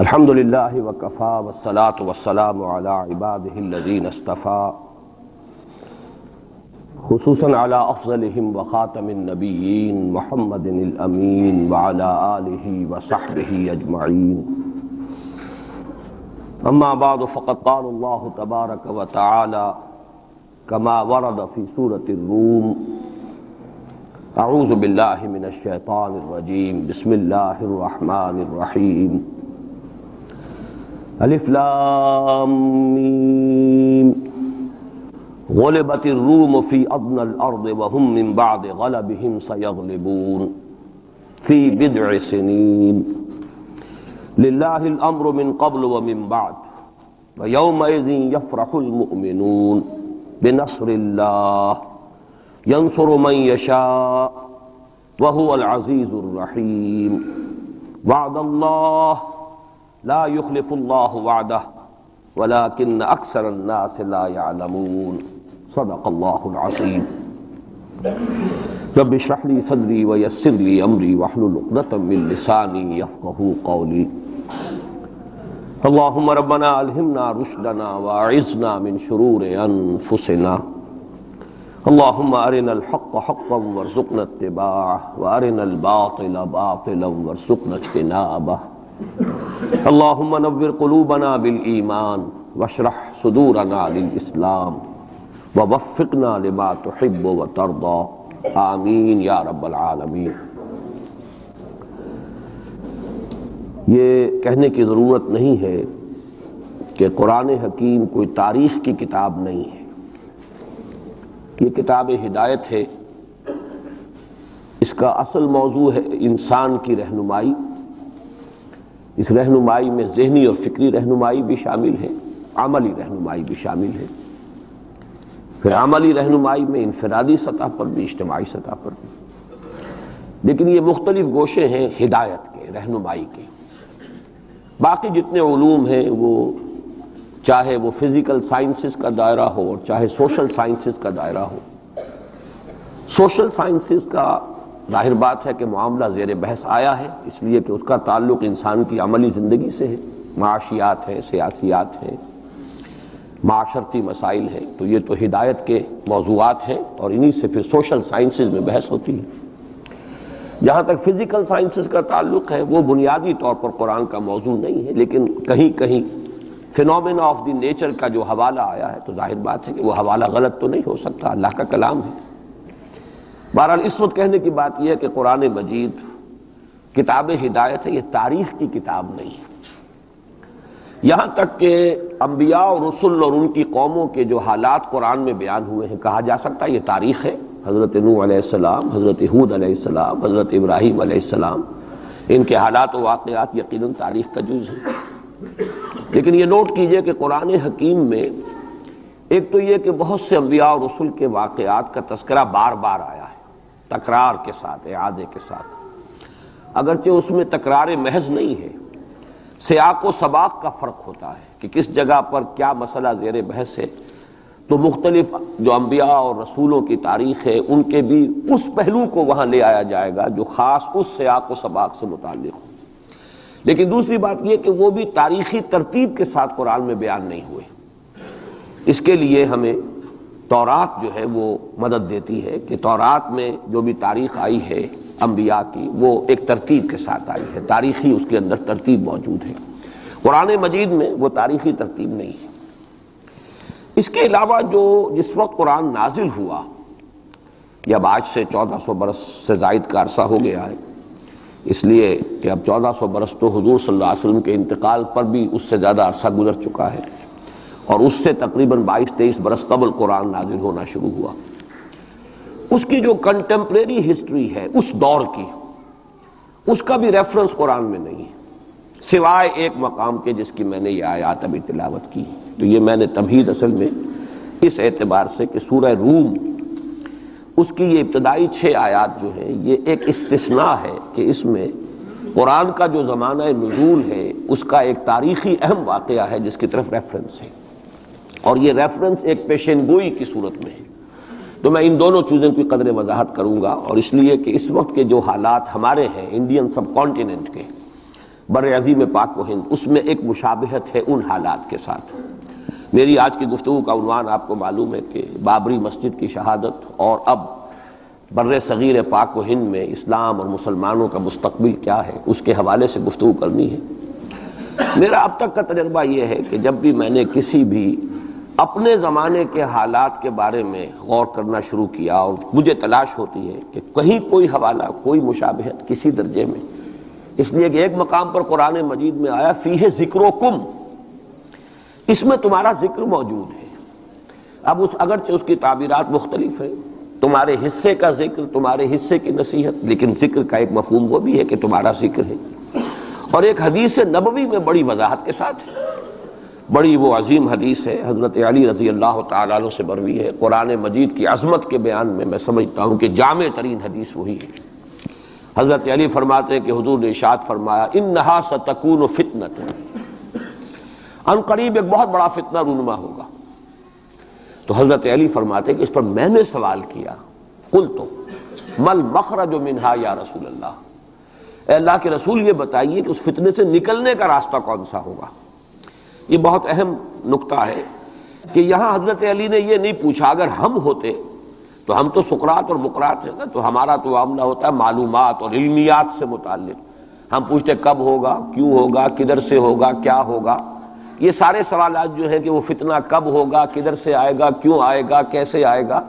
الحمد للہ وکفا والصلاة والسلام علی عباده الذین اصطفى خصوصا علی افضلهم وخاتم النبیین محمد الامین وعلی آلہ وصحبہ اجمعین اما بعد فقد قال اللہ تبارک وتعالی كما ورد في سورة الروم اعوذ باللہ من الشیطان الرجیم بسم اللہ الرحمن الرحیم الف لام میم غلبت الروم في ادنى الارض وهم من بعد غلبهم سيغلبون في بضع سنين لله الامر من قبل ومن بعد ويومئذ يفرح المؤمنون بنصر الله ينصر من يشاء وهو العزيز الرحيم وعد الله لا يخلف الله وعده ولكن اکثر الناس لا يعلمون صدق الله العظيم رب اشرح لي صدري ويسر لي امري واحلل عقدة من لساني يفقهوا قولي اللهم ربنا الهمنا رشدنا واعذنا من شرور انفسنا اللهم ارنا الحق حقا وارزقنا اتباعه وارنا الباطل باطلا وارزقنا اجتنابه اللهم نور قلوبنا بالایمان واشرح صدورنا للاسلام ووفقنا لما تحب وترضى آمین یا رب العالمین۔ یہ کہنے کی ضرورت نہیں ہے کہ قرآن حکیم کوئی تاریخ کی کتاب نہیں ہے، یہ کتاب ہدایت ہے۔ اس کا اصل موضوع ہے انسان کی رہنمائی۔ اس رہنمائی میں ذہنی اور فکری رہنمائی بھی شامل ہے، عملی رہنمائی بھی شامل ہے۔ پھر عملی رہنمائی میں انفرادی سطح پر بھی، اجتماعی سطح پر بھی، لیکن یہ مختلف گوشے ہیں ہدایت کے، رہنمائی کے۔ باقی جتنے علوم ہیں وہ چاہے وہ فزیکل سائنسز کا دائرہ ہو اور چاہے سوشل سائنسز کا دائرہ ہو۔ سوشل سائنسز کا ظاہر بات ہے کہ معاملہ زیر بحث آیا ہے، اس لیے کہ اس کا تعلق انسان کی عملی زندگی سے ہے، معاشیات ہیں، سیاسیات ہیں، معاشرتی مسائل ہیں، تو یہ تو ہدایت کے موضوعات ہیں اور انہی سے پھر سوشل سائنسز میں بحث ہوتی ہے۔ جہاں تک فزیکل سائنسز کا تعلق ہے وہ بنیادی طور پر قرآن کا موضوع نہیں ہے، لیکن کہیں کہیں فینومینا آف دی نیچر کا جو حوالہ آیا ہے تو ظاہر بات ہے کہ وہ حوالہ غلط تو نہیں ہو سکتا، اللہ کا کلام ہے۔ بہرحال اس وقت کہنے کی بات یہ ہے کہ قرآن مجید کتاب ہدایت ہے، یہ تاریخ کی کتاب نہیں ہے۔ یہاں تک کہ انبیاء اور رسل اور ان کی قوموں کے جو حالات قرآن میں بیان ہوئے ہیں، کہا جا سکتا ہے یہ تاریخ ہے۔ حضرت نوح علیہ السلام، حضرت ہود علیہ السلام، حضرت ابراہیم علیہ السلام، ان کے حالات و واقعات یقیناً تاریخ کا جز ہیں۔ لیکن یہ نوٹ کیجئے کہ قرآن حکیم میں ایک تو یہ کہ بہت سے انبیاء اور رسل کے واقعات کا تذکرہ بار بار آیا ہے، تکرار کے ساتھ، اعادے کے ساتھ، اگرچہ اس میں تکرار محض نہیں ہے، سیاق و سباق کا فرق ہوتا ہے کہ کس جگہ پر کیا مسئلہ زیر بحث ہے، تو مختلف جو انبیاء اور رسولوں کی تاریخ ہے ان کے بھی اس پہلو کو وہاں لے آیا جائے گا جو خاص اس سیاق و سباق سے متعلق ہو۔ لیکن دوسری بات یہ کہ وہ بھی تاریخی ترتیب کے ساتھ قرآن میں بیان نہیں ہوئے۔ اس کے لیے ہمیں تورات جو ہے وہ مدد دیتی ہے کہ تورات میں جو بھی تاریخ آئی ہے انبیاء کی وہ ایک ترتیب کے ساتھ آئی ہے، تاریخی اس کے اندر ترتیب موجود ہے۔ قرآن مجید میں وہ تاریخی ترتیب نہیں ہے۔ اس کے علاوہ جس وقت قرآن نازل ہوا، یہ اب آج سے 1400 برس سے زائد کا عرصہ ہو گیا ہے، اس لیے کہ اب 1400 برس تو حضور صلی اللہ علیہ وسلم کے انتقال پر بھی اس سے زیادہ عرصہ گزر چکا ہے، اور اس سے تقریباً 22-23 برس قبل قرآن نازل ہونا شروع ہوا۔ اس کی جو کنٹمپریری ہسٹری ہے اس دور کی، اس کا بھی ریفرنس قرآن میں نہیں ہے، سوائے ایک مقام کے جس کی میں نے یہ آیات ابھی تلاوت کی۔ تو یہ میں نے تمہید اصل میں اس اعتبار سے کہ سورہ روم اس کی یہ ابتدائی 6 آیات جو ہیں یہ ایک استثناء ہے کہ اس میں قرآن کا جو زمانہ نزول ہے اس کا ایک تاریخی اہم واقعہ ہے جس کی طرف ریفرنس ہے، اور یہ ریفرنس ایک پیشین گوئی کی صورت میں ہے۔ تو میں ان دونوں چیزوں کی قدر وضاحت کروں گا، اور اس لیے کہ اس وقت کے جو حالات ہمارے ہیں انڈین سب کانٹیننٹ کے، بر عظیم پاک و ہند، اس میں ایک مشابہت ہے ان حالات کے ساتھ۔ میری آج کی گفتگو کا عنوان آپ کو معلوم ہے کہ بابری مسجد کی شہادت اور اب بر صغیر پاک و ہند میں اسلام اور مسلمانوں کا مستقبل کیا ہے، اس کے حوالے سے گفتگو کرنی ہے۔ میرا اب تک کا تجربہ یہ ہے کہ جب بھی میں نے کسی بھی اپنے زمانے کے حالات کے بارے میں غور کرنا شروع کیا اور مجھے تلاش ہوتی ہے کہ کہیں کوئی حوالہ، کوئی مشابہت کسی درجے میں، اس لیے کہ ایک مقام پر قرآن مجید میں آیا فیہ ذکرکم، اس میں تمہارا ذکر موجود ہے۔ اب اگرچہ اس کی تعبیرات مختلف ہیں، تمہارے حصے کا ذکر، تمہارے حصے کی نصیحت، لیکن ذکر کا ایک مفہوم وہ بھی ہے کہ تمہارا ذکر ہے۔ اور ایک حدیث نبوی میں بڑی وضاحت کے ساتھ ہے، بڑی وہ عظیم حدیث ہے، حضرت علی رضی اللہ تعالیٰ عنہ سے مروی ہے۔ قرآن مجید کی عظمت کے بیان میں سمجھتا ہوں کہ جامع ترین حدیث وہی ہے۔ حضرت علی فرماتے ہیں کہ حضور نے ارشاد فرمایا انہا ستکون فتنۃ، ان قریب ایک بہت بڑا فتنہ رونما ہوگا۔ تو حضرت علی فرماتے ہیں کہ اس پر میں نے سوال کیا، قلت مل مخرج منہا یا رسول اللہ، اے اللہ کے رسول یہ بتائیے کہ اس فتنے سے نکلنے کا راستہ کون سا ہوگا۔ یہ بہت اہم نکتہ ہے کہ یہاں حضرت علی نے یہ نہیں پوچھا، اگر ہم ہوتے تو ہم تو سقراط اور مقراط ہیں نا، تو ہمارا تو معاملہ ہوتا ہے معلومات اور علمیات سے متعلق، ہم پوچھتے کب ہوگا، کیوں ہوگا، کدھر سے ہوگا، کیا ہوگا۔ یہ سارے سوالات جو ہیں کہ وہ فتنہ کب ہوگا، کدھر سے آئے گا، کیوں آئے گا، کیسے آئے گا،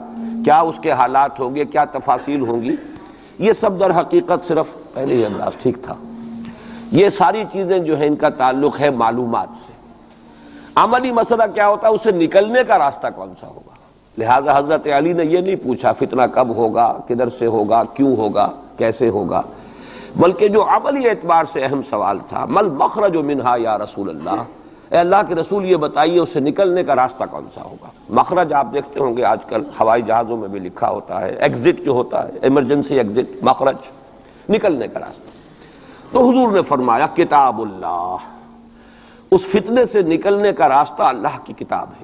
کیا اس کے حالات ہوں گے، کیا تفاصیل ہوں گی، یہ سب در حقیقت صرف پہلے ہی انداز ٹھیک تھا۔ یہ ساری چیزیں جو ہیں ان کا تعلق ہے معلومات سے۔ عملی مسئلہ کیا ہوتا ہے، اس سے نکلنے کا راستہ کون سا ہوگا۔ لہٰذا حضرت علی نے یہ نہیں پوچھا فتنہ کب ہوگا، کدھر سے ہوگا، کیوں ہوگا، کیسے ہوگا، بلکہ جو عملی اعتبار سے اہم سوال تھا مل مخرج منہا یا رسول اللہ، اے اللہ کے رسول یہ بتائیے اس سے نکلنے کا راستہ کون سا ہوگا۔ مخرج آپ دیکھتے ہوں گے آج کل ہوائی جہازوں میں بھی لکھا ہوتا ہے، ایگزٹ جو ہوتا ہے، ایمرجنسی ایگزٹ، مخرج، نکلنے کا راستہ۔ تو حضور نے فرمایا کتاب اللہ، اس فتنے سے نکلنے کا راستہ اللہ کی کتاب ہے۔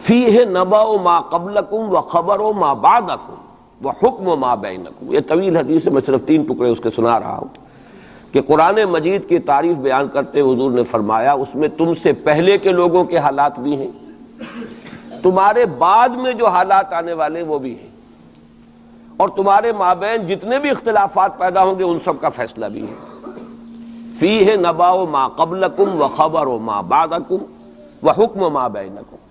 فیہ نبأ ما قبلکم وخبر ما بعدکم وحکم ما بینکم۔ یہ طویل حدیث ہے، میں صرف 3 ٹکڑے اس کے سنا رہا ہوں کہ قرآن مجید کی تعریف بیان کرتے حضور نے فرمایا اس میں تم سے پہلے کے لوگوں کے حالات بھی ہیں، تمہارے بعد میں جو حالات آنے والے وہ بھی ہیں، اور تمہارے مابین جتنے بھی اختلافات پیدا ہوں گے ان سب کا فیصلہ بھی ہے۔ فیہ نبأ ما قبلکم وخبر ما بعدکم وحکم ما بینکم۔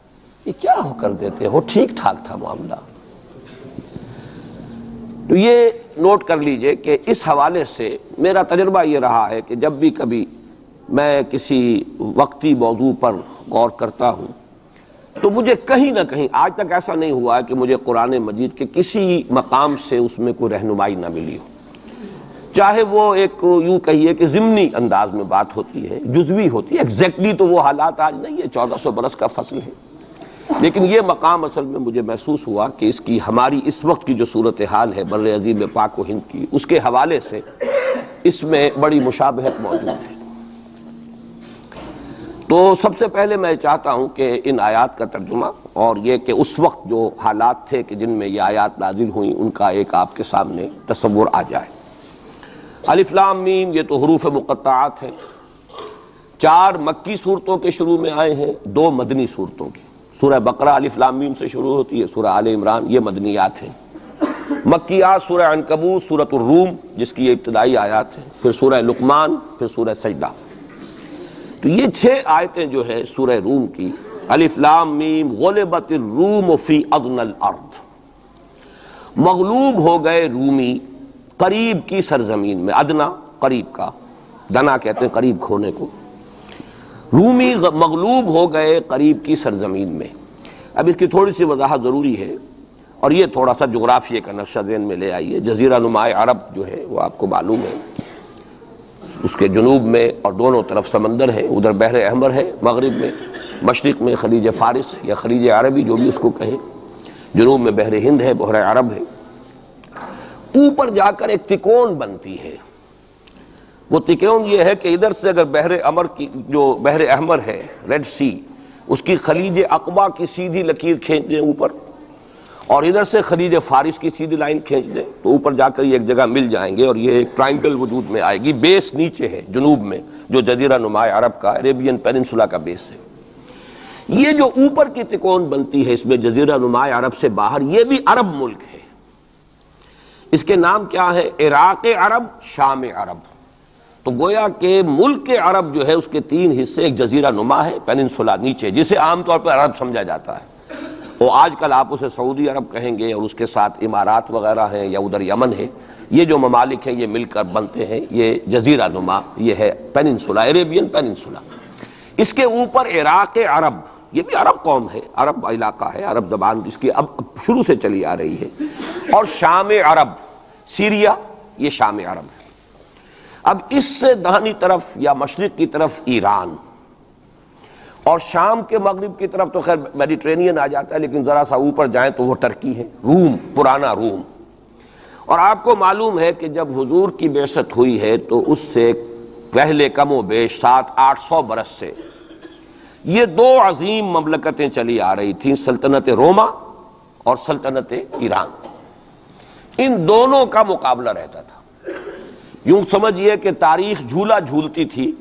یہ کیا ہو کر دیتے ہو، ٹھیک ٹھاک تھا معاملہ۔ تو یہ نوٹ کر لیجئے کہ اس حوالے سے میرا تجربہ یہ رہا ہے کہ جب بھی کبھی میں کسی وقتی موضوع پر غور کرتا ہوں تو مجھے کہیں نہ کہیں، آج تک ایسا نہیں ہوا ہے کہ مجھے قرآن مجید کے کسی مقام سے اس میں کوئی رہنمائی نہ ملی ہو، چاہے وہ ایک یوں کہیے کہ ضمنی انداز میں بات ہوتی ہے، جزوی ہوتی ہے، ایگزیکٹلی تو وہ حالات آج نہیں ہے، 1400 برس کا فصل ہے، لیکن یہ مقام اصل میں مجھے محسوس ہوا کہ اس کی ہماری اس وقت کی جو صورتحال ہے بر عظیم پاک و ہند کی، اس کے حوالے سے اس میں بڑی مشابہت موجود ہے۔ تو سب سے پہلے میں چاہتا ہوں کہ ان آیات کا ترجمہ اور یہ کہ اس وقت جو حالات تھے کہ جن میں یہ آیات نازل ہوئیں ان کا ایک آپ کے سامنے تصور آ جائے۔ الف لام میم، یہ تو حروف مقطعات ہیں، 4 مکی صورتوں کے شروع میں آئے ہیں، 2 مدنی صورتوں کے۔ سورہ بقرہ الف لام میم سے شروع ہوتی ہے، سورہ آل عمران یہ مدنیات ہیں۔ مکیات سورہ عنکبوت، سورۃ الروم جس کی یہ ابتدائی آیات ہیں، پھر سورہ لقمان، پھر سورہ سجدہ۔ تو یہ 6 آیتیں جو ہے سورہ روم کی، الف لام میم غلبت الروم فی ادنی الارض، مغلوب ہو گئے رومی قریب کی سرزمین میں، ادنا قریب کا، دنا کہتے ہیں قریب کھونے کو، رومی مغلوب ہو گئے قریب کی سرزمین میں۔ اب اس کی تھوڑی سی وضاحت ضروری ہے، اور یہ تھوڑا سا جغرافیے کا نقشہ ذہن میں لے آئیے۔ جزیرہ نما عرب جو ہے وہ آپ کو معلوم ہے، اس کے جنوب میں اور دونوں طرف سمندر ہے، ادھر بحر احمر ہے مغرب میں، مشرق میں خلیج فارس یا خلیج عربی جو بھی اس کو کہیں، جنوب میں بحر ہند ہے، بحر عرب ہے۔ اوپر جا کر ایک تکون بنتی ہے، وہ تکون یہ ہے کہ ادھر سے اگر بحر احمر کی جو بحر احمر ہے، ریڈ سی، اس کی خلیج عقبہ کی سیدھی لکیر کھینچ دیں اوپر، اور ادھر سے خلیج فارس کی سیدھی لائن کھینچ دیں تو اوپر جا کر یہ ایک جگہ مل جائیں گے اور یہ ایک ٹرائنگل وجود میں آئے گی. بیس نیچے ہے جنوب میں جو جزیرہ نما عرب کا عربین پیننسولا کا بیس ہے. یہ جو اوپر کی تکون بنتی ہے اس میں جزیرہ نما عرب سے باہر یہ بھی عرب ملک ہے. اس کے نام کیا ہے؟ عراق عرب، شام عرب. تو گویا کہ ملک عرب جو ہے اس کے 3 حصے، ایک جزیرہ نما ہے پیننسولا نیچے جسے عام طور پر عرب سمجھا جاتا ہے، اور آج کل آپ اسے سعودی عرب کہیں گے، اور اس کے ساتھ امارات وغیرہ ہیں یا ادھر یمن ہے. یہ جو ممالک ہیں یہ مل کر بنتے ہیں یہ جزیرہ نما، یہ ہے پیننسولا، عربین پیننسولا. اس کے اوپر عراق عرب، یہ بھی عرب قوم ہے، عرب علاقہ ہے، عرب زبان اس کی اب شروع سے چلی آ رہی ہے. اور شام عرب، سیریا، یہ شام عرب ہے. اب اس سے داہنی طرف یا مشرق کی طرف ایران، اور شام کے مغرب کی طرف تو خیر میڈیٹرینین آ جاتا ہے، لیکن ذرا سا اوپر جائیں تو وہ ترکی ہے، روم، پرانا روم. اور آپ کو معلوم ہے کہ جب حضور کی بعثت ہوئی ہے تو اس سے پہلے کم و بیش 700-800 برس سے یہ 2 عظیم مملکتیں چلی آ رہی تھیں، سلطنت روما اور سلطنت ایران. ان دونوں کا مقابلہ رہتا تھا. یوں سمجھئے کہ تاریخ جھولا جھولتی تھی،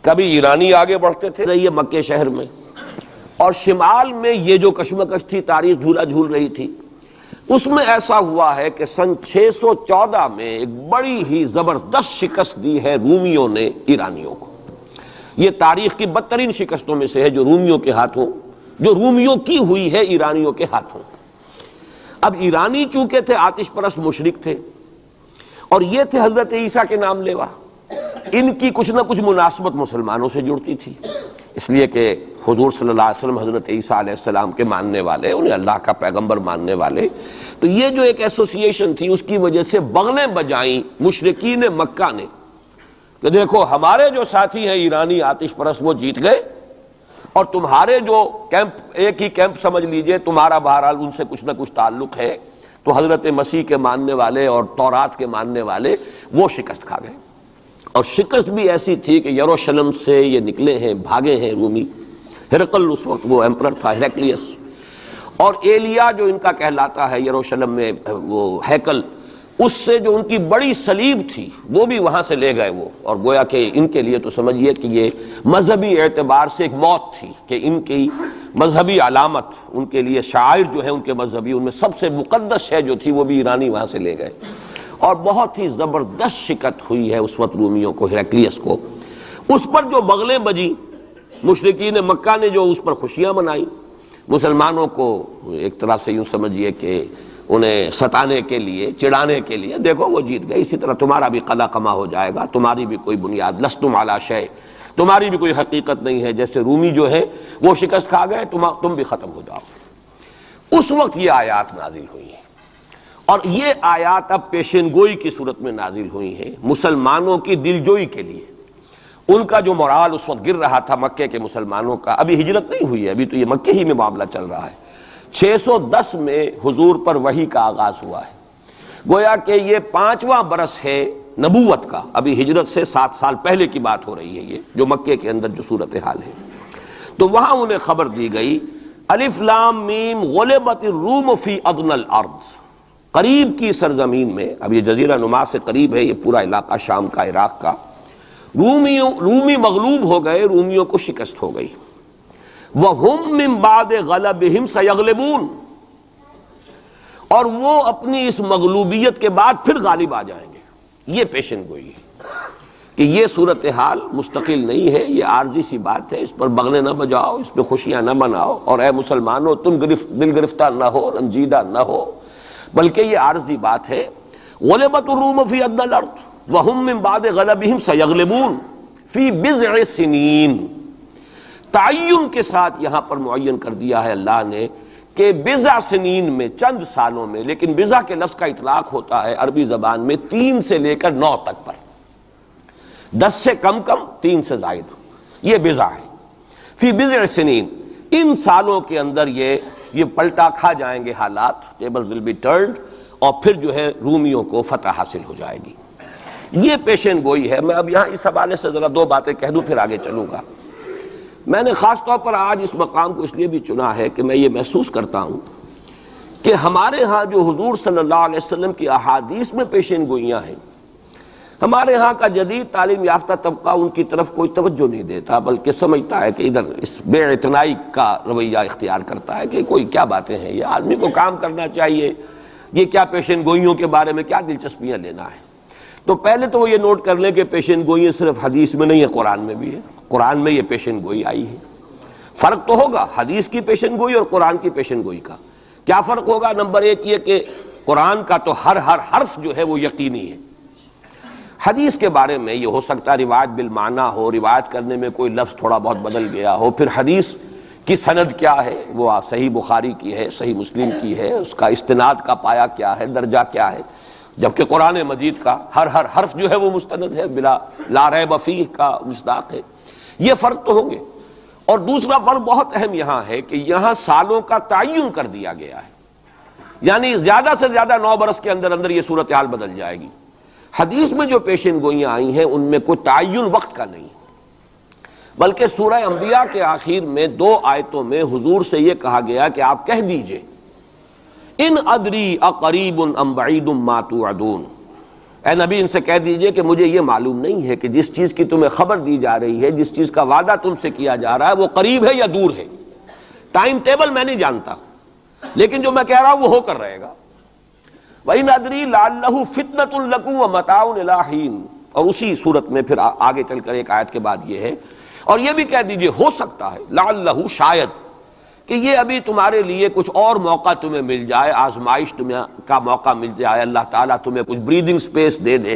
کبھی ایرانی آگے بڑھتے تھے یہ مکے شہر میں، اور شمال میں یہ جو کشمکش تھی تاریخ جھولا جھول رہی تھی. اس میں ایسا ہوا ہے کہ سن 614 میں ایک بڑی ہی زبردست شکست دی ہے رومیوں نے ایرانیوں کو. یہ تاریخ کی بدترین شکستوں میں سے ہے جو رومیوں کے ہاتھوں، جو رومیوں کی ہوئی ہے ایرانیوں کے ہاتھوں. اب ایرانی چونکہ تھے آتش پرست مشرک تھے، اور یہ تھے حضرت عیسیٰ کے نام لیوا، ان کی کچھ نہ کچھ مناسبت مسلمانوں سے جڑتی تھی، اس لیے کہ حضور صلی اللہ علیہ وسلم حضرت عیسیٰ علیہ السلام کے ماننے والے، انہیں اللہ کا پیغمبر ماننے والے. تو یہ جو ایک ایسوسییشن تھی اس کی وجہ سے بغلیں بجائیں مشرکین مکہ نے کہ دیکھو ہمارے جو ساتھی ہیں ایرانی آتش پرست وہ جیت گئے، اور تمہارے جو کیمپ، ایک ہی کیمپ سمجھ لیجئے، تمہارا بہرحال ان سے کچھ نہ کچھ تعلق ہے. تو حضرت مسیح کے ماننے والے اور تورات کے ماننے والے وہ شکست کھا گئے. اور شکست بھی ایسی تھی کہ یروشلم سے یہ نکلے ہیں، بھاگے ہیں رومی. ہرقل اس وقت وہ ایمپرر تھا، ہیرکلیس، اور ایلیا جو ان کا کہلاتا ہے یروشلم میں وہ ہیکل، اس سے جو ان کی بڑی صلیب تھی وہ بھی وہاں سے لے گئے وہ. اور گویا کہ ان کے لیے تو سمجھیے کہ یہ مذہبی اعتبار سے ایک موت تھی کہ ان کی مذہبی علامت، ان کے لیے شاعر جو ہیں ان کے مذہبی، ان میں سب سے مقدس شے جو تھی وہ بھی ایرانی وہاں سے لے گئے. اور بہت ہی زبردست شکست ہوئی ہے اس وقت رومیوں کو، ہیرکلیس کو. اس پر جو بغلیں بجی مشرکین مکہ نے جو اس پر خوشیاں منائی، مسلمانوں کو ایک طرح سے یوں سمجھیے کہ انہیں ستانے کے لیے، چڑھانے کے لیے، دیکھو وہ جیت گئے، اسی طرح تمہارا بھی قلع کما ہو جائے گا، تمہاری بھی کوئی بنیاد، لستم علی شیء، تمہاری بھی کوئی حقیقت نہیں ہے. جیسے رومی جو ہے وہ شکست کھا گئے، تم بھی ختم ہو جاؤ. اس وقت یہ آیات نازل ہوئی ہیں، اور یہ آیات اب پیشین گوئی کی صورت میں نازل ہوئی ہیں مسلمانوں کی دلجوئی کے لیے. ان کا جو مورال اس وقت گر رہا تھا مکے کے مسلمانوں کا، ابھی ہجرت نہیں ہوئی ہے، ابھی تو یہ مکے ہی میں معاملہ چل رہا ہے. 610 میں حضور پر وحی کا آغاز ہوا ہے. گویا کہ یہ 5واں برس ہے نبوت کا، ابھی ہجرت سے 7 سال پہلے کی بات ہو رہی ہے یہ جو مکے کے اندر جو صورتحال ہے. تو وہاں انہیں خبر دی گئی، الف لام میم غلبت الروم فی ادنی الارض، قریب کی سرزمین میں، اب یہ جزیرہ نما سے قریب ہے یہ پورا علاقہ شام کا، عراق کا، رومی مغلوب ہو گئے، رومیوں کو شکست ہو گئی. وَهُمْ مِنْ بَعْدِ غَلَبِهِمْ سَيَغْلِبُونَ، اور وہ اپنی اس مغلوبیت کے بعد پھر غالب آ جائیں گے. یہ پیشن گوئی ہے کہ یہ صورتحال مستقل نہیں ہے، یہ عارضی سی بات ہے، اس پر بغلیں نہ بجاؤ، اس پہ خوشیاں نہ مناؤ، اور اے مسلمانوں تم دل گرفتہ نہ ہو، رنجیدہ نہ ہو، بلکہ یہ عارضی بات ہے. غلبت الروم فی ادنی الارض وَهُمْ مِنْ بَعْدِ غَلَبِهِمْ سَيَغْلِبُونَ فِي بِضْعِ سِنِينَ. تعین کے ساتھ یہاں پر معین کر دیا ہے اللہ نے کہ بضع سنین میں، چند سالوں میں، لیکن بضع کے لفظ کا اطلاق ہوتا ہے عربی زبان میں 3 سے لے کر 9 تک پر، 10 سے کم 3 سے زائد، یہ بضع ہے. فی بضع سنین، ان سالوں کے اندر یہ پلٹا کھا جائیں گے حالات، ٹیبل ول بی ٹرنڈ، اور پھر جو ہے رومیوں کو فتح حاصل ہو جائے گی. یہ پیشین گوئی ہے. میں اب یہاں اس حوالے سے ذرا 2 باتیں کہہ دوں پھر آگے چلوں گا. میں نے خاص طور پر آج اس مقام کو اس لیے بھی چنا ہے کہ میں یہ محسوس کرتا ہوں کہ ہمارے ہاں جو حضور صلی اللہ علیہ وسلم کی احادیث میں پیشین گوئیاں ہیں، ہمارے ہاں کا جدید تعلیم یافتہ طبقہ ان کی طرف کوئی توجہ نہیں دیتا، بلکہ سمجھتا ہے کہ ادھر اس بے اعتنائی کا رویہ اختیار کرتا ہے کہ کوئی کیا باتیں ہیں، یہ آدمی کو کام کرنا چاہیے، یہ کیا پیشین گوئیوں کے بارے میں کیا دلچسپیاں لینا ہے۔ تو پہلے تو وہ یہ نوٹ کر لیں کہ پیشین گوئی صرف حدیث میں نہیں ہے، قرآن میں بھی ہے، قرآن میں یہ پیشین گوئی آئی ہے۔ فرق تو ہوگا حدیث کی پیشین گوئی اور قرآن کی پیشین گوئی کا۔ کیا فرق ہوگا؟ نمبر ایک یہ کہ قرآن کا تو ہر حرف جو ہے وہ یقینی ہے۔ حدیث کے بارے میں یہ ہو سکتا ہے روایت بالمعنی ہو، روایت کرنے میں کوئی لفظ تھوڑا بہت بدل گیا ہو، پھر حدیث کی سند کیا ہے، وہ صحیح بخاری کی ہے، صحیح مسلم کی ہے، اس کا استناد کا پایا کیا ہے، درجہ کیا ہے، جبکہ قرآن مجید کا ہر حرف جو ہے وہ مستند ہے، بلا لا ریب فیہ کا مصداق ہے۔ یہ فرق تو ہوں گے۔ اور دوسرا فرق بہت اہم یہاں ہے کہ یہاں سالوں کا تعین کر دیا گیا ہے، یعنی زیادہ سے زیادہ 9 برس کے اندر اندر یہ صورتحال بدل جائے گی۔ حدیث میں جو پیشین گوئیاں آئی ہیں ان میں کوئی تعین وقت کا نہیں، بلکہ سورہ انبیاء کے آخر میں 2 آیتوں میں حضور سے یہ کہا گیا کہ آپ کہہ دیجئے ان ادری اقریب ام بعید ما توعدون، اے نبی ان سے کہہ دیجئے کہ مجھے یہ معلوم نہیں ہے کہ جس چیز کی تمہیں خبر دی جا رہی ہے، جس چیز کا وعدہ تم سے کیا جا رہا ہے وہ قریب ہے یا دور ہے، ٹائم ٹیبل میں نہیں جانتا، لیکن جو میں کہہ رہا ہوں وہ ہو کر رہے گا۔ وَإِنْ أَدْرِي لَعَلَّهُ فِتْنَةٌ لَكُمْ وَمَتَاعٌ إِلَىٰ حِينٍ، اور اسی صورت میں پھر آگے چل کر ایک آیت کے بعد یہ ہے، اور یہ بھی کہہ دیجئے ہو سکتا ہے لعلہ شاید کہ یہ ابھی تمہارے لیے کچھ اور موقع تمہیں مل جائے، آزمائش تمہیں کا موقع مل جائے، اللہ تعالیٰ تمہیں کچھ بریدنگ سپیس دے دے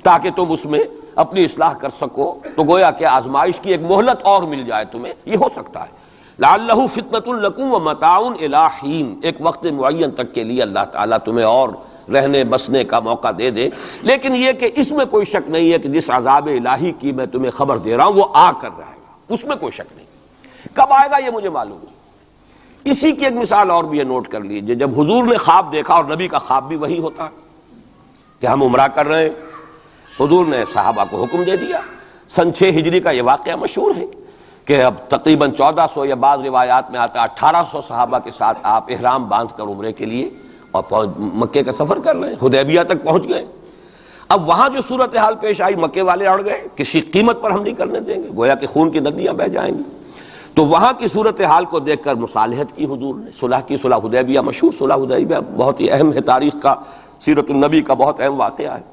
تاکہ تم اس میں اپنی اصلاح کر سکو، تو گویا کہ آزمائش کی ایک مہلت اور مل جائے تمہیں، یہ ہو سکتا ہے۔ لعلہ فتنۃ لکم ومتاع الی حین، ایک وقت معین تک کے لیے اللہ تعالیٰ تمہیں اور رہنے بسنے کا موقع دے دے، لیکن یہ کہ اس میں کوئی شک نہیں ہے کہ جس عذاب الہی کی میں تمہیں خبر دے رہا ہوں وہ آ کر رہے گا، اس میں کوئی شک نہیں، کب آئے گا یہ مجھے معلوم نہیں۔ اسی کی ایک مثال اور بھی ہے، نوٹ کر لیجئے، جب حضور نے خواب دیکھا، اور نبی کا خواب بھی وہی ہوتا ہے کہ ہم عمرہ کر رہے ہیں، حضور نے صحابہ کو حکم دے دیا۔ سن 6 ہجری کا یہ واقعہ مشہور ہے کہ اب تقریباً 1400 یا بعض روایات میں آتا ہے 1800 صحابہ کے ساتھ آپ احرام باندھ کر عمرے کے لیے اور مکے کا سفر کر رہے ہیں، حدیبیہ تک پہنچ گئے۔ اب وہاں جو صورتحال پیش آئی، مکے والے اڑ گئے، کسی قیمت پر ہم نہیں کرنے دیں گے، گویا کہ خون کی ندیاں بہہ جائیں گی۔ تو وہاں کی صورتحال کو دیکھ کر مصالحت کی حضور نے، صلح کی، صلح حدیبیہ مشہور صلح حدیبیہ بہت ہی اہم ہے، تاریخ کا، سیرت النبی کا بہت اہم واقعہ ہے۔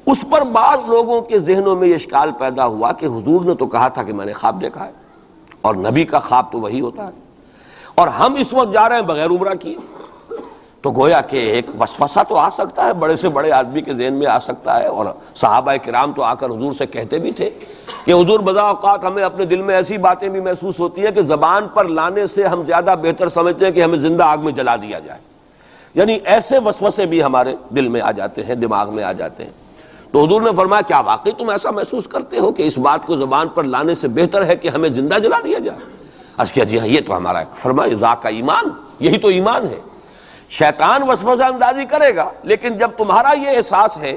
اس پر بعض لوگوں کے ذہنوں میں یہ اشکال پیدا ہوا کہ حضور نے تو کہا تھا کہ میں نے خواب دیکھا ہے، اور نبی کا خواب تو وہی ہوتا ہے، اور ہم اس وقت جا رہے ہیں بغیر عمرہ کیے، تو گویا کہ ایک وسوسہ تو آ سکتا ہے، بڑے سے بڑے آدمی کے ذہن میں آ سکتا ہے۔ اور صحابہ کرام تو آ کر حضور سے کہتے بھی تھے کہ حضور بذا اوقات ہمیں اپنے دل میں ایسی باتیں بھی محسوس ہوتی ہیں کہ زبان پر لانے سے ہم زیادہ بہتر سمجھتے ہیں کہ ہمیں زندہ آگ میں جلا دیا جائے، یعنی ایسے وسوسے بھی ہمارے دل میں آ جاتے ہیں، دماغ میں آ جاتے ہیں۔ تو حضور نے فرمایا کیا واقعی تم ایسا محسوس کرتے ہو کہ اس بات کو زبان پر لانے سے بہتر ہے کہ ہمیں زندہ جلا دیا جائے؟ عرض کیا جی ہاں، یہ تو ہمارا فرمایا ذاک ایمان، یہی تو ایمان ہے۔ شیطان وسوسہ اندازی کرے گا، لیکن جب تمہارا یہ احساس ہے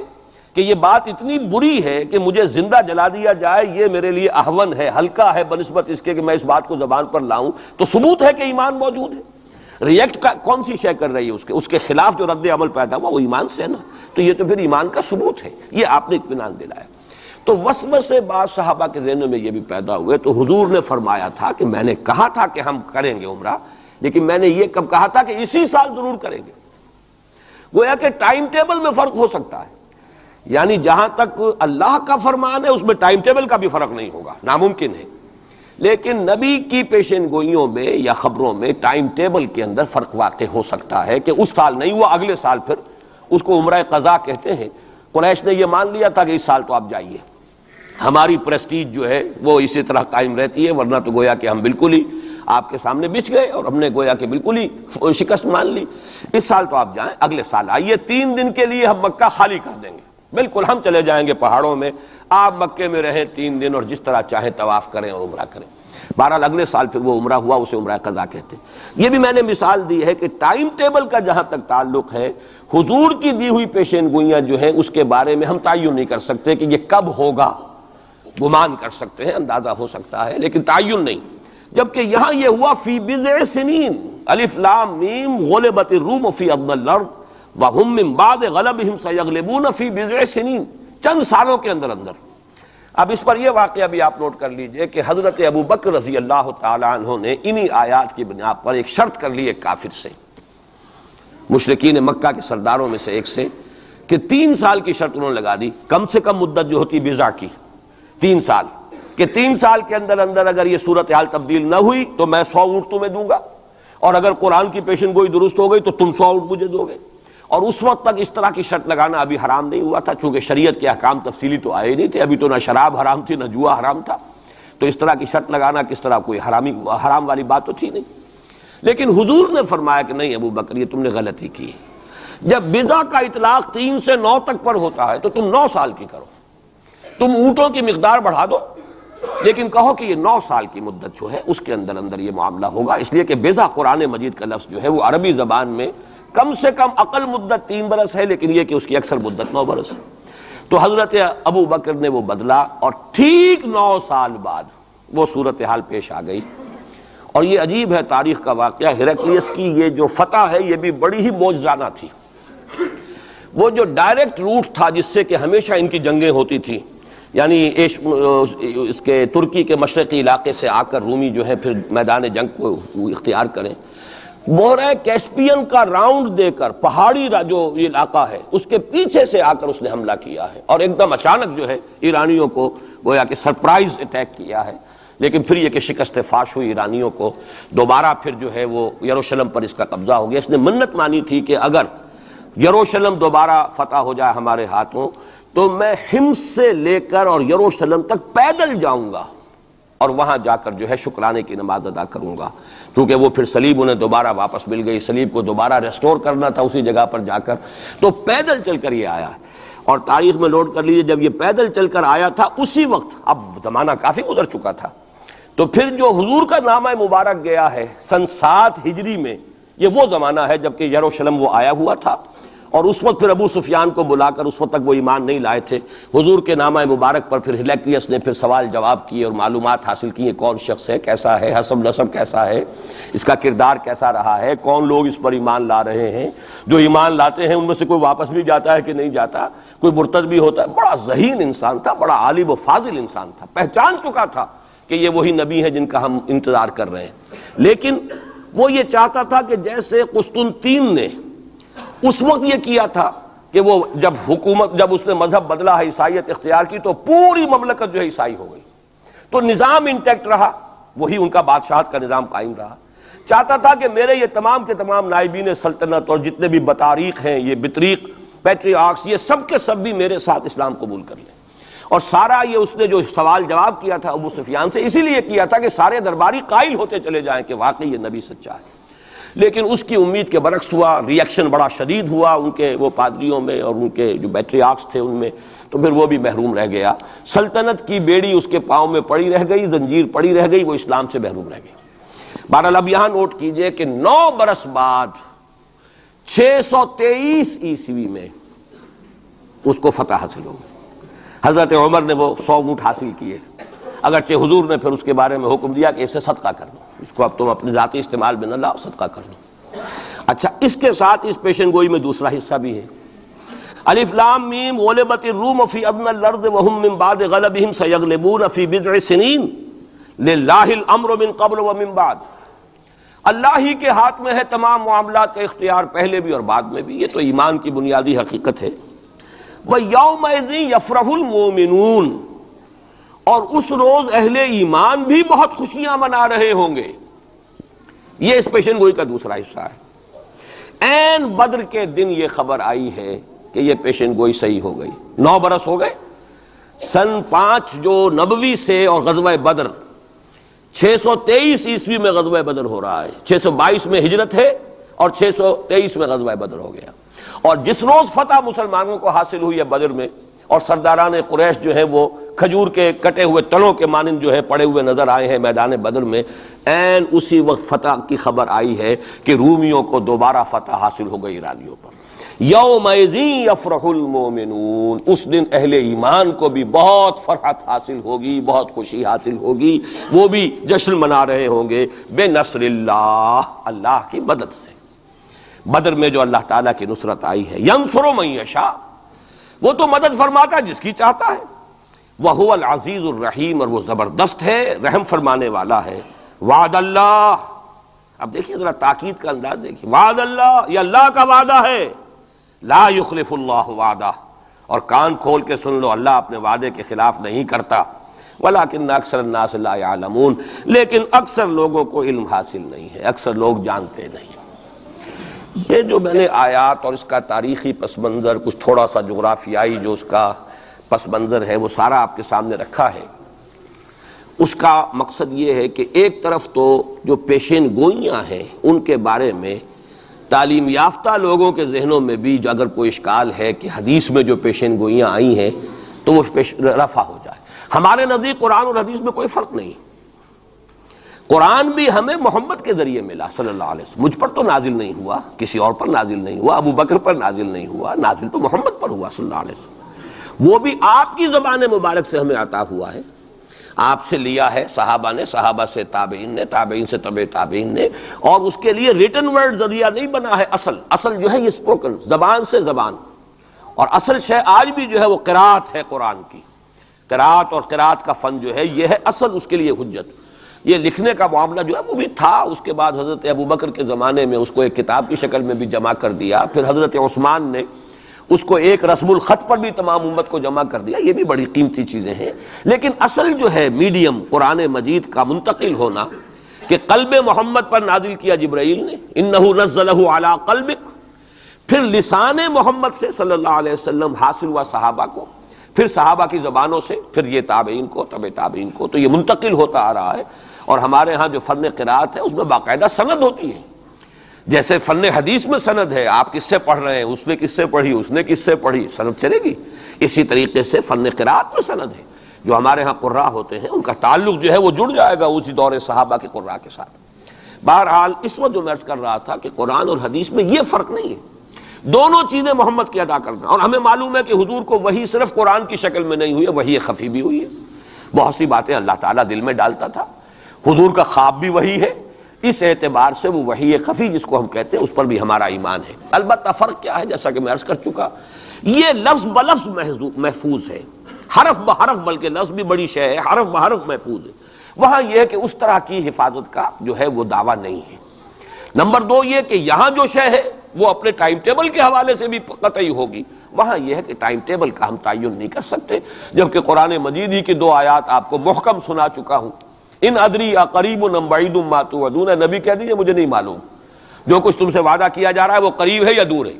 کہ یہ بات اتنی بری ہے کہ مجھے زندہ جلا دیا جائے، یہ میرے لیے اہون ہے، ہلکا ہے بنسبت اس کے کہ میں اس بات کو زبان پر لاؤں، تو ثبوت ہے کہ ایمان موجود ہے۔ ریئیکٹ کون سی شے کر رہی ہے اس کے خلاف جو رد عمل پیدا ہوا وہ ایمان سے ہے نا، تو یہ تو پھر ایمان کا ثبوت ہے، یہ آپ نے اطمینان دلایا۔ تو وسوسے بعض صحابہ کے ذہنوں میں یہ بھی پیدا ہوئے، تو حضور نے فرمایا تھا کہ میں نے کہا تھا کہ ہم کریں گے عمرہ، لیکن میں نے یہ کب کہا تھا کہ اسی سال ضرور کریں گے۔ گویا کہ ٹائم ٹیبل میں فرق ہو سکتا ہے، یعنی جہاں تک اللہ کا فرمان ہے اس میں ٹائم ٹیبل کا بھی فرق نہیں ہوگا، ناممکن ہے، لیکن نبی کی پیشین گوئیوں میں یا خبروں میں ٹائم ٹیبل کے اندر فرق واقع ہو سکتا ہے کہ اس سال نہیں ہوا، اگلے سال پھر اس کو عمرہ قضا کہتے ہیں۔ قریش نے یہ مان لیا تھا کہ اس سال تو آپ جائیے، ہماری پریسٹیج جو ہے وہ اسی طرح قائم رہتی ہے، ورنہ تو گویا کہ ہم بالکل ہی آپ کے سامنے بچ گئے اور ہم نے گویا کہ بالکل ہی شکست مان لی۔ اس سال تو آپ جائیں، اگلے سال آئیے، 3 دن کے لیے ہم مکہ خالی کر دیں گے، بالکل ہم چلے جائیں گے پہاڑوں میں، آپ مکے میں رہیں 3 دن اور جس طرح چاہیں طواف کریں اور عمرہ کریں۔ بہرحال اگلے سال پھر وہ عمرہ ہوا، اسے عمرہ قضا کہتے ہیں۔ یہ بھی میں نے مثال دی ہے کہ ٹائم ٹیبل کا جہاں تک تعلق ہے، حضور کی دی ہوئی پیشین گوئیاں جو ہیں اس کے بارے میں ہم تعین نہیں کر سکتے کہ یہ کب ہوگا، گمان کر سکتے ہیں، اندازہ ہو سکتا ہے، لیکن تعین نہیں۔ جبکہ یہاں یہ ہوا فی بضع سنین، الف لام میم غلبت الروم فی ادنی الارض وہم من بعد غلبہم سیغلبون فی بضع سنین، چند سالوں کے اندر اندر۔ اب اس پر یہ واقعہ بھی آپ نوٹ کر لیجئے کہ حضرت ابو بکر رضی اللہ تعالی عنہ نے انہی آیات کی بنا پر ایک شرط کر لی ایک کافر سے، مشرکین مکہ کے سرداروں میں سے ایک سے، کہ 3 سال کی شرط انہوں نے لگا دی، کم سے کم مدت جو ہوتی بضع کی 3 سال، کہ 3 سال کے اندر اندر اگر یہ صورتحال تبدیل نہ ہوئی تو میں 100 اونٹ تمہیں دوں گا، اور اگر قرآن کی پیشن گوئی درست ہو گئی تو تم 100 اونٹ مجھے دو گے۔ اور اس وقت تک اس طرح کی شرط لگانا ابھی حرام نہیں ہوا تھا، چونکہ شریعت کے احکام تفصیلی تو آئے نہیں تھے، ابھی تو نہ شراب حرام تھی نہ جوا حرام تھا، تو اس طرح کی شرط لگانا کس طرح کوئی حرام والی بات تو تھی نہیں۔ لیکن حضور نے فرمایا کہ نہیں ابو بکر، یہ تم نے غلطی کی، جب بضع کا اطلاق 3 سے 9 تک پر ہوتا ہے تو تم 9 سال کی کرو، تم اونٹوں کی مقدار بڑھا دو، لیکن کہو کہ یہ 9 سال کی مدت جو ہے اس کے اندر اندر یہ معاملہ ہوگا، اس لیے کہ بضع قرآن مجید کا لفظ جو ہے وہ عربی زبان میں کم سے کم اقل مدت 3 برس ہے، لیکن یہ کہ اس کی اکثر مدت 9 برس ہے۔ تو حضرت ابو بکر نے وہ بدلا، اور ٹھیک 9 سال بعد وہ صورتحال پیش آ گئی۔ اور یہ عجیب ہے تاریخ کا واقعہ، ہرقلیس کی یہ جو فتح ہے یہ بھی بڑی ہی معجزانہ تھی۔ وہ جو ڈائریکٹ روٹ تھا جس سے کہ ہمیشہ ان کی جنگیں ہوتی تھی، یعنی اس کے ترکی کے مشرقی علاقے سے آ کر رومی جو ہے پھر میدان جنگ کو اختیار کریں، بحیرہ کیسپین کا راؤنڈ دے کر پہاڑی جو یہ علاقہ ہے اس کے پیچھے سے آ کر اس نے حملہ کیا ہے، اور ایک دم اچانک جو ہے ایرانیوں کو گویا کہ سرپرائز اٹیک کیا ہے۔ لیکن پھر یہ کہ شکست فاش ہوئی ایرانیوں کو، دوبارہ پھر جو ہے وہ یروشلم پر اس کا قبضہ ہو گیا۔ اس نے منت مانی تھی کہ اگر یروشلم دوبارہ فتح ہو جائے ہمارے ہاتھوں تو میں حمص سے لے کر اور یروشلم تک پیدل جاؤں گا، اور وہاں جا کر جو ہے شکرانے کی نماز ادا کروں گا، چونکہ وہ پھر صلیب انہیں دوبارہ واپس مل گئی، صلیب کو دوبارہ ریسٹور کرنا تھا اسی جگہ پر جا کر، تو پیدل چل کر یہ آیا ہے۔ اور تاریخ میں نوٹ کر لیجیے جب یہ پیدل چل کر آیا تھا اسی وقت، اب زمانہ کافی گزر چکا تھا، تو پھر جو حضور کا نامہ مبارک گیا ہے سن 7 ہجری میں، یہ وہ زمانہ ہے جب کہ یروشلم وہ آیا ہوا تھا، اور اس وقت پھر ابو سفیان کو بلا کر، اس وقت تک وہ ایمان نہیں لائے تھے، حضور کے نامہ مبارک پر پھر ہرقلیس نے پھر سوال جواب کیے اور معلومات حاصل کی، کون شخص ہے، کیسا ہے، حسب نسب کیسا ہے، اس کا کردار کیسا رہا ہے، کون لوگ اس پر ایمان لا رہے ہیں، جو ایمان لاتے ہیں ان میں سے کوئی واپس بھی جاتا ہے کہ نہیں جاتا، کوئی مرتد بھی ہوتا ہے۔ بڑا ذہین انسان تھا، بڑا عالم و فاضل انسان تھا، پہچان چکا تھا کہ یہ وہی نبی ہیں جن کا ہم انتظار کر رہے ہیں۔ لیکن وہ یہ چاہتا تھا کہ جیسے قسطنطین نے اس وقت یہ کیا تھا کہ وہ جب اس نے مذہب بدلا ہے، عیسائیت اختیار کی، تو پوری مملکت جو ہے عیسائی ہو گئی، تو نظام انٹیکٹ رہا، وہی ان کا بادشاہت کا نظام قائم رہا۔ چاہتا تھا کہ میرے یہ تمام کے تمام نائبین سلطنت اور جتنے بھی بطاریق ہیں، یہ بطریق پیٹریارکس، یہ سب کے سب بھی میرے ساتھ اسلام قبول کر لیں۔ اور سارا یہ اس نے جو سوال جواب کیا تھا ابو سفیان سے، اسی لیے کیا تھا کہ سارے درباری قائل ہوتے چلے جائیں کہ واقعی یہ نبی سچا ہے۔ لیکن اس کی امید کے برعکس ہوا، ریئیکشن بڑا شدید ہوا ان کے وہ پادریوں میں اور ان کے جو پیٹریارکس تھے ان میں، تو پھر وہ بھی محروم رہ گیا، سلطنت کی بیڑی اس کے پاؤں میں پڑی رہ گئی، زنجیر پڑی رہ گئی، وہ اسلام سے محروم رہ گئی۔ بہرحال اب یہاں نوٹ کیجئے کہ 9 برس بعد 623 عیسوی میں اس کو فتح حاصل ہو گئی۔ حضرت عمر نے وہ 100 اونٹ حاصل کیے، اگرچہ حضور نے پھر اس کے بارے میں حکم دیا کہ اسے صدقہ کر دو، اس کو اب تم اپنے ذاتی استعمال میں نہ لاؤ، صدقہ کر دو۔ اچھا، اس کے ساتھ اس پیشن گوئی میں دوسرا حصہ بھی ہے، الف لام میم غلبت الروم فی ادنی الارض وهم من بعد غلبهم سیغلبون فی بضع سنین للہ الامر من قبل ومن بعد۔ اللہ ہی کے ہاتھ میں ہے تمام معاملات کا اختیار، پہلے بھی اور بعد میں بھی، یہ تو ایمان کی بنیادی حقیقت ہے۔ وَيَوْمَئِذٍ يَفْرَحُ الْمُؤْمِنُونَ، اور اس روز اہل ایمان بھی بہت خوشیاں منا رہے ہوں گے۔ یہ اس پیشن گوئی کا دوسرا حصہ ہے۔ عین بدر کے دن یہ خبر آئی ہے کہ یہ پیشن گوئی صحیح ہو گئی۔ 9 برس ہو گئے، سن 5 جو نبوی سے اور غزوہ بدر 623 عیسوی میں غزوہ بدر ہو رہا ہے، 622 میں ہجرت ہے اور 623 میں غزوہ بدر ہو گیا۔ اور جس روز فتح مسلمانوں کو حاصل ہوئی ہے بدر میں، اور سرداران قریش جو ہیں وہ کھجور کے کٹے ہوئے تنوں کے مانند جو ہے پڑے ہوئے نظر آئے ہیں میدان بدر میں، عین اسی وقت فتح کی خبر آئی ہے کہ رومیوں کو دوبارہ فتح حاصل ہو گئی ایرانیوں پر۔ یومئذ یفرح المؤمنون، اس دن اہل ایمان کو بھی بہت فرحت حاصل ہوگی، بہت خوشی حاصل ہوگی، وہ بھی جشن منا رہے ہوں گے بنصر اللہ، اللہ کی مدد سے۔ بدر میں جو اللہ تعالیٰ کی نصرت آئی ہے، ینصر من یشاء، وہ تو مدد فرماتا ہے جس کی چاہتا ہے، وہو العزیز الرحیم، اور وہ زبردست ہے، رحم فرمانے والا ہے۔ وعد اللہ، اب دیکھیے ذرا تاکید کا انداز دیکھیے، وعد اللہ، یہ اللہ کا وعدہ ہے، لا یخلف اللہ وعدہ، اور کان کھول کے سن لو، اللہ اپنے وعدے کے خلاف نہیں کرتا۔ ولکن اکثر الناس لا یعلمون، لیکن اکثر لوگوں کو علم حاصل نہیں ہے، اکثر لوگ جانتے نہیں۔ یہ جو میں نے آیات اور اس کا تاریخی پس منظر، کچھ تھوڑا سا جغرافیائی جو اس کا پس منظر ہے، وہ سارا آپ کے سامنے رکھا ہے۔ اس کا مقصد یہ ہے کہ ایک طرف تو جو پیشین گوئیاں ہیں ان کے بارے میں تعلیم یافتہ لوگوں کے ذہنوں میں بھی جو اگر کوئی اشکال ہے کہ حدیث میں جو پیشین گوئیاں آئی ہیں تو وہ رفع ہو جائے۔ ہمارے نزدیک قرآن اور حدیث میں کوئی فرق نہیں، قرآن بھی ہمیں محمد کے ذریعے ملا صلی اللہ علیہ وسلم، مجھ پر تو نازل نہیں ہوا، کسی اور پر نازل نہیں ہوا، ابو بکر پر نازل نہیں ہوا، نازل تو محمد پر ہوا صلی اللہ علیہ وسلم، وہ بھی آپ کی زبان مبارک سے ہمیں عطا ہوا ہے، آپ سے لیا ہے صحابہ نے، صحابہ سے تابعین نے، تابعین سے تبع تابعین نے، اور اس کے لیے ریٹن ورڈ ذریعہ نہیں بنا ہے، اصل جو ہے یہ اسپوکن، زبان سے زبان، اور اصل شے آج بھی جو ہے وہ قرات ہے قرآن کی، قرات اور قرات کا فن جو ہے یہ ہے اصل اس کے لیے حجت۔ یہ لکھنے کا معاملہ جو ہے وہ بھی تھا، اس کے بعد حضرت ابو بکر کے زمانے میں اس کو ایک کتاب کی شکل میں بھی جمع کر دیا، پھر حضرت عثمان نے اس کو ایک رسم الخط پر بھی تمام امت کو جمع کر دیا، یہ بھی بڑی قیمتی چیزیں ہیں۔ لیکن اصل جو ہے میڈیم قرآن مجید کا منتقل ہونا کہ قلب محمد پر نازل کیا جبرائیل نے، انہ نزلہ علی قلبک، پھر لسان محمد سے صلی اللہ علیہ وسلم حاصل ہوا صحابہ کو، پھر صحابہ کی زبانوں سے، پھر یہ تابعین کو، تبع تابعین کو، تو یہ منتقل ہوتا آ رہا ہے۔ اور ہمارے ہاں جو فن قرات ہے اس میں باقاعدہ سند ہوتی ہے، جیسے فن حدیث میں سند ہے، آپ کس سے پڑھ رہے ہیں، اس نے کس سے پڑھی، اس نے کس سے پڑھی، سند چلے گی۔ اسی طریقے سے فن قرات میں سند ہے، جو ہمارے ہاں قراء ہوتے ہیں ان کا تعلق جو ہے وہ جڑ جائے گا اسی دور صحابہ کے قراء کے ساتھ۔ بہرحال اس وقت جو میں عرض کر رہا تھا کہ قرآن اور حدیث میں یہ فرق نہیں ہے، دونوں چیزیں محمد کی ادا کرنا، اور ہمیں معلوم ہے کہ حضور کو وحی صرف قرآن کی شکل میں نہیں ہوئی ہے، وحی خفی بھی ہوئی ہے، بہت سی باتیں اللہ تعالیٰ دل میں ڈالتا تھا، حضور کا خواب بھی وحی ہے، اس اعتبار سے وہ وحی خفی جس کو ہم کہتے ہیں اس پر بھی ہمارا ایمان ہے۔ البتہ فرق کیا ہے، جیسا کہ میں عرض کر چکا، یہ لفظ بلفظ محفوظ ہے، حرف بحرف، بلکہ لفظ بھی بڑی شے ہے، حرف بحرف محفوظ ہے، وہاں یہ ہے کہ اس طرح کی حفاظت کا جو ہے وہ دعویٰ نہیں ہے۔ نمبر دو یہ کہ یہاں جو شے ہے وہ اپنے ٹائم ٹیبل کے حوالے سے بھی قطعی ہوگی، وہاں یہ ہے کہ ٹائم ٹیبل کا ہم تعین نہیں کر سکتے، جبکہ قرآن مجید ہی کی دو آیات آپ کو محکم سنا چکا ہوں، ان ادری اقریب ام بعید ما توعدون، نبی کہہ دیجیے مجھے نہیں معلوم جو کچھ تم سے وعدہ کیا جا رہا ہے وہ قریب ہے یا دور ہے،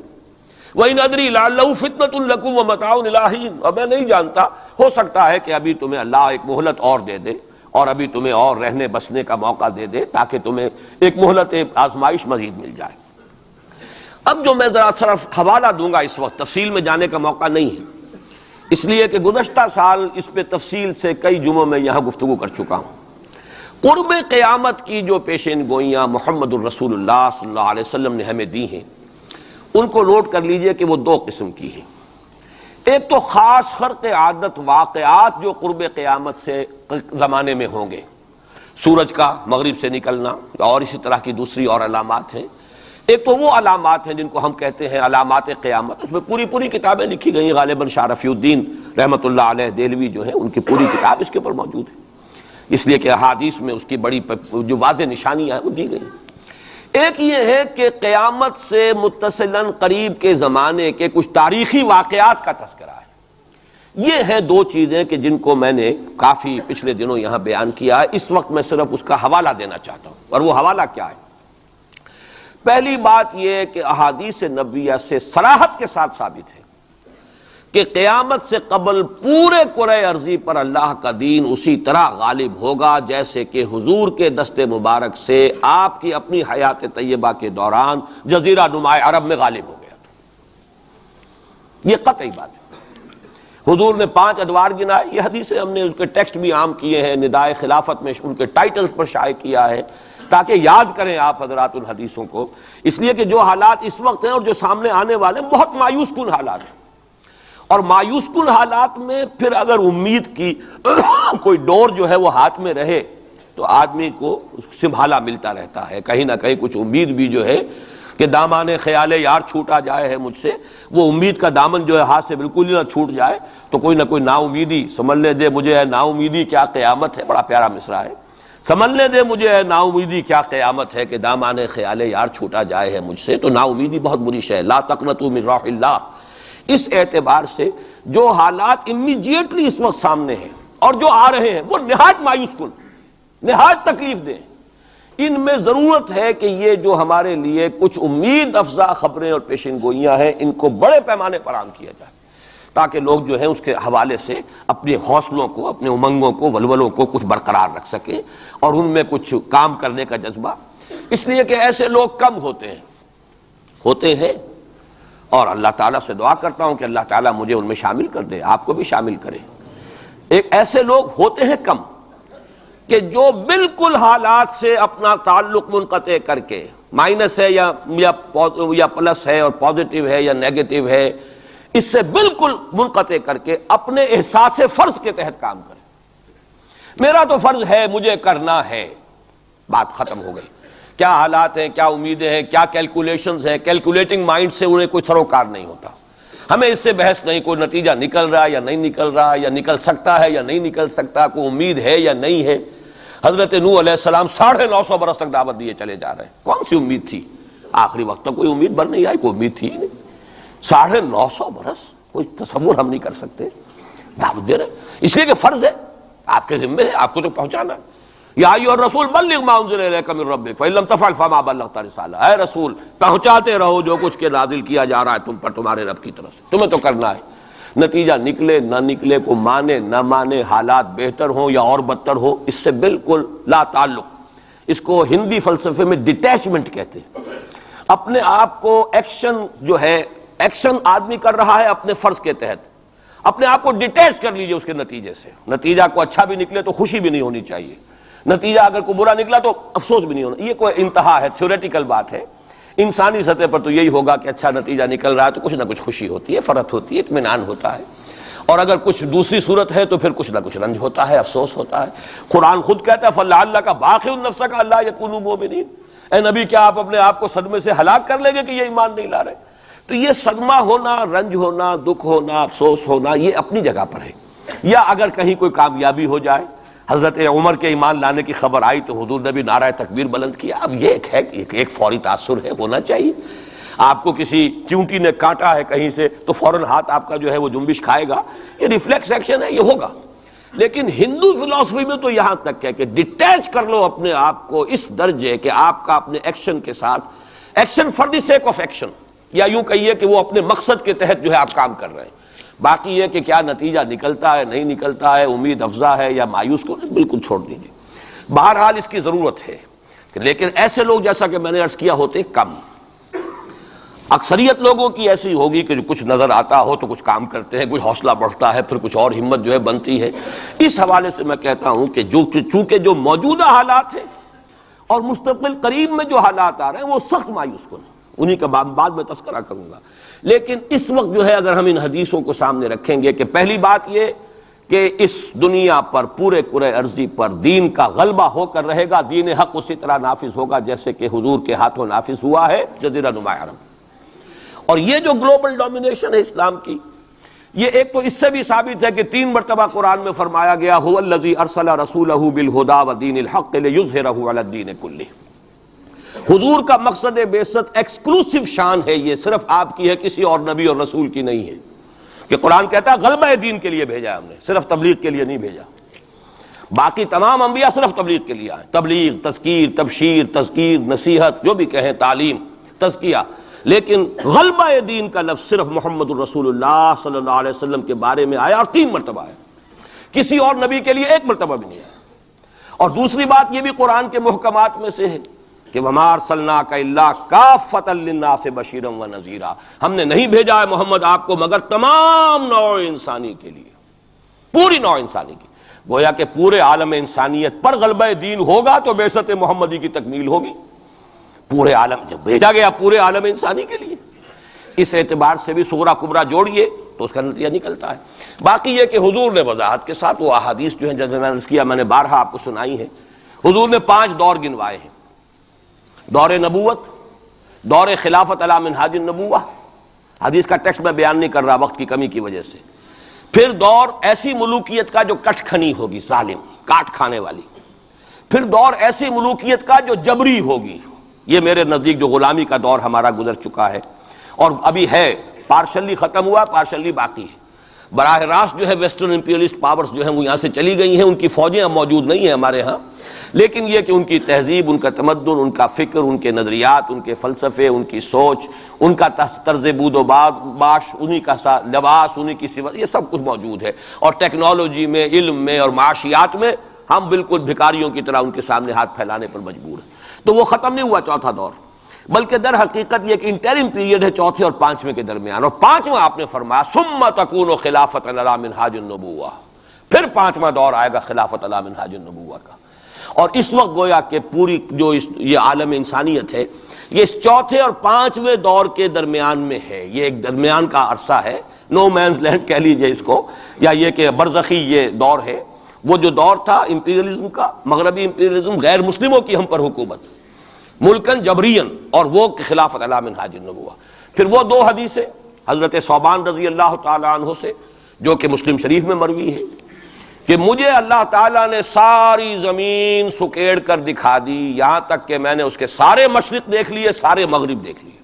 وَإِنْ أَدْرِي لَعَلَّهُ فِتْنَةٌ لَكُمْ وَمَتَاعٌ إِلَىٰ حِينٍ، اور میں نہیں جانتا، ہو سکتا ہے کہ ابھی تمہیں اللہ ایک مہلت اور دے دے، اور ابھی تمہیں اور رہنے بسنے کا موقع دے دے، تاکہ تمہیں ایک مہلت آزمائش مزید مل جائے۔ اب جو میں ذرا صرف حوالہ دوں گا، اس وقت تفصیل میں جانے کا موقع نہیں ہے، اس لیے کہ گزشتہ سال اس پہ تفصیل سے کئی جمعوں میں یہاں گفتگو کر چکا ہوں۔ قرب قیامت کی جو پیشین گوئیاں محمد الرسول اللہ صلی اللہ علیہ وسلم نے ہمیں دی ہیں، ان کو نوٹ کر لیجئے کہ وہ دو قسم کی ہیں۔ ایک تو خاص خرق عادت واقعات جو قرب قیامت سے زمانے میں ہوں گے، سورج کا مغرب سے نکلنا اور اسی طرح کی دوسری اور علامات ہیں۔ ایک تو وہ علامات ہیں جن کو ہم کہتے ہیں علامات قیامت، اس میں پوری کتابیں لکھی گئی ہیں، غالباً شاہ رفیع الدین رحمۃ اللہ علیہ دہلوی جو ہیں ان کی پوری کتاب اس کے اوپر موجود ہے، اس لیے کہ احادیث میں اس کی بڑی جو واضح نشانیاں ہیں وہ دی گئی۔ ایک یہ ہے کہ قیامت سے متصلاً قریب کے زمانے کے کچھ تاریخی واقعات کا تذکرہ ہے۔ یہ ہیں دو چیزیں کہ جن کو میں نے کافی پچھلے دنوں یہاں بیان کیا ہے، اس وقت میں صرف اس کا حوالہ دینا چاہتا ہوں، اور وہ حوالہ کیا ہے؟ پہلی بات یہ ہے کہ احادیث نبویہ سے صراحت کے ساتھ ثابت ہے کہ قیامت سے قبل پورے کرۂ ارضی پر اللہ کا دین اسی طرح غالب ہوگا جیسے کہ حضور کے دست مبارک سے آپ کی اپنی حیات طیبہ کے دوران جزیرہ نما عرب میں غالب ہو گیا تھا۔ یہ قطعی بات ہے۔ حضور نے 5 ادوار گنائے، یہ حدیثیں ہم نے اس کے ٹیکسٹ بھی عام کیے ہیں، ندائے خلافت میں ان کے ٹائٹلز پر شائع کیا ہے تاکہ یاد کریں آپ حضرات ان حدیثوں کو، اس لیے کہ جو حالات اس وقت ہیں اور جو سامنے آنے والے ہیں بہت مایوس کن حالات ہیں، اور مایوس کن حالات میں پھر اگر امید کی کوئی ڈور جو ہے وہ ہاتھ میں رہے تو آدمی کو سنبھالا ملتا رہتا ہے، کہیں نہ کہیں کچھ امید بھی جو ہے کہ دامان خیال یار چھوٹا جائے ہے مجھ سے، وہ امید کا دامن جو ہے ہاتھ سے بالکل ہی نہ چھوٹ جائے تو کوئی نہ کوئی نا امیدی سنبھلنے دے مجھے ہے نا امیدی کیا قیامت ہے، بڑا پیارا مصرع ہے، سنبھلنے دے مجھے ہے نا امیدی کیا قیامت ہے کہ دامان خیال یار چھوٹا جائے ہے مجھ سے، تو نا امیدی بہت بری شے ہے، لا تقنطوا من رحمۃ اللہ۔ اس اعتبار سے جو حالات امیڈیٹلی اس وقت سامنے ہیں اور جو آ رہے ہیں وہ نہایت مایوس کن، نہایت تکلیف دہ، ان میں ضرورت ہے کہ یہ جو ہمارے لیے کچھ امید افزا خبریں اور پیشن گوئیاں ہیں ان کو بڑے پیمانے پر عام کیا جائے، تاکہ لوگ جو ہیں اس کے حوالے سے اپنے حوصلوں کو، اپنے امنگوں کو، ولولوں کو کچھ برقرار رکھ سکیں اور ان میں کچھ کام کرنے کا جذبہ، اس لیے کہ ایسے لوگ کم ہوتے ہیں اور اللہ تعالیٰ سے دعا کرتا ہوں کہ اللہ تعالیٰ مجھے ان میں شامل کر دے، آپ کو بھی شامل کرے۔ ایک ایسے لوگ ہوتے ہیں کم کہ جو بالکل حالات سے اپنا تعلق منقطع کر کے، مائنس ہے یا پلس ہے اور پازیٹیو ہے یا نیگیٹو ہے، اس سے بالکل منقطع کر کے اپنے احساس فرض کے تحت کام کرے، میرا تو فرض ہے مجھے کرنا ہے، بات ختم ہو گئی۔ کیا حالات ہیں، کیا امیدیں ہیں، کیا کیلکولیشنز ہیں، کیلکولیٹنگ مائنڈ سے انہیں کوئی سروکار نہیں ہوتا، ہمیں اس سے بحث نہیں، کوئی نتیجہ نکل رہا ہے یا نہیں نکل رہا یا نکل سکتا ہے یا نہیں نکل سکتا، کوئی امید ہے یا نہیں ہے۔ حضرت نوح علیہ السلام 950 برس تک دعوت دیے چلے جا رہے ہیں، کون سی امید تھی؟ آخری وقت تک کوئی امید بر نہیں آئی، کوئی امید تھی نہیں، 950 برس کوئی تصور ہم نہیں کر سکتے دعوت دے رہے، اس لیے کہ فرض ہے، آپ کے ذمہ ہے، آپ کو تو پہنچانا ہے۔ یا ایھا الرسول بلغ ما انزل الیک من ربک فإن لم تفعل فما بلغت رسالہ، اے رسول پہنچاتے رہو جو کچھ کے نازل کیا جا رہا ہے تم پر تمہارے رب کی طرف سے، تمہیں تو کرنا ہے، نتیجہ نکلے نہ نکلے، کو مانے نہ مانے، حالات بہتر ہوں یا اور بدتر ہو، اس سے بالکل لا تعلق۔ اس کو ہندی فلسفے میں ڈیٹیچمنٹ کہتے ہیں، اپنے آپ کو ایکشن جو ہے، ایکشن آدمی کر رہا ہے اپنے فرض کے تحت، اپنے آپ کو ڈیٹیچ کر لیجئے اس کے نتیجے سے، نتیجہ کو اچھا بھی نکلے تو خوشی بھی نہیں ہونی چاہیے، نتیجہ اگر کوئی برا نکلا تو افسوس بھی نہیں ہونا، یہ کوئی انتہا ہے، تھیوریٹیکل بات ہے۔ انسانی سطح پر تو یہی ہوگا کہ اچھا نتیجہ نکل رہا ہے تو کچھ نہ کچھ خوشی ہوتی ہے، فرحت ہوتی ہے، اطمینان ہوتا ہے، اور اگر کچھ دوسری صورت ہے تو پھر کچھ نہ کچھ رنج ہوتا ہے، افسوس ہوتا ہے۔ قرآن خود کہتا ہے فَلَعَلَّكَ بَاخِعٌ نَفْسَكَ أَلَّا يَكُونُوا مُؤْمِنِينَ، اے نبی کیا آپ اپنے آپ کو صدمے سے ہلاک کر لیں گے کہ یہ ایمان نہیں لا رہے؟ تو یہ صدمہ ہونا، رنج ہونا، دکھ ہونا، افسوس ہونا، یہ اپنی جگہ پر ہے۔ یا اگر کہیں کوئی کامیابی ہو جائے، حضرت عمر کے ایمان لانے کی خبر آئی تو حضور نے بھی نعرہ تکبیر بلند کیا، اب یہ ایک فوری تاثر ہے، ہونا چاہیے۔ آپ کو کسی چونٹی نے کاٹا ہے کہیں سے تو فوراً ہاتھ آپ کا جو ہے وہ جنبش کھائے گا، یہ ریفلیکس ایکشن ہے، یہ ہوگا۔ لیکن ہندو فلسفی میں تو یہاں تک ہے کہ ڈیٹیچ کر لو اپنے آپ کو اس درجے کہ آپ کا اپنے ایکشن کے ساتھ، action for the sake of action, یا یوں کہیے کہ وہ اپنے مقصد کے تحت جو ہے آپ کام کر رہے ہیں، باقی یہ کہ کیا نتیجہ نکلتا ہے نہیں نکلتا ہے، امید افزا ہے یا مایوس کو بالکل چھوڑ دیجیے۔ بہرحال اس کی ضرورت ہے، لیکن ایسے لوگ جیسا کہ میں نے عرض کیا ہوتے کم، اکثریت لوگوں کی ایسی ہوگی کہ جو کچھ نظر آتا ہو تو کچھ کام کرتے ہیں، کچھ حوصلہ بڑھتا ہے، پھر کچھ اور ہمت جو ہے بنتی ہے۔ اس حوالے سے میں کہتا ہوں کہ چونکہ جو موجودہ حالات ہیں اور مستقبل قریب میں جو حالات آ رہے ہیں وہ سخت مایوس کن ہیں، انہی کا بعد میں تذکرہ کروں گا۔ لیکن اس وقت جو ہے اگر ہم ان حدیثوں کو سامنے رکھیں گے کہ پہلی بات یہ کہ اس دنیا پر پورے کرۂ ارضی پر دین کا غلبہ ہو کر رہے گا، دین حق اسی طرح نافذ ہوگا جیسے کہ حضور کے ہاتھوں نافذ ہوا ہے جزیرہ نما عرب۔ اور یہ جو گلوبل ڈومینیشن ہے اسلام کی، یہ ایک تو اس سے بھی ثابت ہے کہ 3 مرتبہ قرآن میں فرمایا گیا هو الذی ارسل رسولہ بالہدی ودین الحق لیظہرہ علی الدین کلہ۔ حضور کا مقصد بعثت ایکسکلوسیو شان ہے، یہ صرف آپ کی ہے، کسی اور نبی اور رسول کی نہیں ہے، کہ قرآن کہتا ہے غلبہ دین کے لیے بھیجا ہم نے، صرف تبلیغ کے لیے نہیں بھیجا۔ باقی تمام انبیاء صرف تبلیغ کے لیے آئے، تبلیغ، تذکیر، تبشیر، تذکیر، نصیحت، جو بھی کہیں، تعلیم، تزکیہ، لیکن غلبہ دین کا لفظ صرف محمد الرسول اللہ صلی اللہ علیہ وسلم کے بارے میں آیا اور 3 مرتبہ آیا، کسی اور نبی کے لیے 1 مرتبہ بھی نہیں آیا۔ اور دوسری بات یہ بھی قرآن کے محکمات میں سے ہے کہ وَمَا أَرْسَلْنَاكَ إِلَّا كَافَّةً لِلنَّاسِ بَشِيرًا وَنَذِيرًا، ہم نے نہیں بھیجا ہے محمد آپ کو مگر تمام نوع انسانی کے لیے، پوری نوع انسانی کی۔ گویا کہ پورے عالم انسانیت پر غلبہ دین ہوگا تو بعثت محمدی کی تکمیل ہوگی. پورے عالم جب بھیجا گیا پورے عالم انسانی کے لیے، اس اعتبار سے بھی صغرا کبرا جوڑیے تو اس کا نتیجہ نکلتا ہے. باقی یہ کہ حضور نے وضاحت کے ساتھ وہ احادیث جو ہیں جیسے میں نے عرض کیا، میں نے بارہا آپ کو سنائی ہیں. حضور نے 5 دور گنوائے ہیں: دور نبوت، دور خلافت علی منہاج النبوہ، حدیث کا ٹیکسٹ میں بیان نہیں کر رہا وقت کی کمی کی وجہ سے. پھر دور ایسی ملوکیت کا جو کٹ کھنی ہوگی، ظالم، کاٹ کھانے والی. پھر دور ایسی ملوکیت کا جو جبری ہوگی. یہ میرے نزدیک جو غلامی کا دور ہمارا گزر چکا ہے اور ابھی ہے، پارشلی ختم ہوا، پارشلی باقی ہے. براہ راست جو ہے ویسٹرن امپیریلسٹ پاورز جو ہیں وہ یہاں سے چلی گئی ہیں، ان کی فوجیں اب موجود نہیں ہیں ہمارے ہاں، لیکن یہ کہ ان کی تہذیب، ان کا تمدن، ان کا فکر، ان کے نظریات، ان کے فلسفے، ان کی سوچ، ان کا طرز بود و باش، انہی کا لباس، انہی کی صفت، یہ سب کچھ موجود ہے. اور ٹیکنالوجی میں، علم میں اور معاشیات میں ہم بالکل بھکاریوں کی طرح ان کے سامنے ہاتھ پھیلانے پر مجبور ہیں. تو وہ ختم نہیں ہوا چوتھا دور، بلکہ در حقیقت یہ کہ انٹرم پیریڈ ہے چوتھے اور 5ویں کے درمیان. اور 5واں آپ نے فرمایا ثم تکون خلافت علی منہاج النبوہ، پھر 5واں دور آئے گا خلافت علی منہاج النبوہ کا. اور اس وقت گویا کہ پوری جو یہ عالم انسانیت ہے یہ اس چوتھے اور 5ویں دور کے درمیان میں ہے. یہ ایک درمیان کا عرصہ ہے، نو مینز لینڈ کہہ لیجئے اس کو، یا یہ کہ برزخی یہ دور ہے. وہ جو دور تھا امپیریلزم کا، مغربی امپیریلزم، غیر مسلموں کی ہم پر حکومت، ملکن جبرین، اور وہ خلافت علی منہاج النبوہ. پھر وہ 2 حدیثیں حضرت ثوبان رضی اللہ تعالی عنہ سے جو کہ مسلم شریف میں مروی ہے کہ مجھے اللہ تعالیٰ نے ساری زمین سکیڑ کر دکھا دی، یہاں تک کہ میں نے اس کے سارے مشرق دیکھ لیے، سارے مغرب دیکھ لیے.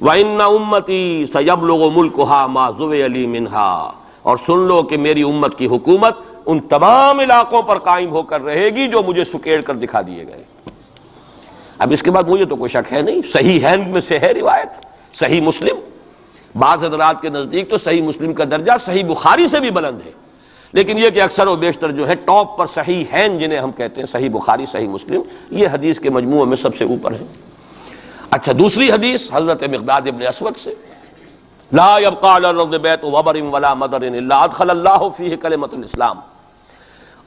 وَإِنَّ أُمَّتِي سَيَبْلُغُ مُلْكُهَا مَا زُوِيَ لِي مِنْهَا، اور سن لو کہ میری امت کی حکومت ان تمام علاقوں پر قائم ہو کر رہے گی جو مجھے سکیڑ کر دکھا دیے گئے. اب اس کے بعد مجھے تو کوئی شک ہے نہیں، صحیح ہے میں سے ہے روایت، صحیح مسلم. بعض حضرات کے نزدیک تو صحیح مسلم کا درجہ صحیح بخاری سے بھی بلند ہے، لیکن یہ کہ اکثر و بیشتر جو ہے ٹاپ پر صحیح ہیں جنہیں ہم کہتے ہیں صحیح بخاری، صحیح مسلم، یہ حدیث کے مجموعے میں سب سے اوپر ہے. اچھا، دوسری حدیث حضرت مقداد ابن اسود سے، لا يبقى على الارض بیت وبر ولا مدر الا ادخل اللہ فیہ کلمۃ الاسلام.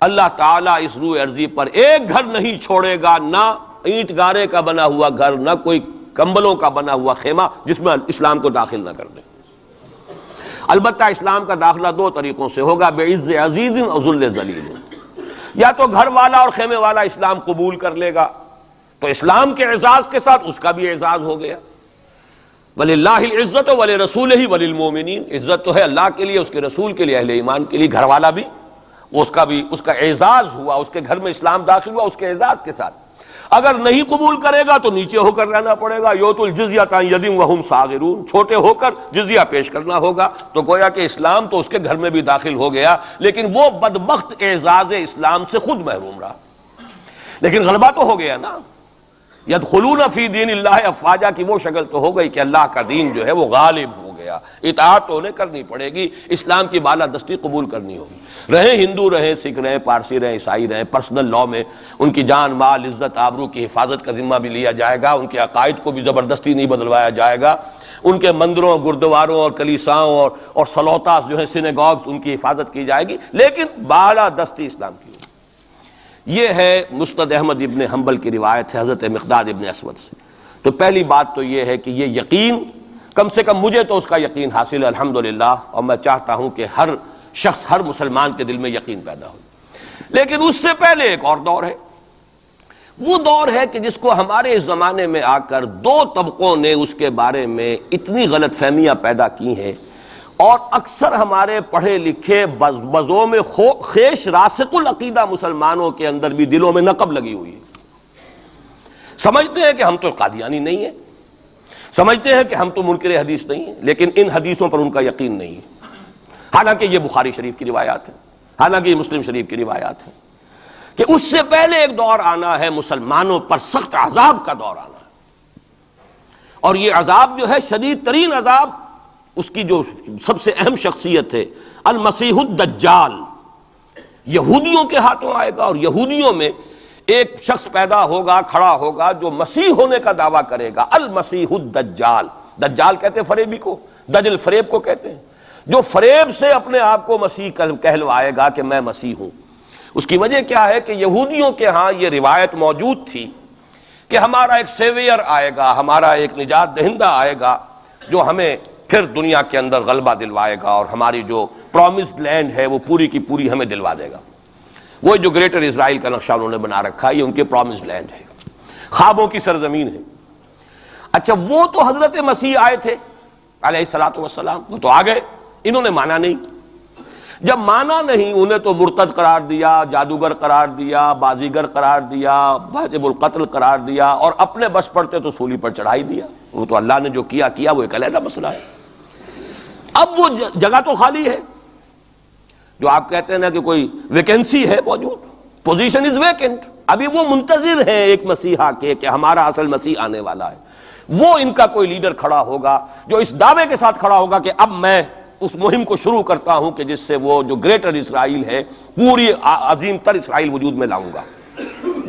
اللہ تعالیٰ اس روح ارضی پر ایک گھر نہیں چھوڑے گا، نہ اینٹ گارے کا بنا ہوا گھر، نہ کوئی کمبلوں کا بنا ہوا خیمہ جس میں اسلام کو داخل نہ کر دے. البتہ اسلام کا داخلہ 2 طریقوں سے ہوگا، بعز عزیز اور ذل ذلیل. یا تو گھر والا اور خیمے والا اسلام قبول کر لے گا تو اسلام کے اعزاز کے ساتھ اس کا بھی اعزاز ہو گیا. وَلِلَّهِ الْعِزَّةُ وَلِرَسُولِهِ وَلِلْمُؤْمِنِينَ، عزت تو ہے اللہ کے لیے، اس کے رسول کے لیے، اہل ایمان کے لیے. گھر والا بھی اس کا اعزاز ہوا، اس کے گھر میں اسلام داخل ہوا اس کے اعزاز کے ساتھ. اگر نہیں قبول کرے گا تو نیچے ہو کر رہنا پڑے گا. یؤتُ الجزیۃ عن یدٍ وَهُمْ صاغرون، چھوٹے ہو کر جزیہ پیش کرنا ہوگا. تو گویا کہ اسلام تو اس کے گھر میں بھی داخل ہو گیا، لیکن وہ بدبخت اعزاز اسلام سے خود محروم رہا. لیکن غلبہ تو ہو گیا نا. یدخلون فی دین اللہ افواجا کی وہ شکل تو ہو گئی کہ اللہ کا دین جو ہے وہ غالب ہو گیا. اطاعت تو انہیں کرنی پڑے گی، اسلام کی بالادستی قبول کرنی ہوگی. رہیں ہندو، رہیں سکھ، رہیں پارسی، رہیں عیسائی، رہیں پرسنل لا میں ان کی جان، مال، عزت، آبرو کی حفاظت کا ذمہ بھی لیا جائے گا. ان کے عقائد کو بھی زبردستی نہیں بدلوایا جائے گا. ان کے مندروں، گردواروں اور کلیساؤں اور سلوتاس جو ہیں سینیگاگز، ان کی حفاظت کی جائے گی، لیکن بالادستی اسلام کی. یہ ہے مسند احمد ابن حنبل کی روایت ہے حضرت مقداد ابن اسود سے. تو پہلی بات تو یہ ہے کہ یہ یقین، کم سے کم مجھے تو اس کا یقین حاصل ہے الحمدللہ، اور میں چاہتا ہوں کہ ہر شخص، ہر مسلمان کے دل میں یقین پیدا ہو. لیکن اس سے پہلے ایک اور دور ہے. وہ دور ہے کہ جس کو ہمارے اس زمانے میں آ کر 2 طبقوں نے اس کے بارے میں اتنی غلط فہمیاں پیدا کی ہیں، اور اکثر ہمارے پڑھے لکھے بزوں میں خیش راسخ العقیدہ مسلمانوں کے اندر بھی دلوں میں نقب لگی ہوئی ہے. سمجھتے ہیں کہ ہم تو قادیانی نہیں ہیں، سمجھتے ہیں کہ ہم تو منکر حدیث نہیں ہیں، لیکن ان حدیثوں پر ان کا یقین نہیں ہے. حالانکہ یہ بخاری شریف کی روایات ہیں، حالانکہ یہ مسلم شریف کی روایات ہیں کہ اس سے پہلے ایک دور آنا ہے، مسلمانوں پر سخت عذاب کا دور آنا ہے. اور یہ عذاب جو ہے شدید ترین عذاب، اس کی جو سب سے اہم شخصیت ہے المسیح الدجال، یہودیوں کے ہاتھوں آئے گا. اور یہودیوں میں ایک شخص پیدا ہوگا، کھڑا ہوگا، جو مسیح ہونے کا دعویٰ کرے گا. المسیح الدجال، دجال کہتے ہیں فریبی کو، دجل فریب کو کہتے ہیں. جو فریب سے اپنے آپ کو مسیح کہلوائے گا کہ میں مسیح ہوں. اس کی وجہ کیا ہے کہ یہودیوں کے ہاں یہ روایت موجود تھی کہ ہمارا ایک سیویئر آئے گا، ہمارا ایک نجات دہندہ آئے گا جو ہمیں پھر دنیا کے اندر غلبہ دلوائے گا اور ہماری جو پرومسڈ لینڈ ہے وہ پوری کی پوری ہمیں دلوا دے گا. وہ جو گریٹر اسرائیل کا نقشہ انہوں نے بنا رکھا ہے، یہ ان کے پرومسڈ لینڈ ہے، خوابوں کی سرزمین ہے. اچھا وہ تو حضرت مسیح آئے تھے علیہ الصلوۃ والسلام، وہ تو آ گئے، انہوں نے مانا نہیں. جب مانا نہیں، انہیں تو مرتد قرار دیا، جادوگر قرار دیا، بازیگر قرار دیا، واجب القتل قرار دیا، اور اپنے بس پڑتے تو سولی پر چڑھائی دیا. وہ تو اللہ نے جو کیا وہ ایک علیحدہ مسئلہ ہے. اب وہ جگہ تو خالی ہے جو آپ کہتے ہیں نا کہ کوئی ویکینسی ہے موجود، پوزیشن از ویکنٹ. ابھی وہ منتظر ہیں ایک مسیحا کے کہ ہمارا اصل مسیح آنے والا ہے. وہ ان کا کوئی لیڈر کھڑا ہوگا جو اس دعوے کے ساتھ کھڑا ہوگا کہ اب میں اس مہم کو شروع کرتا ہوں کہ جس سے وہ جو گریٹر اسرائیل ہے، پوری عظیم تر اسرائیل وجود میں لاؤں گا.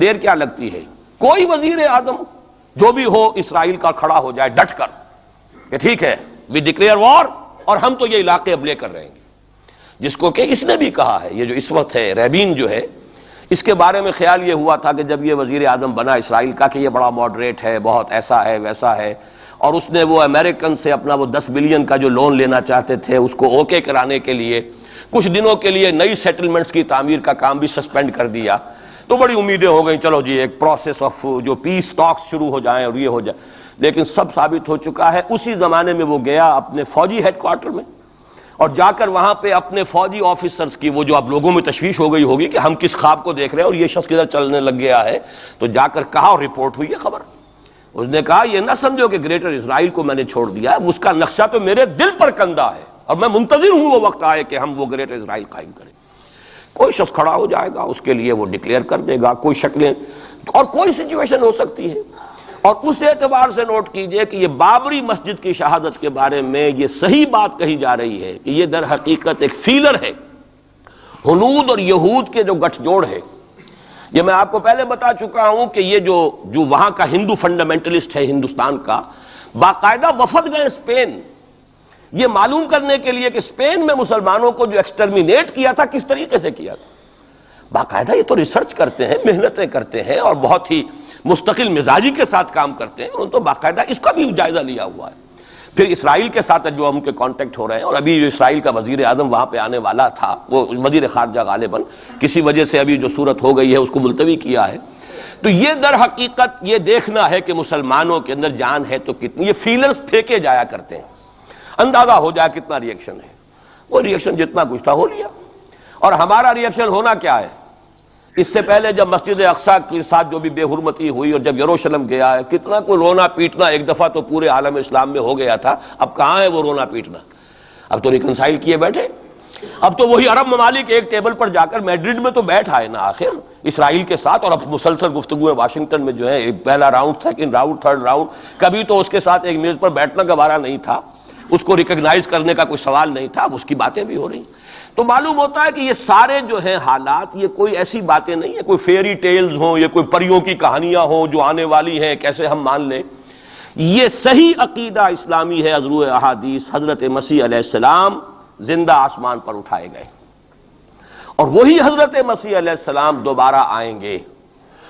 دیر کیا لگتی ہے؟ کوئی وزیر اعظم جو بھی ہو اسرائیل کا کھڑا ہو جائے ڈٹ کر کہ ٹھیک ہے وی ڈکلیئر وار، اور ہم تو یہ علاقے اب لے کر رہیں گے. جس کو کہ اس نے بھی کہا ہے، یہ جو اس وقت ہے ریبین جو ہے، اس کے بارے میں خیال یہ ہوا تھا کہ جب یہ وزیر اعظم بنا اسرائیل کا کہ یہ بڑا ماڈریٹ ہے، بہت ایسا ہے ویسا ہے، اور اس نے وہ امریکن سے اپنا وہ 10 بلین کا جو لون لینا چاہتے تھے اس کو اوکے کرانے کے لیے کچھ دنوں کے لیے نئی سیٹلمنٹس کی تعمیر کا کام بھی سسپینڈ کر دیا. تو بڑی امیدیں ہو گئیں، چلو جی ایک پروسیس آف جو پیس ٹاکس شروع ہو جائیں اور یہ ہو جائے. لیکن سب ثابت ہو چکا ہے. اسی زمانے میں وہ گیا اپنے فوجی ہیڈ کوارٹر میں، اور جا کر وہاں پہ اپنے فوجی آفیسرز کی وہ جو اب لوگوں میں تشویش ہو گئی ہوگی کہ ہم کس خواب کو دیکھ رہے ہیں اور یہ شخص کدھر چلنے لگ گیا ہے، تو جا کر کہا اور رپورٹ ہوئی ہے خبر. اس نے کہا یہ نہ سمجھو کہ گریٹر اسرائیل کو میں نے چھوڑ دیا ہے، اس کا نقشہ تو میرے دل پر کندہ ہے اور میں منتظر ہوں وہ وقت آئے کہ ہم وہ گریٹر اسرائیل قائم کریں. کوئی شخص کھڑا ہو جائے گا، اس کے لیے وہ ڈکلیئر کر دے گا، کوئی شکلیں اور کوئی سچویشن ہو سکتی ہے. اور اس اعتبار سے نوٹ کیجئے کہ یہ بابری مسجد کی شہادت کے بارے میں یہ صحیح بات کہی جا رہی ہے کہ یہ در حقیقت ایک فیلر ہے ہنود اور یہود کے جو گٹھ جوڑ ہے. یہ میں آپ کو پہلے بتا چکا ہوں کہ یہ جو وہاں کا ہندو فنڈامنٹلسٹ ہے ہندوستان کا، باقاعدہ وفد گئے اسپین یہ معلوم کرنے کے لیے کہ اسپین میں مسلمانوں کو جو ایکسٹرمینیٹ کیا تھا کس طریقے سے کیا تھا. باقاعدہ یہ تو ریسرچ کرتے ہیں، محنتیں کرتے ہیں اور بہت ہی مستقل مزاجی کے ساتھ کام کرتے ہیں. انہوں نے تو باقاعدہ اس کا بھی جائزہ لیا ہوا ہے. پھر اسرائیل کے ساتھ جو ہم کے کانٹیکٹ ہو رہے ہیں، اور ابھی جو اسرائیل کا وزیر اعظم وہاں پہ آنے والا تھا، وہ وزیر خارجہ غالباً کسی وجہ سے ابھی جو صورت ہو گئی ہے اس کو ملتوی کیا ہے. تو یہ در حقیقت یہ دیکھنا ہے کہ مسلمانوں کے اندر جان ہے تو کتنی. یہ فیلرز پھینکے جایا کرتے ہیں، اندازہ ہو جائے کتنا ری ایکشن ہے. وہ ری ایکشن جتنا کچھ تھا ہو لیا. اور ہمارا ری ایکشن ہونا کیا ہے؟ اس سے پہلے جب مسجد اقصیٰ کے ساتھ جو بھی بے حرمتی ہوئی اور جب یروشلم گیا ہے، کتنا کوئی رونا پیٹنا ایک دفعہ تو پورے عالم اسلام میں ہو گیا تھا. اب کہاں ہے وہ رونا پیٹنا؟ اب تو ریکنسائل کیے بیٹھے. اب تو وہی عرب ممالک ایک ٹیبل پر جا کر میڈرڈ میں تو بیٹھ آئے نا آخر اسرائیل کے ساتھ، اور اب مسلسل گفتگو واشنگٹن میں جو ہے ایک پہلا round, second round, third round, کبھی تو اس کے ساتھ ایک میز پر بیٹھنا گوارا نہیں تھا، اس کو ریکگنائز کرنے کا کوئی سوال نہیں تھا. اب اس کی باتیں بھی ہو رہی. تو معلوم ہوتا ہے کہ یہ سارے جو ہیں حالات یہ کوئی ایسی باتیں نہیں ہیں، کوئی فیری ٹیلز ہوں، یہ کوئی پریوں کی کہانیاں ہوں جو آنے والی ہیں کیسے ہم مان لیں. یہ صحیح عقیدہ اسلامی ہے. از روئے احادیث حضرت مسیح علیہ السلام زندہ آسمان پر اٹھائے گئے، اور وہی حضرت مسیح علیہ السلام دوبارہ آئیں گے،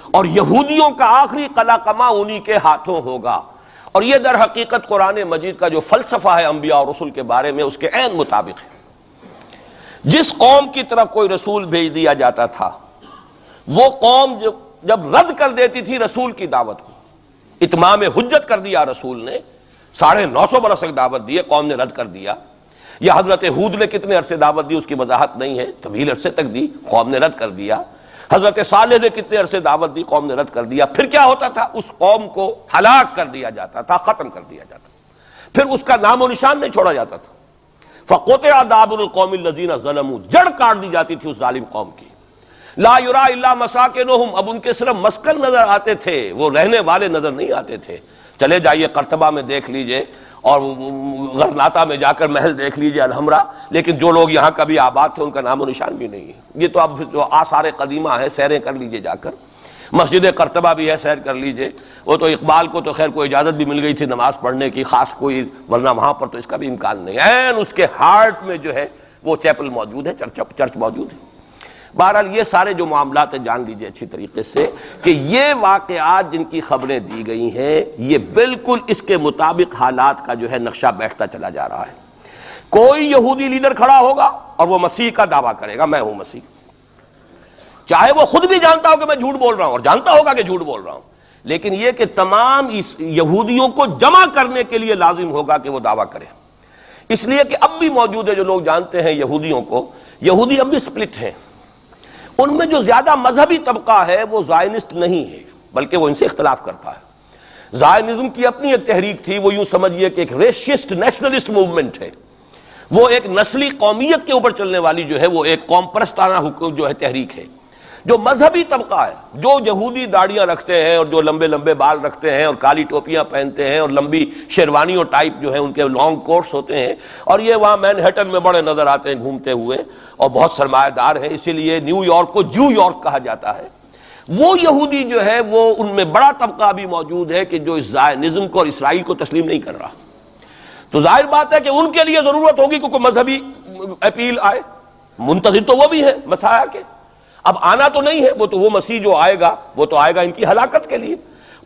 اور یہودیوں کا آخری قلع قمع انہی کے ہاتھوں ہوگا. اور یہ در حقیقت قرآن مجید کا جو فلسفہ ہے انبیاء اور رسل کے بارے میں اس کے عین مطابق ہے. جس قوم کی طرف کوئی رسول بھیج دیا جاتا تھا، وہ قوم جب رد کر دیتی تھی رسول کی دعوت کو، اتمام حجت کر دیا رسول نے، 950 برس تک دعوت دی، قوم نے رد کر دیا. یا حضرت ہود نے کتنے عرصے دعوت دی اس کی وضاحت نہیں ہے، طویل عرصے تک دی، قوم نے رد کر دیا. حضرت صالح نے کتنے عرصے دعوت دی، قوم نے رد کر دیا. پھر کیا ہوتا تھا؟ اس قوم کو ہلاک کر دیا جاتا تھا، ختم کر دیا جاتا تھا، پھر اس کا نام و نشان نہیں چھوڑا جاتا تھا. فَقُطِعَ دَابِرُ الْقَوْمِ الَّذِينَ ظَلَمُوا، جڑ کاٹ دی جاتی تھی اس ظالم قوم کی. لا یرا الا مساکنہم، اب ان کے صرف مسکن نظر آتے تھے، وہ رہنے والے نظر نہیں آتے تھے. چلے جائیے قرطبہ میں دیکھ لیجئے اور غرناطہ میں جا کر محل دیکھ لیجئے الحمرا، لیکن جو لوگ یہاں کبھی آباد تھے ان کا نام و نشان بھی نہیں ہے. یہ تو اب جو آثار قدیمہ ہیں سیریں کر لیجئے جا کر. مسجد قرطبہ بھی ہے، سیر کر لیجئے، وہ تو اقبال کو تو خیر کوئی اجازت بھی مل گئی تھی نماز پڑھنے کی خاص کوئی، ورنہ وہاں پر تو اس کا بھی امکان نہیں ہے، اس کے ہارٹ میں جو ہے وہ چیپل موجود ہے، چرچ موجود ہے۔ بہرحال یہ سارے جو معاملات ہیں جان لیجئے اچھی طریقے سے کہ یہ واقعات جن کی خبریں دی گئی ہیں یہ بالکل اس کے مطابق حالات کا جو ہے نقشہ بیٹھتا چلا جا رہا ہے۔ کوئی یہودی لیڈر کھڑا ہوگا اور وہ مسیح کا دعویٰ کرے گا، میں ہوں مسیح، چاہے وہ خود بھی جانتا ہو کہ میں جھوٹ بول رہا ہوں اور جانتا ہوگا کہ جھوٹ بول رہا ہوں، لیکن یہ کہ تمام یہودیوں کو جمع کرنے کے لیے لازم ہوگا کہ وہ دعویٰ کرے۔ اس لیے کہ اب بھی موجود ہے، جو لوگ جانتے ہیں یہودیوں کو، یہودی اب بھی سپلٹ ہیں، ان میں جو زیادہ مذہبی طبقہ ہے وہ زائنسٹ نہیں ہے بلکہ وہ ان سے اختلاف کرتا ہے۔ زائنزم کی اپنی ایک تحریک تھی، وہ یوں سمجھیے کہ ایک ریشسٹ نیشنلسٹ موومنٹ ہے، وہ ایک نسلی قومیت کے اوپر چلنے والی جو ہے وہ ایک قوم پرستانہ جو ہے تحریک ہے۔ جو مذہبی طبقہ ہے، جو یہودی داڑیاں رکھتے ہیں اور جو لمبے لمبے بال رکھتے ہیں اور کالی ٹوپیاں پہنتے ہیں اور لمبی شیروانیوں ٹائپ جو ہے ان کے لانگ کوٹس ہوتے ہیں، اور یہ وہاں مینہٹن میں بڑے نظر آتے ہیں گھومتے ہوئے اور بہت سرمایہ دار ہیں، اسی لیے نیو یارک کو جو یارک کہا جاتا ہے، وہ یہودی جو ہے وہ ان میں بڑا طبقہ بھی موجود ہے کہ جو اس زائنزم کو اور اسرائیل کو تسلیم نہیں کر رہا۔ تو ظاہر بات ہے کہ ان کے لیے ضرورت ہوگی کہ کوئی مذہبی اپیل آئے، منتظر تو وہ بھی ہے مسیح کے، اب آنا تو نہیں ہے، وہ مسیح جو آئے گا وہ تو آئے گا ان کی ہلاکت کے لیے،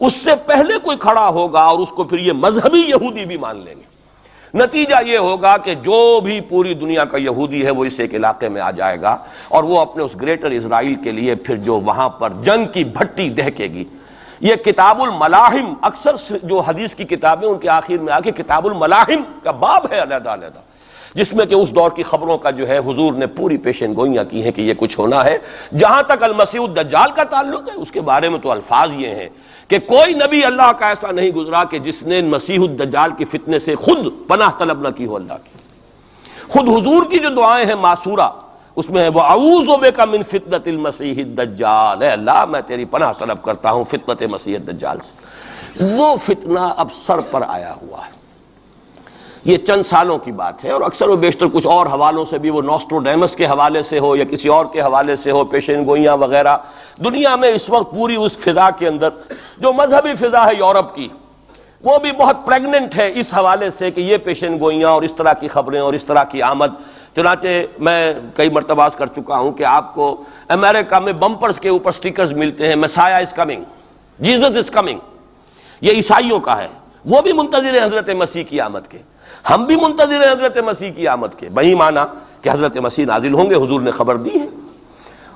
اس سے پہلے کوئی کھڑا ہوگا اور اس کو پھر یہ مذہبی یہودی بھی مان لیں گے۔ نتیجہ یہ ہوگا کہ جو بھی پوری دنیا کا یہودی ہے وہ اس ایک علاقے میں آ جائے گا اور وہ اپنے اس گریٹر اسرائیل کے لیے پھر جو وہاں پر جنگ کی بھٹی دہکے گی۔ یہ کتاب الملاحم، اکثر جو حدیث کی کتابیں ان کے آخر میں آ کے کتاب الملاحم کا باب ہے علیحدہ علیحدہ، جس میں کہ اس دور کی خبروں کا جو ہے حضور نے پوری پیشن گوئیاں کی ہیں کہ یہ کچھ ہونا ہے۔ جہاں تک المسیح الدجال کا تعلق ہے اس کے بارے میں تو الفاظ یہ ہیں کہ کوئی نبی اللہ کا ایسا نہیں گزرا کہ جس نے مسیح الدجال کے فتنے سے خود پناہ طلب نہ کی ہو اللہ کی۔ خود حضور کی جو دعائیں ہیں معصورہ، اس میں ہے وَأَعُوذُ بِكَ مِن فِتْنَةِ الْمَسِيحِ الدَّجَّالِ، اے اللہ میں تیری پناہ طلب کرتا ہوں فتنت مسیح الدجال سے۔ وہ فتنہ اب سر پر آیا ہوا ہے، یہ چند سالوں کی بات ہے، اور اکثر و بیشتر کچھ اور حوالوں سے بھی، وہ نوسٹروڈیمس کے حوالے سے ہو یا کسی اور کے حوالے سے ہو، پیشین گوئیاں وغیرہ، دنیا میں اس وقت پوری اس فضا کے اندر جو مذہبی فضا ہے یورپ کی، وہ بھی بہت پریگننٹ ہے اس حوالے سے کہ یہ پیشین گوئیاں اور اس طرح کی خبریں اور اس طرح کی آمد۔ چنانچہ میں کئی مرتبہ کر چکا ہوں کہ آپ کو امریکہ میں بمپرز کے اوپر سٹیکرز ملتے ہیں، مسیح is coming, Jesus is coming, یہ عیسائیوں کا ہے، وہ بھی منتظر ہیں حضرت مسیح کی آمد کے، ہم بھی منتظر ہیں حضرت مسیح کی آمد کے، وہی مانا کہ حضرت مسیح نازل ہوں گے، حضور نے خبر دی ہے،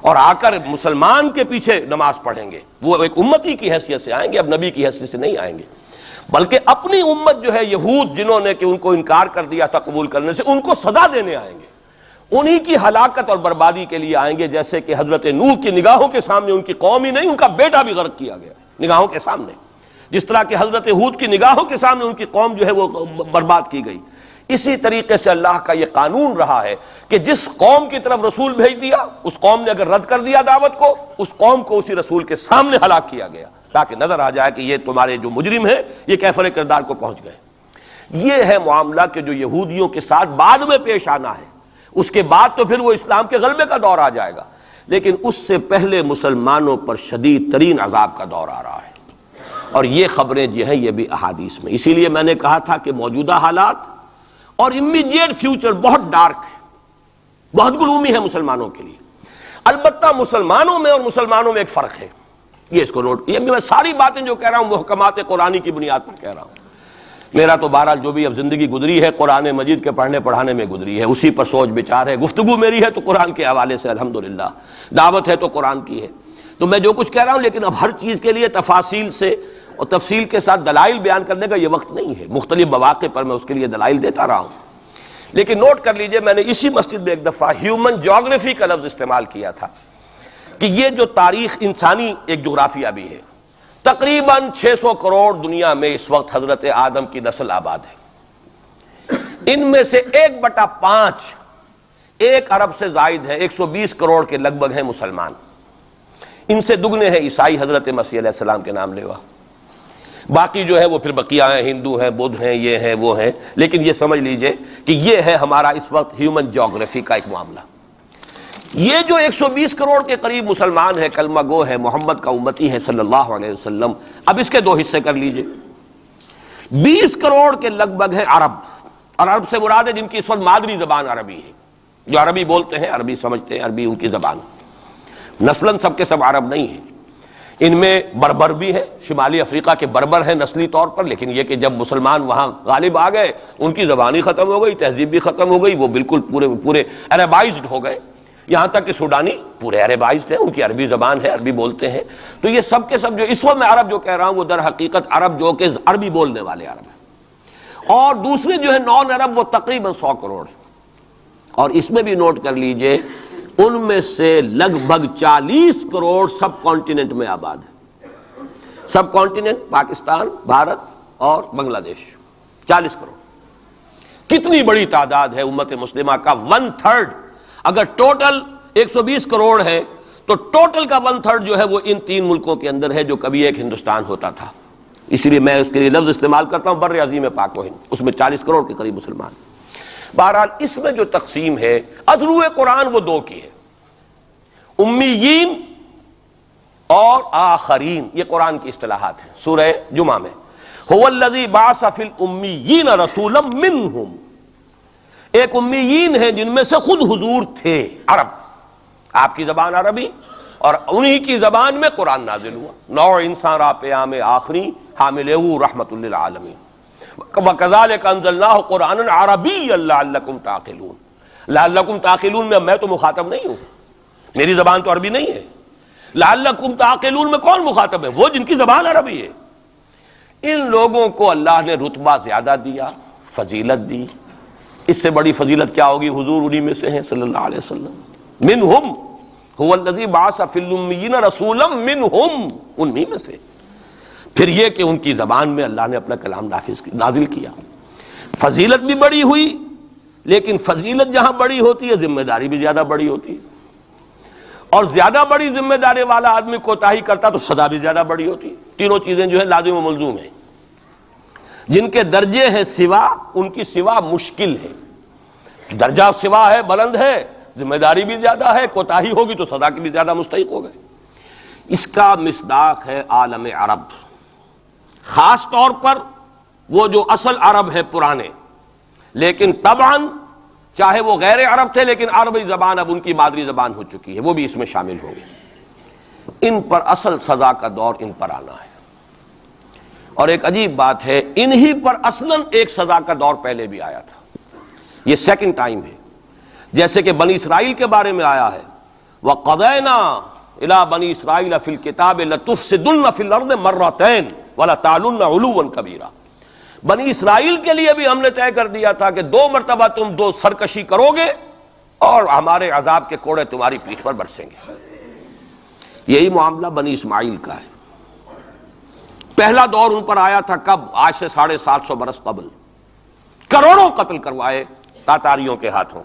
اور آ کر مسلمان کے پیچھے نماز پڑھیں گے، وہ ایک امتی کی حیثیت سے آئیں گے، اب نبی کی حیثیت سے نہیں آئیں گے، بلکہ اپنی امت جو ہے یہود جنہوں نے کہ ان کو انکار کر دیا تھا قبول کرنے سے، ان کو سزا دینے آئیں گے، انہی کی ہلاکت اور بربادی کے لیے آئیں گے، جیسے کہ حضرت نوح کی نگاہوں کے سامنے ان کی قوم ہی نہیں ان کا بیٹا بھی غرق کیا گیا نگاہوں کے سامنے، جس طرح کہ حضرت ہود کی نگاہوں کے سامنے ان کی قوم جو ہے وہ برباد کی گئی۔ اسی طریقے سے اللہ کا یہ قانون رہا ہے کہ جس قوم کی طرف رسول بھیج دیا، اس قوم نے اگر رد کر دیا دعوت کو، اس قوم کو اسی رسول کے سامنے ہلاک کیا گیا، تاکہ نظر آ جائے کہ یہ تمہارے جو مجرم ہیں یہ کیفر کردار کو پہنچ گئے۔ یہ ہے معاملہ کہ جو یہودیوں کے ساتھ بعد میں پیش آنا ہے، اس کے بعد تو پھر وہ اسلام کے غلبے کا دور آ جائے گا، لیکن اس سے پہلے مسلمانوں پر شدید ترین عذاب کا دور آ رہا ہے، اور یہ خبریں جو ہیں یہ بھی احادیث میں۔ اسی لیے میں نے کہا تھا کہ موجودہ حالات اور امیڈیٹ فیوچر بہت ڈارک ہے، بہت گلومی ہے مسلمانوں کے لیے۔ البتہ مسلمانوں میں اور مسلمانوں میں ایک فرق ہے، یہ اس کو نوٹ، یہ میں ساری باتیں جو کہہ رہا ہوں محکمات قرآنی کی بنیاد پر کہہ رہا ہوں۔ میرا تو بہرحال جو بھی اب زندگی گزری ہے قرآن مجید کے پڑھنے پڑھانے میں گزری ہے، اسی پر سوچ بچار ہے، گفتگو میری ہے تو قرآن کے حوالے سے الحمدللہ، دعوت ہے تو قرآن کی ہے، تو میں جو کچھ کہہ رہا ہوں، لیکن اب ہر چیز کے لیے تفاصیل سے اور تفصیل کے ساتھ دلائل بیان کرنے کا یہ وقت نہیں ہے، مختلف مواقع پر میں اس کے لیے دلائل دیتا رہا ہوں۔ لیکن نوٹ کر لیجئے، میں نے اسی مسجد میں ایک دفعہ ہیومن جیوگرافی کا لفظ استعمال کیا تھا کہ یہ جو تاریخ انسانی ایک جغرافیہ بھی ہے، تقریباً 600 کروڑ دنیا میں اس وقت حضرت آدم کی نسل آباد ہے، ان میں سے 1/5 1 ارب سے زائد ہے، 120 کروڑ کے لگ بھگ ہیں مسلمان، ان سے دگنے ہیں عیسائی حضرت مسیح علیہ السلام کے نام لیوا، باقی جو ہے وہ پھر بقیہ ہیں، ہندو ہیں، بدھ ہیں، یہ ہیں وہ ہیں، لیکن یہ سمجھ لیجئے کہ یہ ہے ہمارا اس وقت ہیومن جیوگرافی کا ایک معاملہ۔ یہ جو 120 کروڑ کے قریب مسلمان ہے، کلمہ گو ہے، محمد کا امتی ہے صلی اللہ علیہ وسلم، اب اس کے دو حصے کر لیجئے۔ 20 کروڑ کے لگ بھگ ہے عرب، اور عرب سے مراد ہے جن کی اس وقت مادری زبان عربی ہے، جو عربی بولتے ہیں، عربی سمجھتے ہیں، عربی ان کی زبان۔ نسلاً سب کے سب عرب نہیں ہیں، ان میں بربر بھی ہے، شمالی افریقہ کے بربر ہیں نسلی طور پر، لیکن یہ کہ جب مسلمان وہاں غالب آ گئے ان کی زبان ہی ختم ہو گئی، تہذیب بھی ختم ہو گئی، وہ بالکل پورے عربائزڈ ہو گئے، یہاں تک کہ سوڈانی پورے عربائزڈ ہیں، ان کی عربی زبان ہے، عربی بولتے ہیں۔ تو یہ سب کے سب جو اس وقت میں عرب جو کہہ رہا ہوں وہ در حقیقت عرب جو کہ عربی بولنے والے عرب ہیں، اور دوسرے جو ہے نان عرب وہ تقریباً 100 کروڑ ہیں۔ اور اس میں بھی نوٹ کر لیجئے ان میں سے لگ بھگ 40 کروڑ سب کانٹیننٹ میں آباد ہے، سب کانٹیننٹ پاکستان، بھارت اور بنگلہ دیش، 40 کروڑ۔ کتنی بڑی تعداد ہے امت مسلمہ کا، 1/3۔ اگر ٹوٹل 120 کروڑ ہے تو ٹوٹل کا 1/3 جو ہے وہ ان 3 ملکوں کے اندر ہے جو کبھی ایک ہندوستان ہوتا تھا، اسی لیے میں اس کے لیے لفظ استعمال کرتا ہوں بر عظیم پاک و ہند، اس میں 40 کروڑ کے قریب مسلمان۔ بہرحال اس میں جو تقسیم ہے ازرو قرآن وہ دو کی ہے، امیین اور آخرین، یہ قرآن کی اصطلاحات ہیں سورہ جمعہ میں۔ هو الذی بعث فی الامیین رسولا منہم، ایک امیین ہیں جن میں سے خود حضور تھے، عرب، آپ کی زبان عربی، اور انہی کی زبان میں قرآن نازل ہوا۔ نوع انسان را پیام آخری حاملہ رحمت للعالمین، وَكَذَلِكَ أَنزَلْنَاهُ قُرْآنًا عَرَبِيًّا لَعَلَّكُمْ تَعْقِلُونَ، لَعَلَّكُمْ تَعْقِلُونَ میں تو مخاطب نہیں ہوں، میری زبان تو عربی نہیں ہے۔ لَعَلَّكُمْ تَعْقِلُونَ میں کون مخاطب ہے؟ وہ جن کی زبان عربی ہے۔ ان لوگوں کو اللہ نے رتبہ زیادہ دیا، فضیلت دی، اس سے بڑی فضیلت کیا ہوگی؟ حضور انہی میں سے ہیں صلی اللہ علیہ وسلم۔ منہم هو الذی بعث فی الامیین رسولا منہم، انہی میں سے۔ پھر یہ کہ ان کی زبان میں اللہ نے اپنا کلام نازل کیا، فضیلت بھی بڑی ہوئی، لیکن فضیلت جہاں بڑی ہوتی ہے ذمہ داری بھی زیادہ بڑی ہوتی ہے، اور زیادہ بڑی ذمہ داری والا آدمی کوتاہی کرتا تو سزا بھی زیادہ بڑی ہوتی ہے۔ تینوں چیزیں جو ہے لازم و ملزوم ہیں، جن کے درجے ہیں سوا، ان کی سوا مشکل ہے، درجہ سوا ہے، بلند ہے، ذمہ داری بھی زیادہ ہے، کوتاہی ہوگی تو سزا کی بھی زیادہ مستحق ہو گئے۔ اس کا مصداق ہے عالم عرب، خاص طور پر وہ جو اصل عرب ہے پرانے، لیکن طبعاً چاہے وہ غیر عرب تھے لیکن عربی زبان اب ان کی مادری زبان ہو چکی ہے، وہ بھی اس میں شامل ہوں گے۔ ان پر اصل سزا کا دور ان پر آنا ہے، اور ایک عجیب بات ہے، انہی پر اصلاً ایک سزا کا دور پہلے بھی آیا تھا، یہ سیکنڈ ٹائم ہے، جیسے کہ بنی اسرائیل کے بارے میں آیا ہے، وَقَضَيْنَا إِلَىٰ بَنِي إِسْرَائِيلَ فِي الْكِتَابِ لَتُفْسِدُنَّ فِي الْأَرْضِ مَرَّتَيْنِ وَلَتَعْلُنَّ عُلُوًّا كَبِيرًا، بنی اسرائیل کے لیے بھی ہم نے طے کر دیا تھا کہ 2 مرتبہ تم 2 سرکشی کرو گے اور ہمارے عذاب کے کوڑے تمہاری پیٹھ پر برسیں گے۔ یہی معاملہ بنی اسماعیل کا ہے۔ پہلا دور ان پر آیا تھا کب؟ آج سے 750 برس قبل، کروڑوں قتل کروائے تاتاریوں کے ہاتھوں،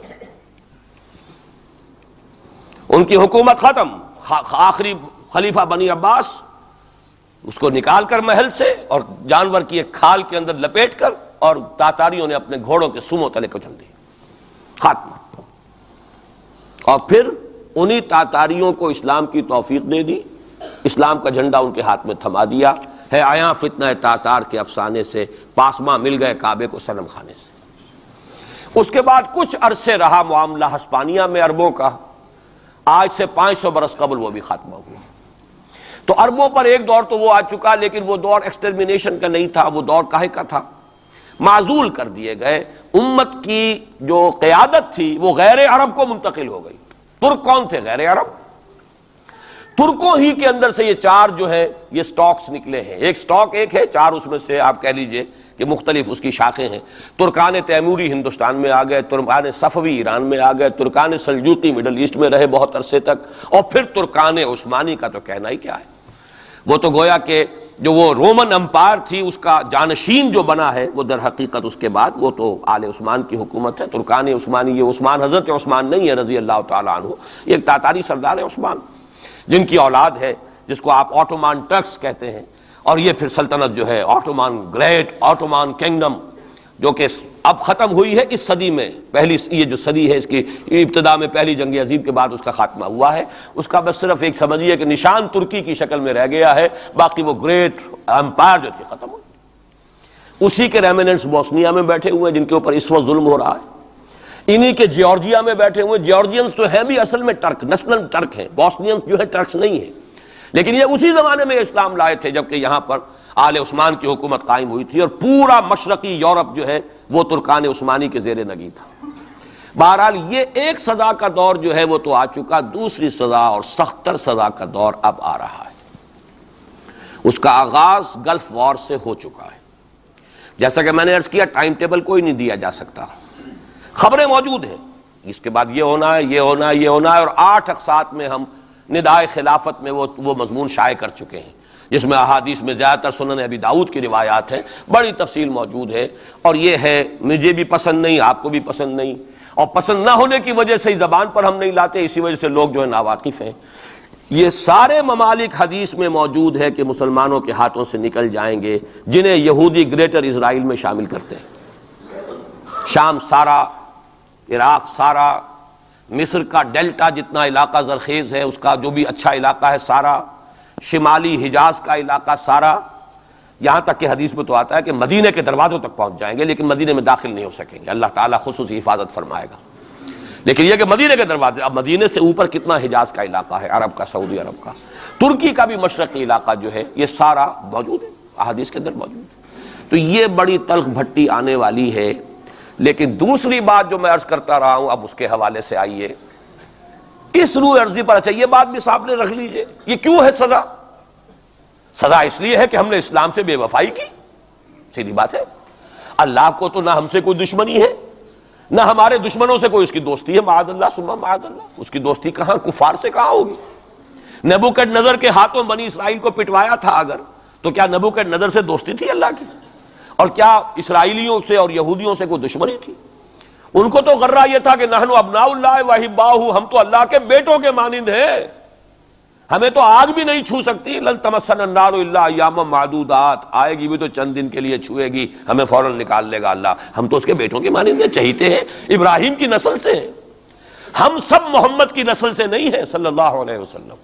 ان کی حکومت ختم، آخری خلیفہ بنی عباس اس کو نکال کر محل سے اور جانور کی ایک کھال کے اندر لپیٹ کر، اور تاتاریوں نے اپنے گھوڑوں کے سموں تلے کچل دی، خاتمہ۔ اور پھر انہی تاتاریوں کو اسلام کی توفیق دے دی، اسلام کا جھنڈا ان کے ہاتھ میں تھما دیا ہے، آیا فتنہ تاتار کے افسانے سے پاسماں مل گئے کعبے کو صنم خانے سے۔ اس کے بعد کچھ عرصے رہا معاملہ ہسپانیہ میں عربوں کا، آج سے 500 برس قبل وہ بھی خاتمہ ہوا۔ تو عربوں پر ایک دور تو وہ آ چکا، لیکن وہ دور ایکسٹرمینیشن کا نہیں تھا، وہ دور کاہے کا تھا؟ معزول کر دیے گئے، امت کی جو قیادت تھی وہ غیر عرب کو منتقل ہو گئی۔ ترک کون تھے؟ غیر عرب۔ ترکوں ہی کے اندر سے یہ 4 جو ہے یہ سٹاکس نکلے ہیں، ایک سٹاک ایک ہے، 4 اس میں سے آپ کہہ لیجئے کہ مختلف اس کی شاخیں ہیں۔ ترکان تیموری ہندوستان میں آ گئے، ترکان صفوی ایران میں آ گئے، ترکان سلجوقی مڈل ایسٹ میں رہے بہت عرصے تک، اور پھر ترکان عثمانی کا تو کہنا ہی کیا ہے، وہ تو گویا کہ جو وہ رومن امپائر تھی اس کا جانشین جو بنا ہے، وہ در حقیقت اس کے بعد وہ تو آل عثمان کی حکومت ہے۔ ترکان عثمانی، یہ عثمان حضرت عثمان نہیں ہے رضی اللہ تعالیٰ عنہ، یہ ایک تاتاری سردار ہے عثمان، جن کی اولاد ہے جس کو آپ آٹومان ٹرکس کہتے ہیں، اور یہ پھر سلطنت جو ہے آٹومان، گریٹ آٹومان کنگڈم، جو کہ اب ختم ہوئی ہے اس صدی میں، پہلی یہ جو صدی ہے اس کی ابتدا میں پہلی جنگ عظیم کے بعد اس کا خاتمہ ہوا ہے، اس کا بس صرف ایک سمجھیے کہ نشان ترکی کی شکل میں رہ گیا ہے، باقی وہ گریٹ امپائر جو تھی ختم ہو۔ اسی کے ریمیننٹس بوسنیا میں بیٹھے ہوئے جن کے اوپر اس وقت ظلم ہو رہا ہے، انہی کے جارجیا میں بیٹھے ہوئے، جارجینز تو ہیں بھی اصل میں ٹرک، نسلاً ٹرک ہیں، بوسنینز جو ہے ٹرکس نہیں ہیں، لیکن یہ اسی زمانے میں اسلام لائے تھے جبکہ یہاں پر آل عثمان کی حکومت قائم ہوئی تھی اور پورا مشرقی یورپ جو ہے وہ ترکان عثمانی کے زیر نگین تھا۔ بہرحال یہ ایک سزا کا دور جو ہے وہ تو آ چکا، دوسری سزا اور سختر سزا کا دور اب آ رہا ہے۔ اس کا آغاز گلف وار سے ہو چکا ہے۔ جیسا کہ میں نے عرض کیا، ٹائم ٹیبل کوئی نہیں دیا جا سکتا، خبریں موجود ہیں، اس کے بعد یہ ہونا ہے، یہ ہونا ہے، یہ ہونا ہے، اور 8 اقساط میں ہم ندائے خلافت میں وہ مضمون شائع کر چکے ہیں، جس میں احادیث میں زیادہ تر سنن ابی داؤد کی روایات ہیں، بڑی تفصیل موجود ہے، اور یہ ہے مجھے بھی پسند نہیں، آپ کو بھی پسند نہیں، اور پسند نہ ہونے کی وجہ سے زبان پر ہم نہیں لاتے، اسی وجہ سے لوگ جو ہے ناواقف ہیں۔ یہ سارے ممالک حدیث میں موجود ہے کہ مسلمانوں کے ہاتھوں سے نکل جائیں گے، جنہیں یہودی گریٹر اسرائیل میں شامل کرتے ہیں۔ شام سارا، عراق سارا، مصر کا ڈیلٹا جتنا علاقہ زرخیز ہے اس کا جو بھی اچھا علاقہ ہے سارا، شمالی حجاز کا علاقہ سارا، یہاں تک کہ حدیث میں تو آتا ہے کہ مدینے کے دروازوں تک پہنچ جائیں گے لیکن مدینے میں داخل نہیں ہو سکیں گے، اللہ تعالیٰ خصوصی حفاظت فرمائے گا۔ لیکن یہ کہ مدینے کے دروازے، اب مدینے سے اوپر کتنا حجاز کا علاقہ ہے، عرب کا، سعودی عرب کا، ترکی کا بھی مشرقی علاقہ جو ہے، یہ سارا موجود ہے، احادیث کے اندر موجود ہے۔ تو یہ بڑی تلخ بھٹی آنے والی ہے۔ لیکن دوسری بات جو میں عرض کرتا رہا ہوں، اب اس کے حوالے سے آئیے اس روح عرضی پر، اچھا یہ بات بھی سامنے رکھ لیجئے، یہ کیوں ہے سزا؟ سزا اس لیے ہے کہ ہم نے اسلام سے بے وفائی کی، سیدھی بات ہے۔ اللہ کو تو نہ ہم سے کوئی دشمنی ہے، نہ ہمارے دشمنوں سے کوئی اس کی دوستی ہے، معاذ اللہ ثم معاذ اللہ، اس کی دوستی کہاں، کفار سے کہاں ہوگی؟ نبوکدنضر کے ہاتھوں بنی اسرائیل کو پٹوایا تھا اگر، تو کیا نبوکدنضر سے دوستی تھی اللہ کی؟ اور کیا اسرائیلیوں سے اور یہودیوں سے کوئی دشمنی تھی؟ ان کو تو غرہ یہ تھا کہ نحن ابناء اللہ واحباؤہ، ہم تو اللہ کے بیٹوں کے مانند ہیں، ہمیں تو آگ بھی نہیں چھو سکتی، لن تمسنا النار الا ایاما معدودات، آئے گی بھی تو چند دن کے لیے چھوئے گی، ہمیں فوراً نکال لے گا اللہ، ہم تو اس کے بیٹوں کے مانند ہیں، چہیتے ہیں، ابراہیم کی نسل سے ہیں، ہم سب محمد کی نسل سے نہیں ہیں صلی اللہ علیہ وسلم۔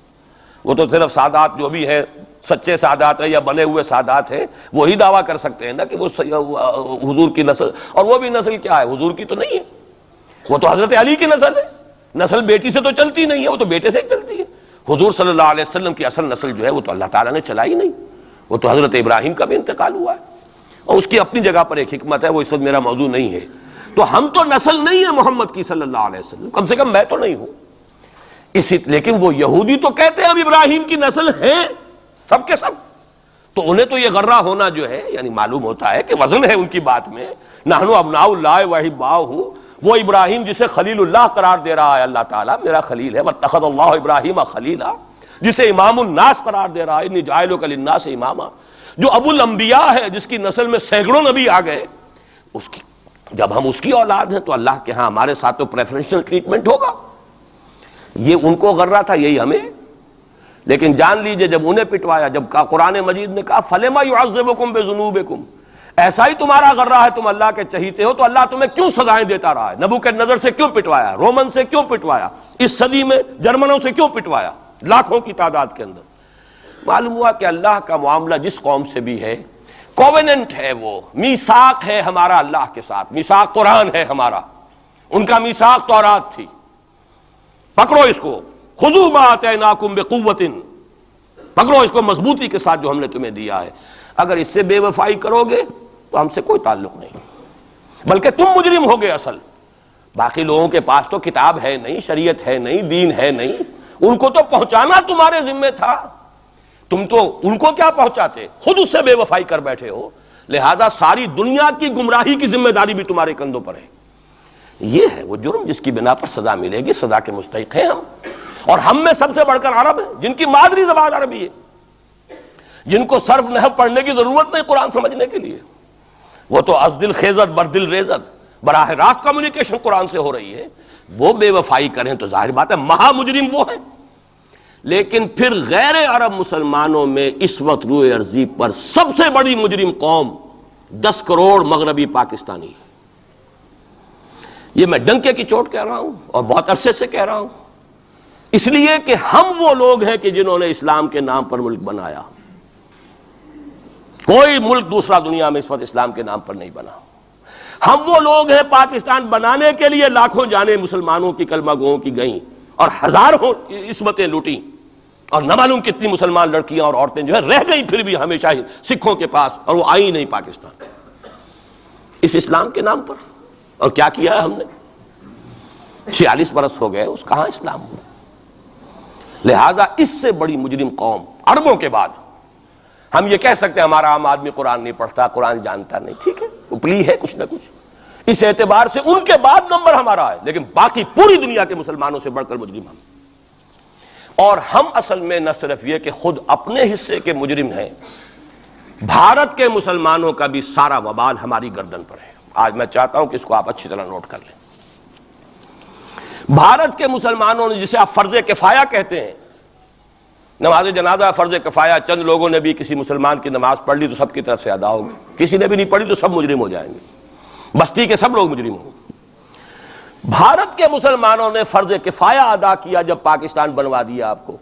وہ تو صرف سادات جو بھی ہیں، سچے سادات ہیں یا بنے ہوئے سادات ہیں، وہی دعویٰ کر سکتے ہیں نا کہ وہ حضور کی نسل، اور وہ بھی نسل کیا ہے، حضور کی تو نہیں ہے، وہ تو حضرت علی کی نسل ہے، نسل بیٹی سے تو چلتی نہیں ہے، وہ تو بیٹے سے ہی چلتی ہے۔ حضور صلی اللہ علیہ وسلم کی اصل نسل جو ہے وہ تو اللہ تعالیٰ نے چلائی نہیں، وہ تو حضرت ابراہیم کا بھی انتقال ہوا ہے، اور اس کی اپنی جگہ پر ایک حکمت ہے، وہ اس وقت میرا موضوع نہیں ہے۔ تو ہم تو نسل نہیں ہے محمد کی صلی اللہ علیہ وسلم، کم سے کم میں تو نہیں ہوں اسی، لیکن وہ یہودی تو کہتے ہیں ہم ابراہیم کی نسل ہیں سب کے سب، تو انہیں تو یہ غرہ ہونا جو ہے، یعنی معلوم ہوتا ہے کہ وزن ہے ان کی بات میں، نحن ابناء اللہ واحباؤہ، وہ ابراہیم جسے خلیل اللہ قرار دے رہا ہے اللہ تعالیٰ، میرا خلیل ہے، واتخذ اللہ ابراہیم خلیلا، جسے امام الناس قرار دے رہا ہے، انی جاعلک للناس اماما، جو ابو الانبیاء ہے، جس کی نسل میں سینکڑوں نبی آ گئے، اس کی جب ہم اس کی اولاد ہیں تو اللہ کے ہاں ہمارے ساتھ تو پریفرنشل ٹریٹمنٹ ہوگا۔ یہ ان کو غرہ تھا، یہی ہمیں۔ لیکن جان لیجئے جب انہیں پٹوایا، جب قرآن مجید نے کہا فَلِمَ يُعَذِّبُكُم بِذُنُوبِكُم، ایسا ہی تمہارا غرہ ہے، تم اللہ کے چہیتے ہو تو اللہ تمہیں کیوں سزائیں دیتا رہا ہے؟ نبوکدنضر سے کیوں پٹوایا، رومن سے کیوں پٹوایا، اس صدی میں جرمنوں سے کیوں پٹوایا، لاکھوں کی تعداد کے اندر؟ معلوم ہوا کہ اللہ کا معاملہ جس قوم سے بھی ہے، کووننٹ ہے، وہ میثاق ہے ہمارا اللہ کے ساتھ، میثاق قرآن ہے ہمارا، ان کا میثاق تورات تھی، پکڑو اس کو، خذوا ما آتیناکم بقوۃ، پکڑو اس کو مضبوطی کے ساتھ جو ہم نے تمہیں دیا ہے، اگر اس سے بے وفائی کرو گے تو ہم سے کوئی تعلق نہیں، بلکہ تم مجرم ہوگے اصل۔ باقی لوگوں کے پاس تو کتاب ہے نہیں، شریعت ہے نہیں، دین ہے نہیں، ان کو تو پہنچانا تمہارے ذمہ تھا، تم تو ان کو کیا پہنچاتے، خود اس سے بے وفائی کر بیٹھے ہو، لہذا ساری دنیا کی گمراہی کی ذمہ داری بھی تمہارے کندھوں پر ہے۔ یہ ہے وہ جرم جس کی بنا پر سزا ملے گی، سزا کے مستحق ہیں ہم، اور ہم میں سب سے بڑھ کر عرب ہیں جن کی مادری زبان عربی ہے، جن کو صرف نحو پڑھنے کی ضرورت نہیں قرآن سمجھنے کے لیے، وہ تو از دل خیزت بر دل ریزت، براہ راست کمیونیکیشن قرآن سے ہو رہی ہے، وہ بے وفائی کریں تو ظاہر بات ہے مہا مجرم وہ ہیں۔ لیکن پھر غیر عرب مسلمانوں میں اس وقت روئے ارضی پر سب سے بڑی مجرم قوم 10 کروڑ مغربی پاکستانی. یہ میں ڈنکے کی چوٹ کہہ رہا ہوں اور بہت عرصے سے کہہ رہا ہوں، اس لیے کہ ہم وہ لوگ ہیں کہ جنہوں نے اسلام کے نام پر ملک بنایا. کوئی ملک دوسرا دنیا میں اس وقت اسلام کے نام پر نہیں بنا. ہم وہ لوگ ہیں پاکستان بنانے کے لیے لاکھوں جانیں مسلمانوں کی کلمہ گوؤں کی گئیں اور ہزاروں عصمتیں لوٹیں اور نہ معلوم کتنی مسلمان لڑکیاں اور عورتیں جو ہے رہ گئیں پھر بھی ہمیشہ ہی سکھوں کے پاس، اور وہ آئی نہیں پاکستان اس اسلام کے نام پر. اور کیا کیا ہے ہم نے؟ 46 برس ہو گئے، اس کہاں اسلام ہوا. لہذا اس سے بڑی مجرم قوم عربوں کے بعد ہم یہ کہہ سکتے ہیں ہمارا عام آدمی قرآن نہیں پڑھتا، قرآن جانتا نہیں، ٹھیک ہے، اپلی ہے کچھ نہ کچھ، اس اعتبار سے ان کے بعد نمبر ہمارا ہے، لیکن باقی پوری دنیا کے مسلمانوں سے بڑھ کر مجرم ہم. اور ہم اصل میں نہ صرف یہ کہ خود اپنے حصے کے مجرم ہیں، بھارت کے مسلمانوں کا بھی سارا وبال ہماری گردن پر ہے. آج میں چاہتا ہوں کہ اس کو آپ اچھی طرح نوٹ کر لیں. بھارت کے مسلمانوں نے، جسے آپ فرض کفایہ کہتے ہیں، نماز جنازہ فرض کفایہ، چند لوگوں نے بھی کسی مسلمان کی نماز پڑھ لی تو سب کی طرف سے ادا ہوگی، کسی نے بھی نہیں پڑھی تو سب مجرم ہو جائیں گے، بستی کے سب لوگ مجرم ہوں گے. بھارت کے مسلمانوں نے فرض کفایہ ادا کیا جب پاکستان بنوا دیا آپ کو،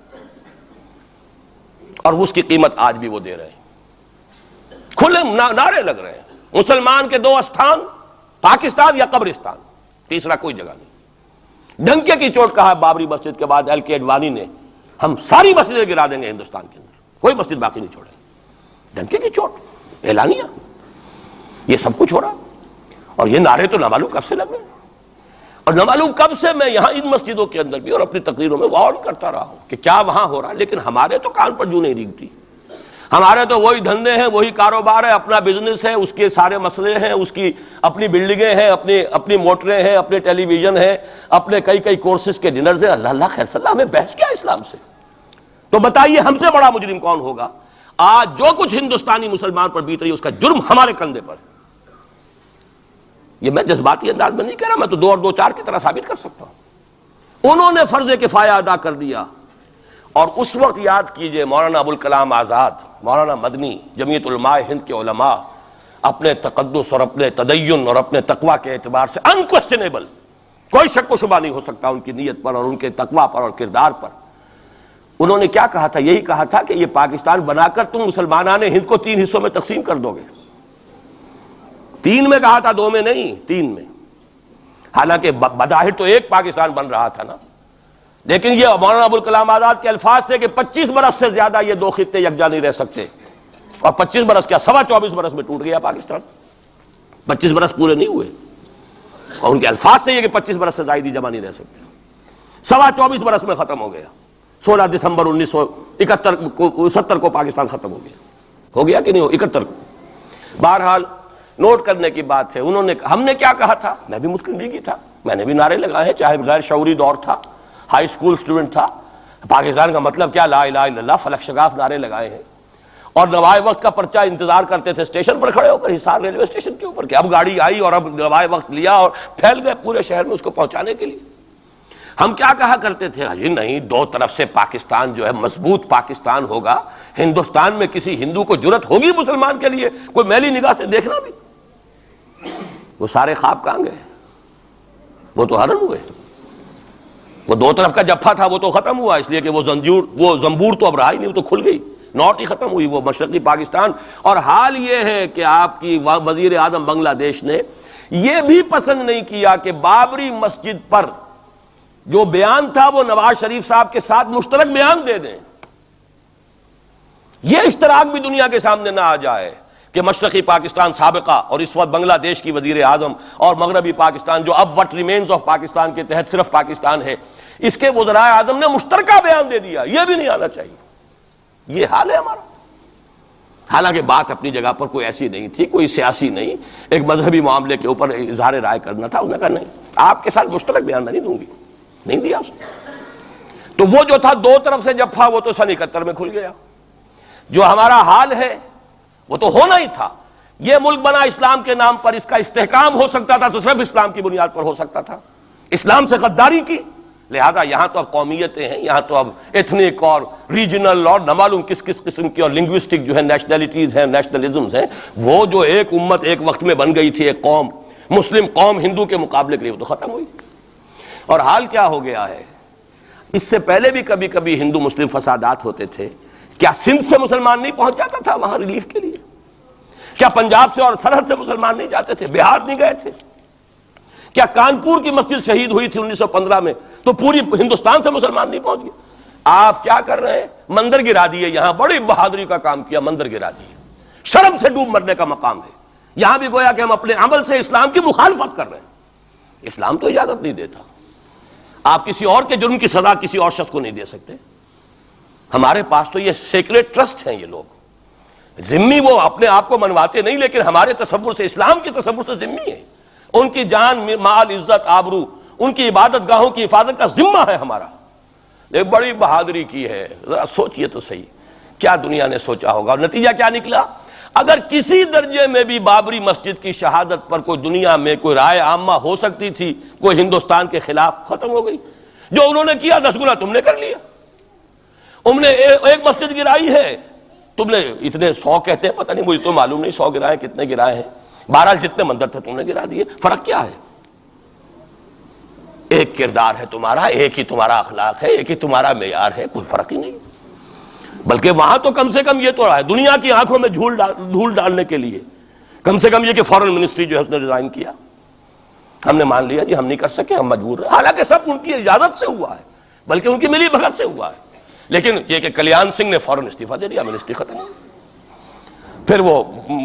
اور اس کی قیمت آج بھی وہ دے رہے ہیں. کھلے نعرے لگ رہے ہیں مسلمان کے 2 استھان، پاکستان یا قبرستان، تیسرا کوئی جگہ نہیں. ڈنکے کی چوٹ کہا بابری مسجد کے بعد ایل کے اڈوانی نے، ہم ساری مسجدیں گرا دیں گے ہندوستان کے اندر، کوئی مسجد باقی نہیں چھوڑے. ڈنکے کی چوٹ، اعلانیہ، یہ سب کچھ ہو رہا. اور یہ نعرے تو نہ معلوم کب سے لگ رہے ہیں، اور نہ معلوم کب سے میں یہاں ان مسجدوں کے اندر بھی اور اپنی تقریروں میں وارن کرتا رہا ہوں کہ کیا وہاں ہو رہا، لیکن ہمارے تو کان پر جوں نہیں ریگتی. ہمارے تو وہی دھندے ہیں، وہی کاروبار ہے، اپنا بزنس ہے، اس کے سارے مسئلے ہیں، اس کی اپنی بلڈنگیں ہیں، اپنی موٹریں ہیں، اپنے ٹیلی ویژن ہیں، اپنے کئی کورسز کے ڈنرز ہیں. اللہ خیر صلی اللہ، ہمیں بحث کیا اسلام سے؟ تو بتائیے ہم سے بڑا مجرم کون ہوگا؟ آج جو کچھ ہندوستانی مسلمان پر بیت رہی ہے اس کا جرم ہمارے کندھے پر. یہ میں جذباتی انداز میں نہیں کہہ رہا، میں تو 2 اور 2 4 کی طرح ثابت کر سکتا ہوں. انہوں نے فرض کفایہ ادا کر دیا. اور اس وقت یاد کیجئے مولانا ابوالکلام آزاد، مولانا مدنی، جمعیت علماء ہند کے علماء اپنے تقدس اور اپنے تدین اور اپنے تقوی کے اعتبار سے انکویسچنیبل، کوئی شک و شبہ نہیں ہو سکتا ان کی نیت پر اور ان کے تقوی پر اور کردار پر. انہوں نے کیا کہا تھا؟ یہی کہا تھا کہ یہ پاکستان بنا کر تم مسلمانان ہند کو 3 حصوں میں تقسیم کر دو گے. 3 میں کہا تھا، 2 میں نہیں، 3 میں. حالانکہ بظاہر تو ایک پاکستان بن رہا تھا نا، لیکن یہ مولانا ابوالکلام آزاد کے الفاظ تھے کہ 25 برس سے زیادہ یہ 2 خطے یکجا نہیں رہ سکتے. اور 25 برس کیا، 24.25 برس میں ٹوٹ گیا پاکستان. 25 برس پورے نہیں ہوئے، اور ان کے الفاظ تھے یہ کہ 25 برس سے زائد جمع نہیں رہ سکتے. 24.25 برس میں ختم ہو گیا. 16 دسمبر 1970 کو پاکستان ختم ہو گیا کہ نہیں ہو 71 کو. بہرحال نوٹ کرنے کی بات ہے. انہوں نے، ہم نے کیا کہا تھا؟ میں بھی مسلم لیگی تھا، میں نے بھی نعرے لگائے ہیں، چاہے غیر شعوری دور تھا، ہائی اسکول اسٹوڈنٹ تھا. پاکستان کا مطلب کیا، لا الہ الا اللہ، فلک شگاف نعرے لگائے ہیں. اور نوائے وقت کا پرچہ انتظار کرتے تھے اسٹیشن پر کھڑے ہو کر، حصار ریلوے اسٹیشن کے اوپر، کہ اب گاڑی آئی اور اب نوائے وقت لیا اور پھیل گئے پورے شہر میں اس کو پہنچانے کے لیے. ہم کیا کہا کرتے تھے؟ جی نہیں، 2 طرف سے پاکستان جو ہے مضبوط پاکستان ہوگا. ہندوستان میں کسی ہندو کو جرت ہوگی مسلمان کے لیے کوئی میلی نگاہ سے دیکھنا بھی؟ وہ سارے خواب کہاں گئے؟ وہ تو حرم ہوئے. وہ 2 طرف کا جفا تھا وہ تو ختم ہوا، اس لیے کہ وہ زنبور تو اب رہا ہی نہیں، وہ تو کھل گئی، نوٹ ہی ختم ہوئی وہ مشرقی پاکستان. اور حال یہ ہے کہ آپ کی وزیر اعظم بنگلہ دیش نے یہ بھی پسند نہیں کیا کہ بابری مسجد پر جو بیان تھا وہ نواز شریف صاحب کے ساتھ مشترک بیان دے دیں. یہ اشتراک بھی دنیا کے سامنے نہ آ جائے کہ مشرقی پاکستان سابقہ اور اس وقت بنگلہ دیش کی وزیر اعظم اور مغربی پاکستان جو اب وٹ ریمینز آف پاکستان کے تحت صرف پاکستان ہے، اس کے وزراء اعظم نے مشترکہ بیان دے دیا. یہ بھی نہیں آنا چاہیے. یہ حال ہے ہمارا. حالانکہ بات اپنی جگہ پر کوئی ایسی نہیں تھی، کوئی سیاسی نہیں، ایک مذہبی معاملے کے اوپر اظہار رائے کرنا تھا. انہوں نے کہا نہیں، آپ کے ساتھ مشترک بیان میں نہیں دوں گی، نہیں دیا اس نے. تو وہ جو تھا 2 طرف سے جفا وہ تو سن 71 میں کھل گیا. جو ہمارا حال ہے وہ تو ہونا ہی تھا. یہ ملک بنا اسلام کے نام پر، اس کا استحکام ہو سکتا تھا تو صرف اسلام کی بنیاد پر ہو سکتا تھا. اسلام سے غداری کی، لہذا یہاں تو اب قومیتیں ہیں، یہاں تو اب ایتھنک اور ریجنل اور نہ معلوم کس کس قسم کی اور لنگوسٹک جو ہے نیشنلٹیز ہیں، نیشنلزمز ہیں، وہ جو ایک امت ایک وقت میں بن گئی تھی، ایک قوم مسلم قوم ہندو کے مقابلے کے لیے، وہ تو ختم ہوئی۔ اور حال کیا ہو گیا ہے، اس سے پہلے بھی کبھی کبھی ہندو مسلم فسادات ہوتے تھے، کیا سندھ سے مسلمان نہیں پہنچ جاتا تھا وہاں ریلیف کے لیے؟ کیا پنجاب سے اور سرحد سے مسلمان نہیں جاتے تھے؟ بہار نہیں گئے تھے؟ کیا کانپور کی مسجد شہید ہوئی تھی 1915 میں تو پوری ہندوستان سے مسلمان نہیں پہنچ گئے؟ آپ کیا کر رہے ہیں؟ مندر گرا دیے، یہاں بڑی بہادری کا کام کیا، مندر گرا دیے، شرم سے ڈوب مرنے کا مقام ہے۔ یہاں بھی گویا کہ ہم اپنے عمل سے اسلام کی مخالفت کر رہے ہیں، اسلام تو اجازت نہیں دیتا۔ آپ کسی اور کے جرم کی سزا کسی اور شخص کو نہیں دے سکتے۔ ہمارے پاس تو یہ سیکریٹ ٹرسٹ ہیں، یہ لوگ ذمہ وہ اپنے آپ کو منواتے نہیں، لیکن ہمارے تصور سے، اسلام کے تصور سے ذمہ ہیں۔ ان کی جان، مال، عزت، آبرو، ان کی عبادت گاہوں کی حفاظت کا ذمہ ہے ہمارا۔ ایک بڑی بہادری کی ہے، ذرا سوچئے تو صحیح کیا دنیا نے سوچا ہوگا، اور نتیجہ کیا نکلا؟ اگر کسی درجے میں بھی بابری مسجد کی شہادت پر کوئی دنیا میں کوئی رائے عامہ ہو سکتی تھی کوئی ہندوستان کے خلاف، ختم ہو گئی۔ جو انہوں نے کیا 10 گنا تم نے کر لیا۔ انہوں نے ایک مسجد گرائی ہے، تم نے اتنے 100 کہتے ہیں، پتہ نہیں، مجھے تو معلوم نہیں 100 گرائے کتنے گرائے ہیں، بہرحال جتنے مندر تھے تم نے گرا دیے۔ فرق کیا ہے؟ ایک کردار ہے تمہارا، ایک ہی تمہارا اخلاق ہے، ایک ہی تمہارا معیار ہے، کوئی فرق ہی نہیں۔ بلکہ وہاں تو کم سے کم یہ تو ہے، دنیا کی آنکھوں میں دھول ڈالنے کے لیے کم سے کم یہ کہ فورن منسٹری جو ہے اس نے ریزائن کیا، ہم نے مان لیا جی ہم نہیں کر سکے، ہم مجبور ہیں، حالانکہ سب ان کی اجازت سے ہوا ہے، بلکہ ان کی ملی بھگت سے ہوا ہے۔ لیکن یہ کہ کلیان سنگھ نے فوراً استعفیٰ دے دیا، منسٹری ختم۔ پھر وہ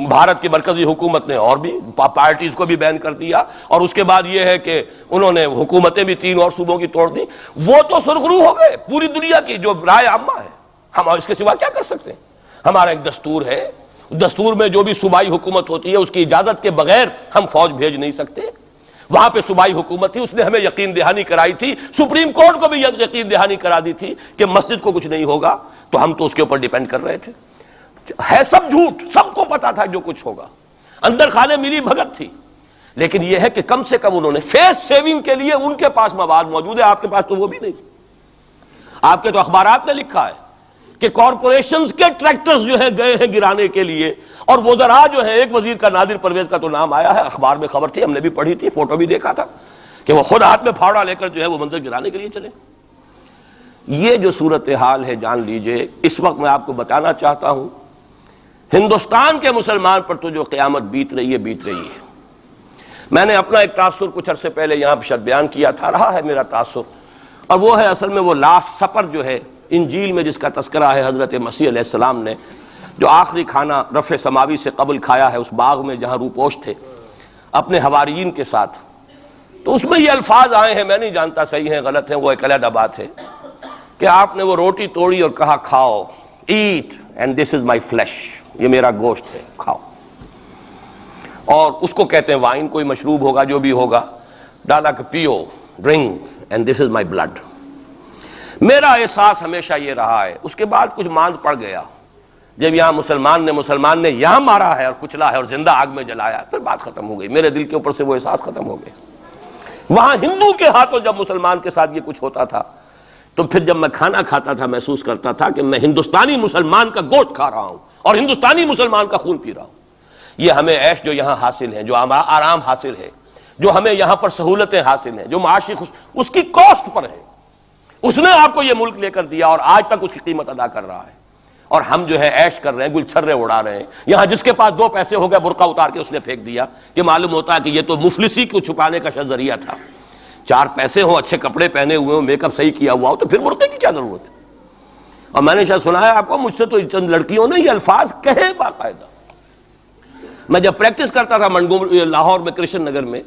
بھارت کی مرکزی حکومت نے اور بھی پارٹیز کو بھی بین کر دیا، اور اس کے بعد یہ ہے کہ انہوں نے حکومتیں بھی 3 اور صوبوں کی توڑ دی۔ وہ تو سرخرو ہو گئے پوری دنیا کی جو رائے عامہ ہے، ہم اس کے سوا کیا کر سکتے ہیں؟ ہمارا ایک دستور ہے، دستور میں جو بھی صوبائی حکومت ہوتی ہے اس کی اجازت کے بغیر ہم فوج بھیج نہیں سکتے۔ وہاں پہ صوبائی حکومت تھی، اس نے ہمیں یقین دہانی کرائی تھی، سپریم کورٹ کو بھی یقین دہانی کرا دی تھی کہ مسجد کو کچھ نہیں ہوگا، تو ہم تو اس کے اوپر ڈیپینڈ کر رہے تھے۔ ہے سب جھوٹ، سب کو پتا تھا جو کچھ ہوگا، اندر خانے ملی بھگت تھی، لیکن یہ ہے کہ کم سے کم انہوں نے فیس سیونگ کے لیے ان کے پاس مواد موجود ہے، آپ کے پاس تو وہ بھی نہیں۔ آپ کے تو اخبارات نے لکھا ہے کہ کارپوریشنز کے ٹریکٹرز جو ہیں گئے ہیں گرانے کے لیے، اور وزراء جو ہیں، ایک وزیر کا نادر پرویز کا تو نام آیا ہے، اخبار میں خبر تھی، ہم نے بھی پڑھی تھی، فوٹو بھی دیکھا تھا کہ وہ خود ہاتھ میں پھاوڑا لے کر جو ہے وہ منظر گرانے کے لیے چلے۔ یہ جو صورتحال ہے جان لیجئے، اس وقت میں آپ کو بتانا چاہتا ہوں ہندوستان کے مسلمان پر تو جو قیامت بیت رہی ہے۔ میں نے اپنا ایک تاثر کچھ عرصے پہلے یہاں شد بیان کیا تھا، رہا ہے میرا تاثر، اور وہ ہے اصل میں وہ لاسٹ سپر جو ہے انجیل میں جس کا تذکرہ ہے حضرت مسیح علیہ السلام نے جو آخری کھانا رفع سماوی سے قبل کھایا ہے اس باغ میں جہاں روپوش تھے اپنے حواریین کے ساتھ۔ تو اس میں یہ الفاظ آئے ہیں، میں نہیں جانتا صحیح ہیں غلط ہیں، وہ ایک علیحدہ بات ہے، کہ آپ نے وہ روٹی توڑی اور کہا کھاؤ، eat and this is my flesh, یہ میرا گوشت ہے، کھاؤ۔ اور اس کو کہتے ہیں وائن، کوئی مشروب ہوگا جو بھی ہوگا، ڈالا کہ پیو، drink and this is my blood. میرا احساس ہمیشہ یہ رہا ہے، اس کے بعد کچھ ماند پڑ گیا، جب یہاں مسلمان نے یہاں مارا ہے اور کچلا ہے اور زندہ آگ میں جلایا، پھر بات ختم ہو گئی، میرے دل کے اوپر سے وہ احساس ختم ہو گیا۔ وہاں ہندو کے ہاتھوں جب مسلمان کے ساتھ یہ کچھ ہوتا تھا تو پھر جب میں کھانا کھاتا تھا محسوس کرتا تھا کہ میں ہندوستانی مسلمان کا گوشت کھا رہا ہوں اور ہندوستانی مسلمان کا خون پی رہا ہوں۔ یہ ہمیں عیش جو یہاں حاصل ہیں، جو آرام حاصل ہے، جو ہمیں یہاں پر سہولتیں حاصل ہیں، جو معاشی اس کی کاسٹ پر ہے۔ اس نے آپ کو یہ ملک لے کر دیا اور آج تک اس کی قیمت ادا کر رہا ہے، اور ہم جو ہے عیش کر رہے ہیں، گل چھرے اڑا رہے ہیں۔ یہاں جس کے پاس 2 پیسے ہو گئے برقع اتار کے اس نے پھینک دیا، کہ معلوم ہوتا ہے کہ یہ تو مفلسی کو چھپانے کا ذریعہ تھا۔ 4 پیسے ہوں، اچھے کپڑے پہنے ہوئے ہوں، میک اپ صحیح کیا ہوا ہو، تو پھر برقعے کی کیا ضرورت ہے؟ اور میں نے شاید سنا ہے آپ کو، مجھ سے تو چند لڑکیوں نے یہ الفاظ کہے باقاعدہ۔ میں جب پریکٹس کرتا تھا لاہور میں کرشن نگر میں،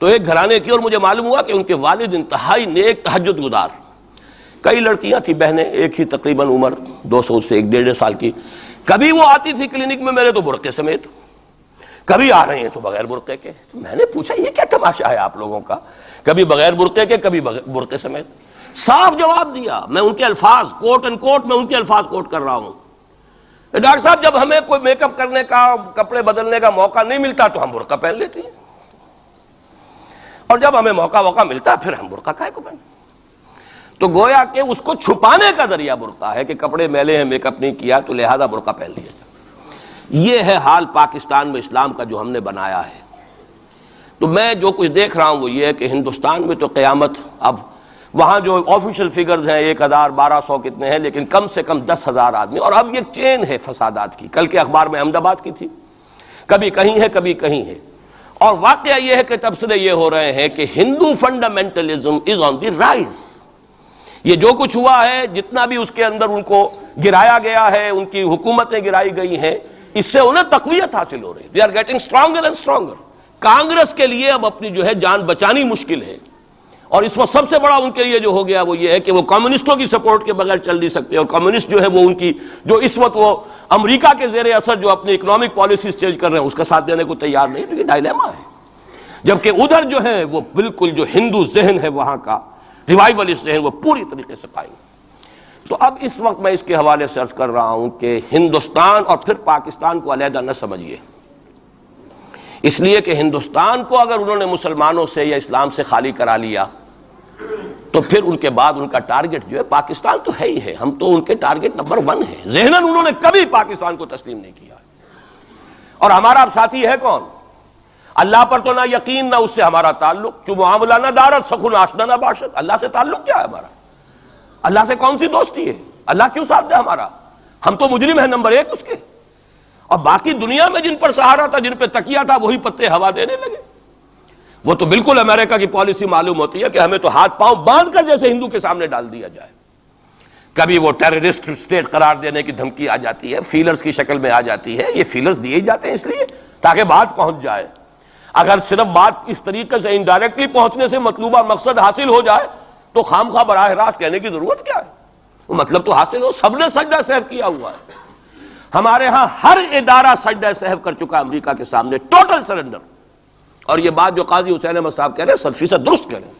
تو ایک گھرانے کی، اور مجھے معلوم ہوا کہ ان کے والد انتہائی نیک تہجد گزار، کئی لڑکیاں تھیں بہنیں، ایک ہی تقریباً عمر 200 سے 1.5 سال کی، کبھی وہ آتی تھی کلینک میں میرے تو برقعے سمیت، کبھی آ رہے ہیں تو بغیر برقعے کے۔ تو میں نے پوچھا یہ کیا تماشا ہے آپ لوگوں کا، کبھی بغیر برقعے کے کبھی برقعے سمیت۔ صاف جواب دیا، میں ان کے الفاظ کوٹ اینڈ کوٹ میں ان کے الفاظ کوٹ کر رہا ہوں، ڈاکٹر صاحب جب ہمیں کوئی میک اپ کرنے کا، کپڑے بدلنے کا موقع نہیں ملتا تو ہم برقع پہن لیتے ہیں، اور جب ہمیں موقع ملتا پھر ہم برقع کائے کو پہن۔ تو گویا کہ اس کو چھپانے کا ذریعہ برقع ہے کہ کپڑے میلے ہیں، میک اپ نہیں کیا تو لہذا برقع پہن لیا جائے۔ یہ ہے حال پاکستان میں اسلام کا جو ہم نے بنایا ہے۔ تو میں جو کچھ دیکھ رہا ہوں وہ یہ ہے کہ ہندوستان میں تو قیامت، اب وہاں جو آفیشیل فگرز ہیں 1000 1200 کتنے ہیں، لیکن کم سے کم 10,000 آدمی، اور اب یہ چین ہے فسادات کی۔ کل کے اخبار میں احمد آباد کی تھی، کبھی کہیں ہے کبھی کہیں ہے، اور واقعہ یہ ہے کہ تبصرے یہ ہو رہے ہیں کہ ہندو فنڈامنٹلزم از آن دی رائز۔ یہ جو کچھ ہوا ہے، جتنا بھی اس کے اندر ان کو گرایا گیا ہے، ان کی حکومتیں گرائی گئی ہیں، اس سے انہیں تقویت حاصل ہو رہی ہے۔ They are getting stronger and stronger. Congress کے لیے اب اپنی جو ہے جان بچانی مشکل ہے، اور اس وقت سب سے بڑا ان کے لیے جو ہو گیا وہ یہ ہے کہ وہ کمیونسٹوں کی سپورٹ کے بغیر چل نہیں سکتے، اور کمیونسٹ جو ہے وہ ان کی جو اس وقت وہ امریکہ کے زیر اثر جو اپنی اکنامک پالیسیز چینج کر رہے ہیں اس کا ساتھ دینے کو تیار نہیں۔ تو یہ ڈائلیما ہے، جبکہ ادھر جو ہے وہ بالکل جو ہندو ذہن ہے وہاں کا ریوائولسٹ ذہن وہ پوری طریقے سے قائم۔ تو اب اس وقت میں اس کے حوالے سے عرض کر رہا ہوں کہ ہندوستان اور پھر پاکستان کو علیحدہ نہ سمجھیے، اس لیے کہ ہندوستان کو اگر انہوں نے مسلمانوں سے یا اسلام سے خالی کرا لیا تو پھر ان کے بعد ان کا ٹارگٹ جو ہے پاکستان تو ہے ہی ہے، ہم تو ان کے ٹارگٹ نمبر 1 ہیں۔ ذہناً انہوں نے کبھی پاکستان کو تسلیم نہیں کیا، اور ہمارا اب ساتھی ہے کون؟ اللہ پر تو نہ یقین نہ اس سے ہمارا تعلق، جو معاملہ نہ دارت سخن آشنا نہ باشد۔ اللہ سے تعلق کیا ہے ہمارا؟ اللہ سے کون سی دوستی ہے؟ اللہ کیوں ساتھ دے ہمارا؟ ہم تو مجرم ہیں نمبر 1 اس کے، اور باقی دنیا میں جن پر سہارا تھا، جن پہ تکیہ تھا، وہی پتے ہوا دینے لگے۔ وہ تو بالکل امریکہ کی پالیسی معلوم ہوتی ہے کہ ہمیں تو ہاتھ پاؤں باندھ کر جیسے ہندو کے سامنے ڈال دیا جائے۔ کبھی وہ ٹیررسٹ اسٹیٹ قرار دینے کی دھمکی آ جاتی ہے، فیلرز کی شکل میں آ جاتی ہے۔ یہ فیلرز دیے جاتے ہیں اس لیے تاکہ بات پہنچ جائے۔ اگر صرف بات اس طریقے سے انڈائریکٹلی پہنچنے سے مطلوبہ مقصد حاصل ہو جائے تو خام خواہ براہ راست کہنے کی ضرورت کیا ہے؟ وہ مطلب تو حاصل ہو۔ سب نے سجدہ سہو کیا ہوا ہے، ہمارے ہاں ہر ادارہ سجدہ سہو کر چکا امریکہ کے سامنے، ٹوٹل سرنڈر۔ اور یہ بات جو قاضی حسین احمد صاحب کہہ رہے ہیں 100% درست کہہ رہے ہیں،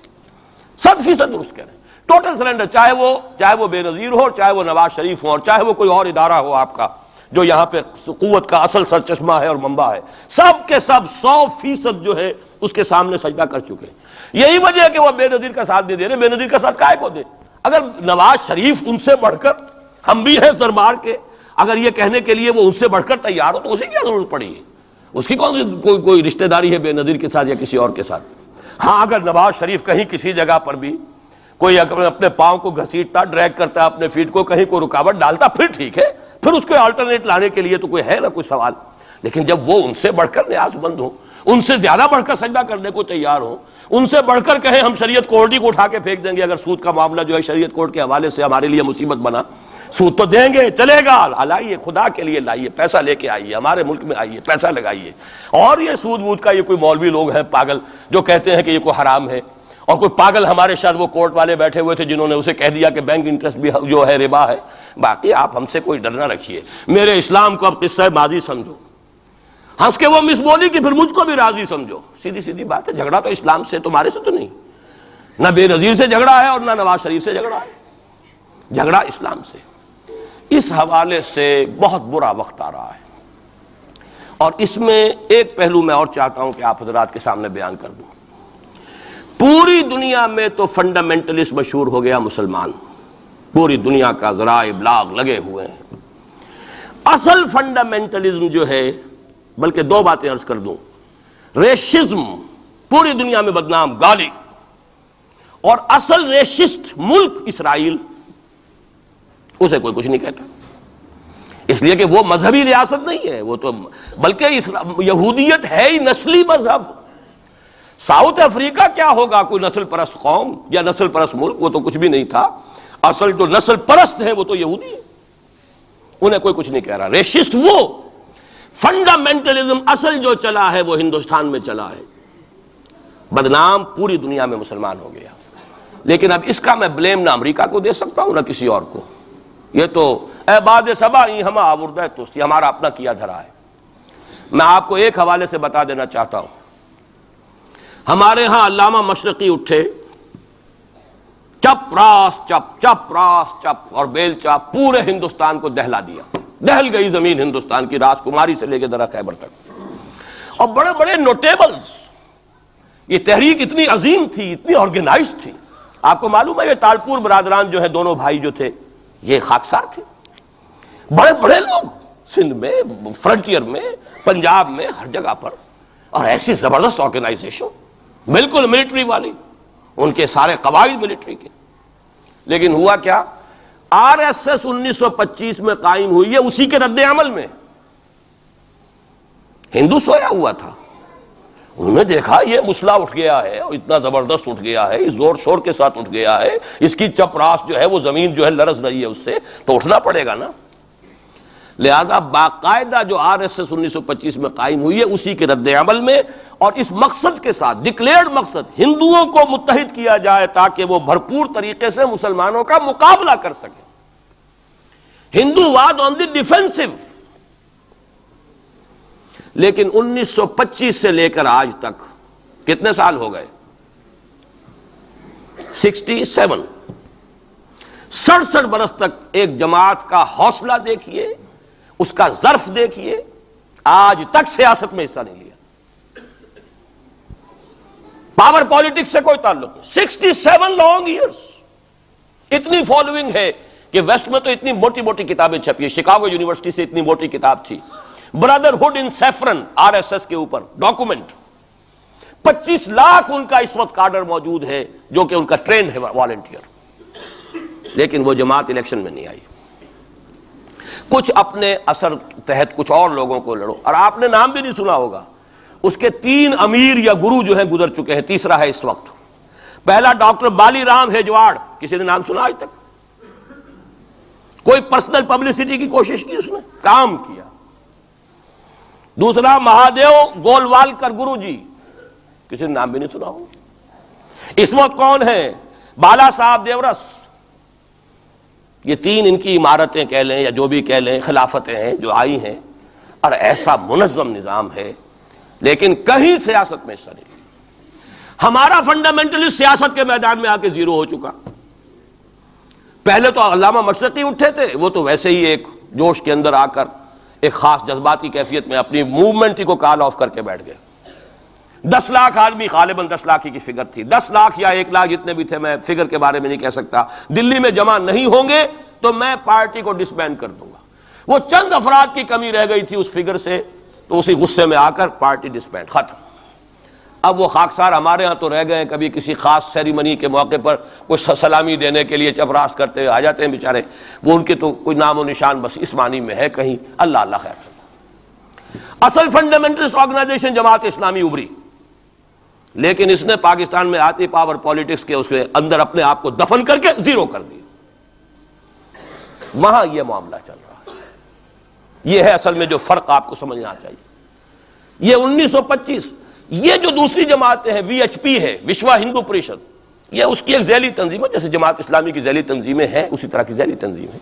100% درست کہہ رہے ہیں۔ ٹوٹل سرنڈر، چاہے وہ بے نظیر ہو، چاہے وہ نواز شریف ہو، اور چاہے وہ کوئی اور ادارہ ہو آپ کا جو یہاں پہ قوت کا اصل سرچشمہ ہے اور منبع ہے، سب کے سب 100% جو ہے اس کے سامنے سجدہ کر چکے ہیں۔ یہی وجہ ہے کہ وہ بے نظیر کا ساتھ نہیں دے رہے۔ بے نظیر کا ساتھ کائے کو دے؟ اگر نواز شریف ان سے بڑھ کر، ہم بھی ہیں دربار کے، اگر یہ کہنے کے لیے وہ ان سے بڑھ کر تیار ہو تو اسے کیا ضرورت پڑی ہے؟ اس کی کون سی کوئی رشتہ داری ہے بے نظیر کے ساتھ یا کسی اور کے ساتھ؟ ہاں، اگر نواز شریف کہیں کسی جگہ پر بھی کوئی اپنے پاؤں کو گھسیٹتا، ڈریگ کرتا ہے اپنے فیٹ کو، کہیں کوئی رکاوٹ ڈالتا، پھر ٹھیک ہے، پھر اس کو آلٹرنیٹ لانے کے لیے تو کوئی ہے نہ کوئی سوال۔ لیکن جب وہ ان سے بڑھ کر نیاز مند ہوں، ان سے زیادہ بڑھ کر سجدہ کرنے کو تیار ہوں، ان سے بڑھ کر کہیں ہم شریعت کورٹ ہی کو اٹھا کے پھینک دیں گے اگر سود کا معاملہ جو ہے شریعت کورٹ کے حوالے سے ہمارے لیے مصیبت بنا، سود تو دیں گے، چلے گا، لائیے، خدا کے لیے لائیے، پیسہ لے کے آئیے، ہمارے ملک میں آئیے، پیسہ لگائیے۔ اور یہ سود وود کا یہ کوئی مولوی لوگ ہیں پاگل جو کہتے ہیں کہ یہ کوئی حرام ہے، اور کوئی پاگل ہمارے شاید وہ کورٹ والے بیٹھے ہوئے تھے جنہوں نے اسے کہہ دیا کہ بینک انٹرسٹ بھی جو ہے ربا ہے۔ باقی آپ ہم سے کوئی ڈر نہ رکھیے، میرے اسلام کو اب قصہ ماضی سمجھو، ہنس کے وہ مس بولی کہ پھر مجھ کو بھی راضی سمجھو۔ سیدھی بات ہے، جھگڑا تو اسلام سے تمہارے سے تو نہیں، نہ بے نظیر سے جھگڑا ہے اور نہ نواز شریف سے جھگڑا ہے، جھگڑا اسلام سے۔ اس حوالے سے بہت برا وقت آ رہا ہے، اور اس میں ایک پہلو میں اور چاہتا ہوں کہ آپ حضرات کے سامنے بیان کر دوں۔ پوری دنیا میں تو فنڈامنٹلسٹ مشہور ہو گیا مسلمان، پوری دنیا کا ذرائع ابلاغ لگے ہوئے ہیں۔ اصل فنڈامنٹلزم جو ہے، بلکہ 2 باتیں عرض کر دوں، ریشزم پوری دنیا میں بدنام، گالی، اور اصل ریشسٹ ملک اسرائیل، اسے کوئی کچھ نہیں کہتا، اس لیے کہ وہ مذہبی ریاست نہیں ہے، وہ تو بلکہ یہودیت ہے ہی نسلی مذہب۔ ساؤتھ افریقہ کیا ہوگا کوئی نسل پرست قوم یا نسل پرست ملک؟ وہ تو کچھ بھی نہیں تھا۔ اصل جو نسل پرست ہیں وہ تو یہودی ہیں، انہیں کوئی کچھ نہیں کہہ رہا۔ ریشسٹ وہ فنڈامنٹلزم اصل جو چلا ہے وہ ہندوستان میں چلا ہے، بدنام پوری دنیا میں مسلمان ہو گیا۔ لیکن اب اس کا میں بلیم نہ امریکہ کو دے سکتا ہوں نہ کسی اور کو، یہ تو اے باد سبا ہم آوردہ توستی، ہمارا اپنا کیا دھرا ہے۔ میں آپ کو ایک حوالے سے بتا دینا چاہتا ہوں، ہمارے ہاں علامہ مشرقی اٹھے، چپ راس چپ، چپ راس چپ، اور بیل چاپ پورے ہندوستان کو دہلا دیا، دہل گئی زمین ہندوستان کی، راس کماری سے لے کے درہ خیبر تک، اور بڑے بڑے نوٹیبلز۔ یہ تحریک اتنی عظیم تھی، اتنی آرگنائز تھی، آپ کو معلوم ہے یہ تالپور برادران جو ہے دونوں بھائی جو تھے یہ خاکسار تھے، بڑے بڑے لوگ سندھ میں، فرنٹیئر میں، پنجاب میں، ہر جگہ پر، اور ایسی زبردست آرگنائزیشن بالکل ملٹری والی، ان کے سارے قواعد ملٹری کے. لیکن ہوا کیا؟ آر ایس ایس 1925 میں قائم ہوئی ہے، اسی کے رد عمل میں. ہندو سویا ہوا تھا، انہوں نے دیکھا یہ مسئلہ اٹھ گیا ہے، اتنا زبردست اٹھ گیا ہے، اس زور شور کے ساتھ اٹھ گیا ہے، اس کی چپراس جو ہے وہ زمین جو ہے لرز رہی ہے، اس سے تو اٹھنا پڑے گا نا. لہذا باقاعدہ جو آر ایس ایس 1925 میں قائم ہوئی ہے اسی کے رد عمل میں، اور اس مقصد کے ساتھ، ڈکلیئرڈ مقصد، ہندوؤں کو متحد کیا جائے تاکہ وہ بھرپور طریقے سے مسلمانوں کا مقابلہ کر سکیں. ہندو واد آن دی ڈیفینسو. لیکن 1925 سے لے کر آج تک کتنے سال ہو گئے؟ 67 برس تک ایک جماعت کا حوصلہ دیکھیے، اس کا ظرف دیکھیے، آج تک سیاست میں حصہ نہیں لیا. پاور پالیٹکس سے کوئی تعلق نہیں. 67 لانگ ایئرس. اتنی فالوئنگ ہے کہ ویسٹ میں تو اتنی موٹی موٹی کتابیں چھپی ہیں. شکاگو یونیورسٹی سے اتنی موٹی کتاب تھی، برادرہڈ ان سیفرن، آر ایس ایس کے اوپر ڈاکومنٹ. 25 لاکھ ان کا اس وقت کارڈر موجود ہے جو کہ ان کا ٹرینڈ ہے والنٹیئر. لیکن وہ جماعت الیکشن میں نہیں آئی. کچھ اپنے اثر تحت کچھ اور لوگوں کو لڑو، اور آپ نے نام بھی نہیں سنا ہوگا، اس کے 3 امیر یا گرو جو ہیں گزر چکے ہیں، تیسرا ہے اس وقت. پہلا ڈاکٹر بالی رام ہیجواڑ، کسی نے نام سنا آج تک؟ کوئی پرسنل پبلسٹی کی کوشش کی اس نے؟ کام کیا. دوسرا مہادیو گولوالکر گرو جی، کسی نے نام بھی نہیں سنا ہو. اس وقت کون ہیں؟ بالا صاحب دیورس. یہ 3 ان کی عمارتیں کہہ لیں یا جو بھی کہہ لیں، خلافتیں ہیں جو آئی ہیں، اور ایسا منظم نظام ہے، لیکن کہیں سیاست میں حصہ نہیں. ہمارا فنڈامنٹلسٹ سیاست کے میدان میں آ کے زیرو ہو چکا. پہلے تو علامہ مشرقی اٹھے تھے، وہ تو ویسے ہی ایک جوش کے اندر آ کر ایک خاص جذباتی کیفیت میں اپنی موومنٹ کو کال آف کر کے بیٹھ گئے. 10 لاکھ آدمی، غالباً 10 لاکھ کی فگر تھی، 10 لاکھ یا 1 لاکھ جتنے بھی تھے، میں فگر کے بارے میں نہیں کہہ سکتا، دلی میں جمع نہیں ہوں گے تو میں پارٹی کو ڈسبینڈ کر دوں گا. وہ چند افراد کی کمی رہ گئی تھی اس فگر سے، تو اسی غصے میں آ کر پارٹی ڈسبینڈ، ختم. اب وہ خاکسار ہمارے ہاں تو رہ گئے ہیں، کبھی کسی خاص سیریمنی کے موقع پر کچھ سلامی دینے کے لیے چپراس کرتے آ جاتے ہیں بیچارے. وہ ان کے تو کوئی نام و نشان بس اس معنی میں ہے کہیں. اللہ اللہ خیر سے. اصل فنڈامنٹلسٹ آرگنائزیشن جماعت اسلامی ابھری، لیکن اس نے پاکستان میں آتی پاور پالیٹکس کے اس کے اندر اپنے آپ کو دفن کر کے زیرو کر دیا. وہاں یہ معاملہ چل رہا ہے. یہ ہے اصل میں جو فرق آپ کو سمجھنا چاہیے. یہ 1925 یہ جو دوسری جماعتیں ہیں، وی ایچ پی ہے، وشوا ہندو پریشد، یہ اس کی ایک ذیلی تنظیم ہے، جیسے جماعت اسلامی کی ذیلی تنظیمیں ہیں اسی طرح کی ذیلی تنظیم ہے.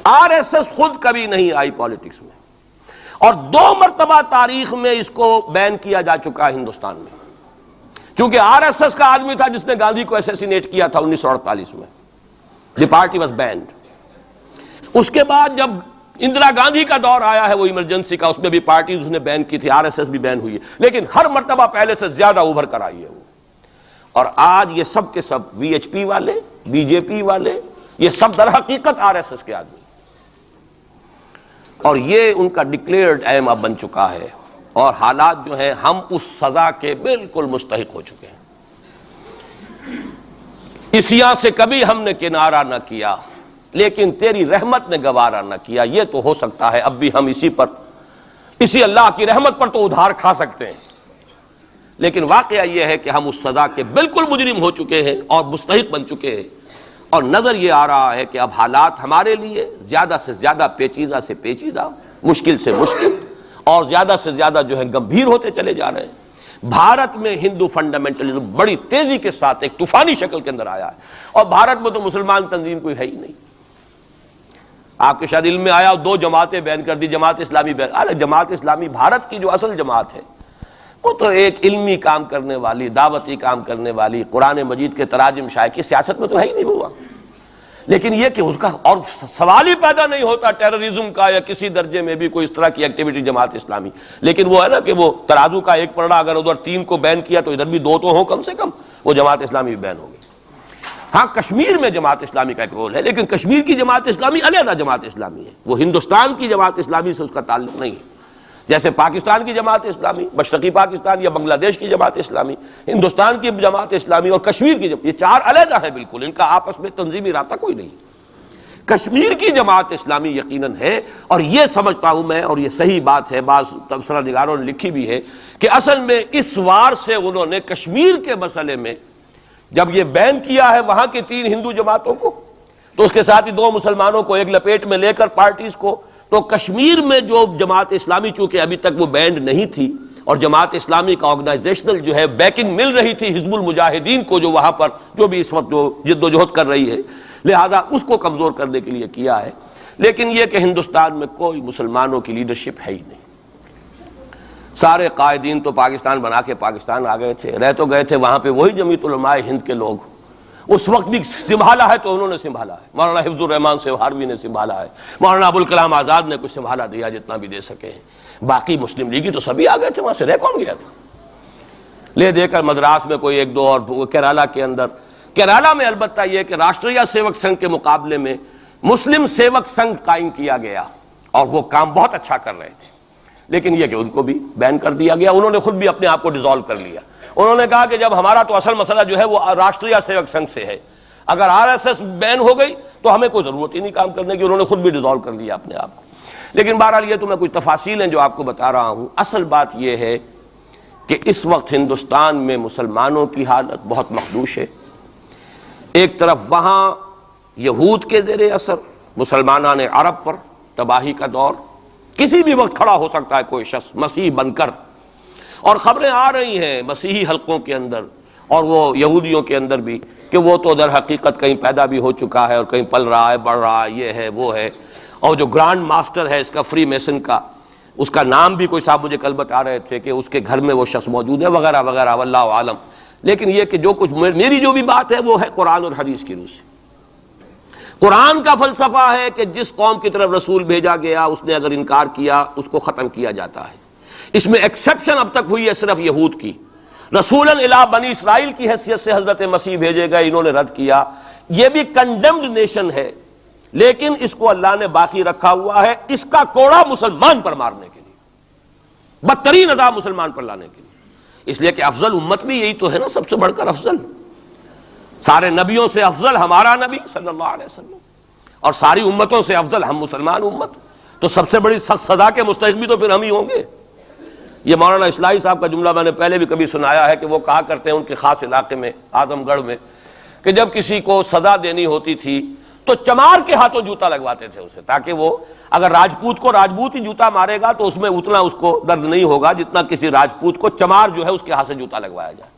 آر ایس ایس خود کبھی نہیں آئی پالیٹکس میں، اور 2 مرتبہ تاریخ میں اس کو بین کیا جا چکا ہے ہندوستان میں. چونکہ آر ایس ایس کا آدمی تھا جس نے گاندھی کو ایسیسینیٹ کیا تھا 1948 میں. دی پارٹی واز بینڈ. اس کے بعد جب اندرا گاندھی کا دور آیا ہے وہ ایمرجنسی کا، اس میں بھی پارٹیز اس نے بین کی تھی، آر ایس ایس بھی بین ہوئی ہے، لیکن ہر مرتبہ پہلے سے زیادہ ابھر کر آئی ہے وہ. اور آج یہ سب کے سب وی ایچ پی والے، بی جے پی والے، یہ سب در حقیقت آر ایس ایس کے آدمی، اور یہ ان کا ڈکلیئرڈ ایم اب بن چکا ہے. اور حالات جو ہیں ہم اس سزا کے بالکل مستحق ہو چکے ہیں. اسیا سے کبھی ہم نے کنارہ نہ کیا، لیکن تیری رحمت نے گوارا نہ کیا. یہ تو ہو سکتا ہے اب بھی ہم اسی اللہ کی رحمت پر تو ادھار کھا سکتے ہیں، لیکن واقعہ یہ ہے کہ ہم اس سزا کے بالکل مجرم ہو چکے ہیں اور مستحق بن چکے ہیں. اور نظر یہ آ رہا ہے کہ اب حالات ہمارے لیے زیادہ سے زیادہ پیچیدہ سے پیچیدہ، مشکل سے مشکل، اور زیادہ سے زیادہ جو ہے گمبھیر ہوتے چلے جا رہے ہیں. بھارت میں ہندو فنڈامنٹلزم بڑی تیزی کے ساتھ ایک طوفانی شکل کے اندر آیا ہے، اور بھارت میں تو مسلمان تنظیم کوئی ہے ہی نہیں. آپ کے شاید علم میں آیا 2 جماعتیں بین کر دی، جماعت اسلامی بین. ارے جماعت اسلامی بھارت کی جو اصل جماعت ہے وہ تو ایک علمی کام کرنے والی، دعوتی کام کرنے والی، قرآن مجید کے تراجم شائع کی، سیاست میں تو ہے ہی نہیں ہوا. لیکن یہ کہ اس کا اور سوال ہی پیدا نہیں ہوتا ٹیررزم کا یا کسی درجے میں بھی کوئی اس طرح کی ایکٹیویٹی جماعت اسلامی. لیکن وہ ہے نا کہ وہ ترازو کا ایک پلڑا اگر ادھر 3 کو بین کیا تو ادھر بھی 2 تو ہوں کم سے کم، وہ جماعت اسلامی بھی بین ہو گئی. ہاں کشمیر میں جماعت اسلامی کا ایک رول ہے، لیکن کشمیر کی جماعت اسلامی علیحدہ جماعت اسلامی ہے، وہ ہندوستان کی جماعت اسلامی سے اس کا تعلق نہیں ہے۔ جیسے پاکستان کی جماعت اسلامی، مشرقی پاکستان یا بنگلہ دیش کی جماعت اسلامی، ہندوستان کی جماعت اسلامی اور کشمیر کی یہ چار علیحدہ ہیں بالکل، ان کا آپس میں تنظیمی رابطہ کوئی نہیں۔ کشمیر کی جماعت اسلامی یقیناً ہے، اور یہ سمجھتا ہوں میں، اور یہ صحیح بات ہے، بعض تبصرہ نگاروں نے لکھی بھی ہے کہ اصل میں اس وار سے انہوں نے کشمیر کے مسئلے میں جب یہ بین کیا ہے وہاں کی 3 ہندو جماعتوں کو، تو اس کے ساتھ ہی 2 مسلمانوں کو ایک لپیٹ میں لے کر پارٹیز کو، تو کشمیر میں جو جماعت اسلامی چونکہ ابھی تک وہ بینڈ نہیں تھی، اور جماعت اسلامی کا آرگنائزیشنل جو ہے بیکنگ مل رہی تھی حزب المجاہدین کو، جو وہاں پر جو بھی اس وقت جو جد و جہد کر رہی ہے، لہذا اس کو کمزور کرنے کے لیے کیا ہے۔ لیکن یہ کہ ہندوستان میں کوئی مسلمانوں کی لیڈرشپ ہے ہی نہیں، سارے قائدین تو پاکستان بنا کے پاکستان آ گئے تھے، رہ تو گئے تھے وہاں پہ وہی جمعیت علماء ہند کے لوگ، اس وقت بھی سنبھالا ہے تو انہوں نے سنبھالا ہے، مولانا حفظ الرحمان سہاروی نے سنبھالا ہے، مولانا ابوالکلام آزاد نے کچھ سنبھالا دیا جتنا بھی دے سکے ہیں، باقی مسلم لیگی تو سبھی آ گئے تھے، وہاں سے رہ کون گیا تھا؟ لے دے کر مدراس میں کوئی 1-2 اور کیرالہ کے اندر، کیرالہ میں البتہ یہ کہ راشٹریہ سیوک سنگھ کے مقابلے میں مسلم سیوک سنگھ قائم کیا گیا، اور وہ کام بہت اچھا کر رہے تھے، لیکن یہ کہ ان کو بھی بین کر دیا گیا، انہوں نے خود بھی اپنے آپ کو ڈیزالو کر لیا۔ انہوں نے کہا کہ جب ہمارا تو اصل مسئلہ جو ہے وہ راشٹریہ سیوک سنگھ سے ہے، اگر RSS بین ہو گئی تو ہمیں کوئی ضرورت ہی نہیں کام کرنے کی، انہوں نے خود بھی ڈیزالو کر لیا اپنے آپ کو۔ لیکن بہرحال یہ تو میں کچھ تفاصیل ہیں جو آپ کو بتا رہا ہوں، اصل بات یہ ہے کہ اس وقت ہندوستان میں مسلمانوں کی حالت بہت مخدوش ہے۔ ایک طرف وہاں یہود کے زیر اثر مسلمانان عرب پر تباہی کا دور، کسی بھی وقت کھڑا ہو سکتا ہے کوئی شخص مسیح بن کر، اور خبریں آ رہی ہیں مسیحی حلقوں کے اندر اور وہ یہودیوں کے اندر بھی کہ وہ تو در حقیقت کہیں پیدا بھی ہو چکا ہے اور کہیں پل رہا ہے، بڑھ رہا ہے، یہ ہے وہ ہے، اور جو گرانڈ ماسٹر ہے اس کا فری میسن کا، اس کا نام بھی کوئی صاحب مجھے کل بتا رہے تھے کہ اس کے گھر میں وہ شخص موجود ہے وغیرہ وغیرہ، واللہ عالم۔ لیکن یہ کہ جو کچھ میری جو بھی بات ہے وہ ہے قرآن اور حدیث کی روح سے۔ قرآن کا فلسفہ ہے کہ جس قوم کی طرف رسول بھیجا گیا اس نے اگر انکار کیا اس کو ختم کیا جاتا ہے۔ اس میں ایکسیپشن اب تک ہوئی ہے صرف یہود کی، رسولاً الی بنی اسرائیل کی حیثیت سے حضرت مسیح بھیجے گئے، انہوں نے رد کیا، یہ بھی کنڈیمڈ نیشن ہے، لیکن اس کو اللہ نے باقی رکھا ہوا ہے اس کا کوڑا مسلمان پر مارنے کے لیے، بدترین عذاب مسلمان پر لانے کے لیے، اس لیے کہ افضل امت بھی یہی تو ہے نا، سب سے بڑھ کر افضل، سارے نبیوں سے افضل ہمارا نبی صلی اللہ علیہ وسلم، اور ساری امتوں سے افضل ہم مسلمان امت، تو سب سے بڑی سخت سزا کے مستحق بھی تو پھر ہم ہی ہوں گے۔ یہ مولانا اصلاحی صاحب کا جملہ میں نے پہلے بھی کبھی سنایا ہے کہ وہ کہا کرتے ہیں ان کے خاص علاقے میں اعظم گڑھ میں کہ جب کسی کو سزا دینی ہوتی تھی تو چمار کے ہاتھوں جوتا لگواتے تھے اسے، تاکہ وہ اگر راجپوت کو راجپوت ہی جوتا مارے گا تو اس میں اتنا اس کو درد نہیں ہوگا جتنا کسی راجپوت کو چمار جو ہے اس کے ہاتھ سے جوتا لگوایا جائے۔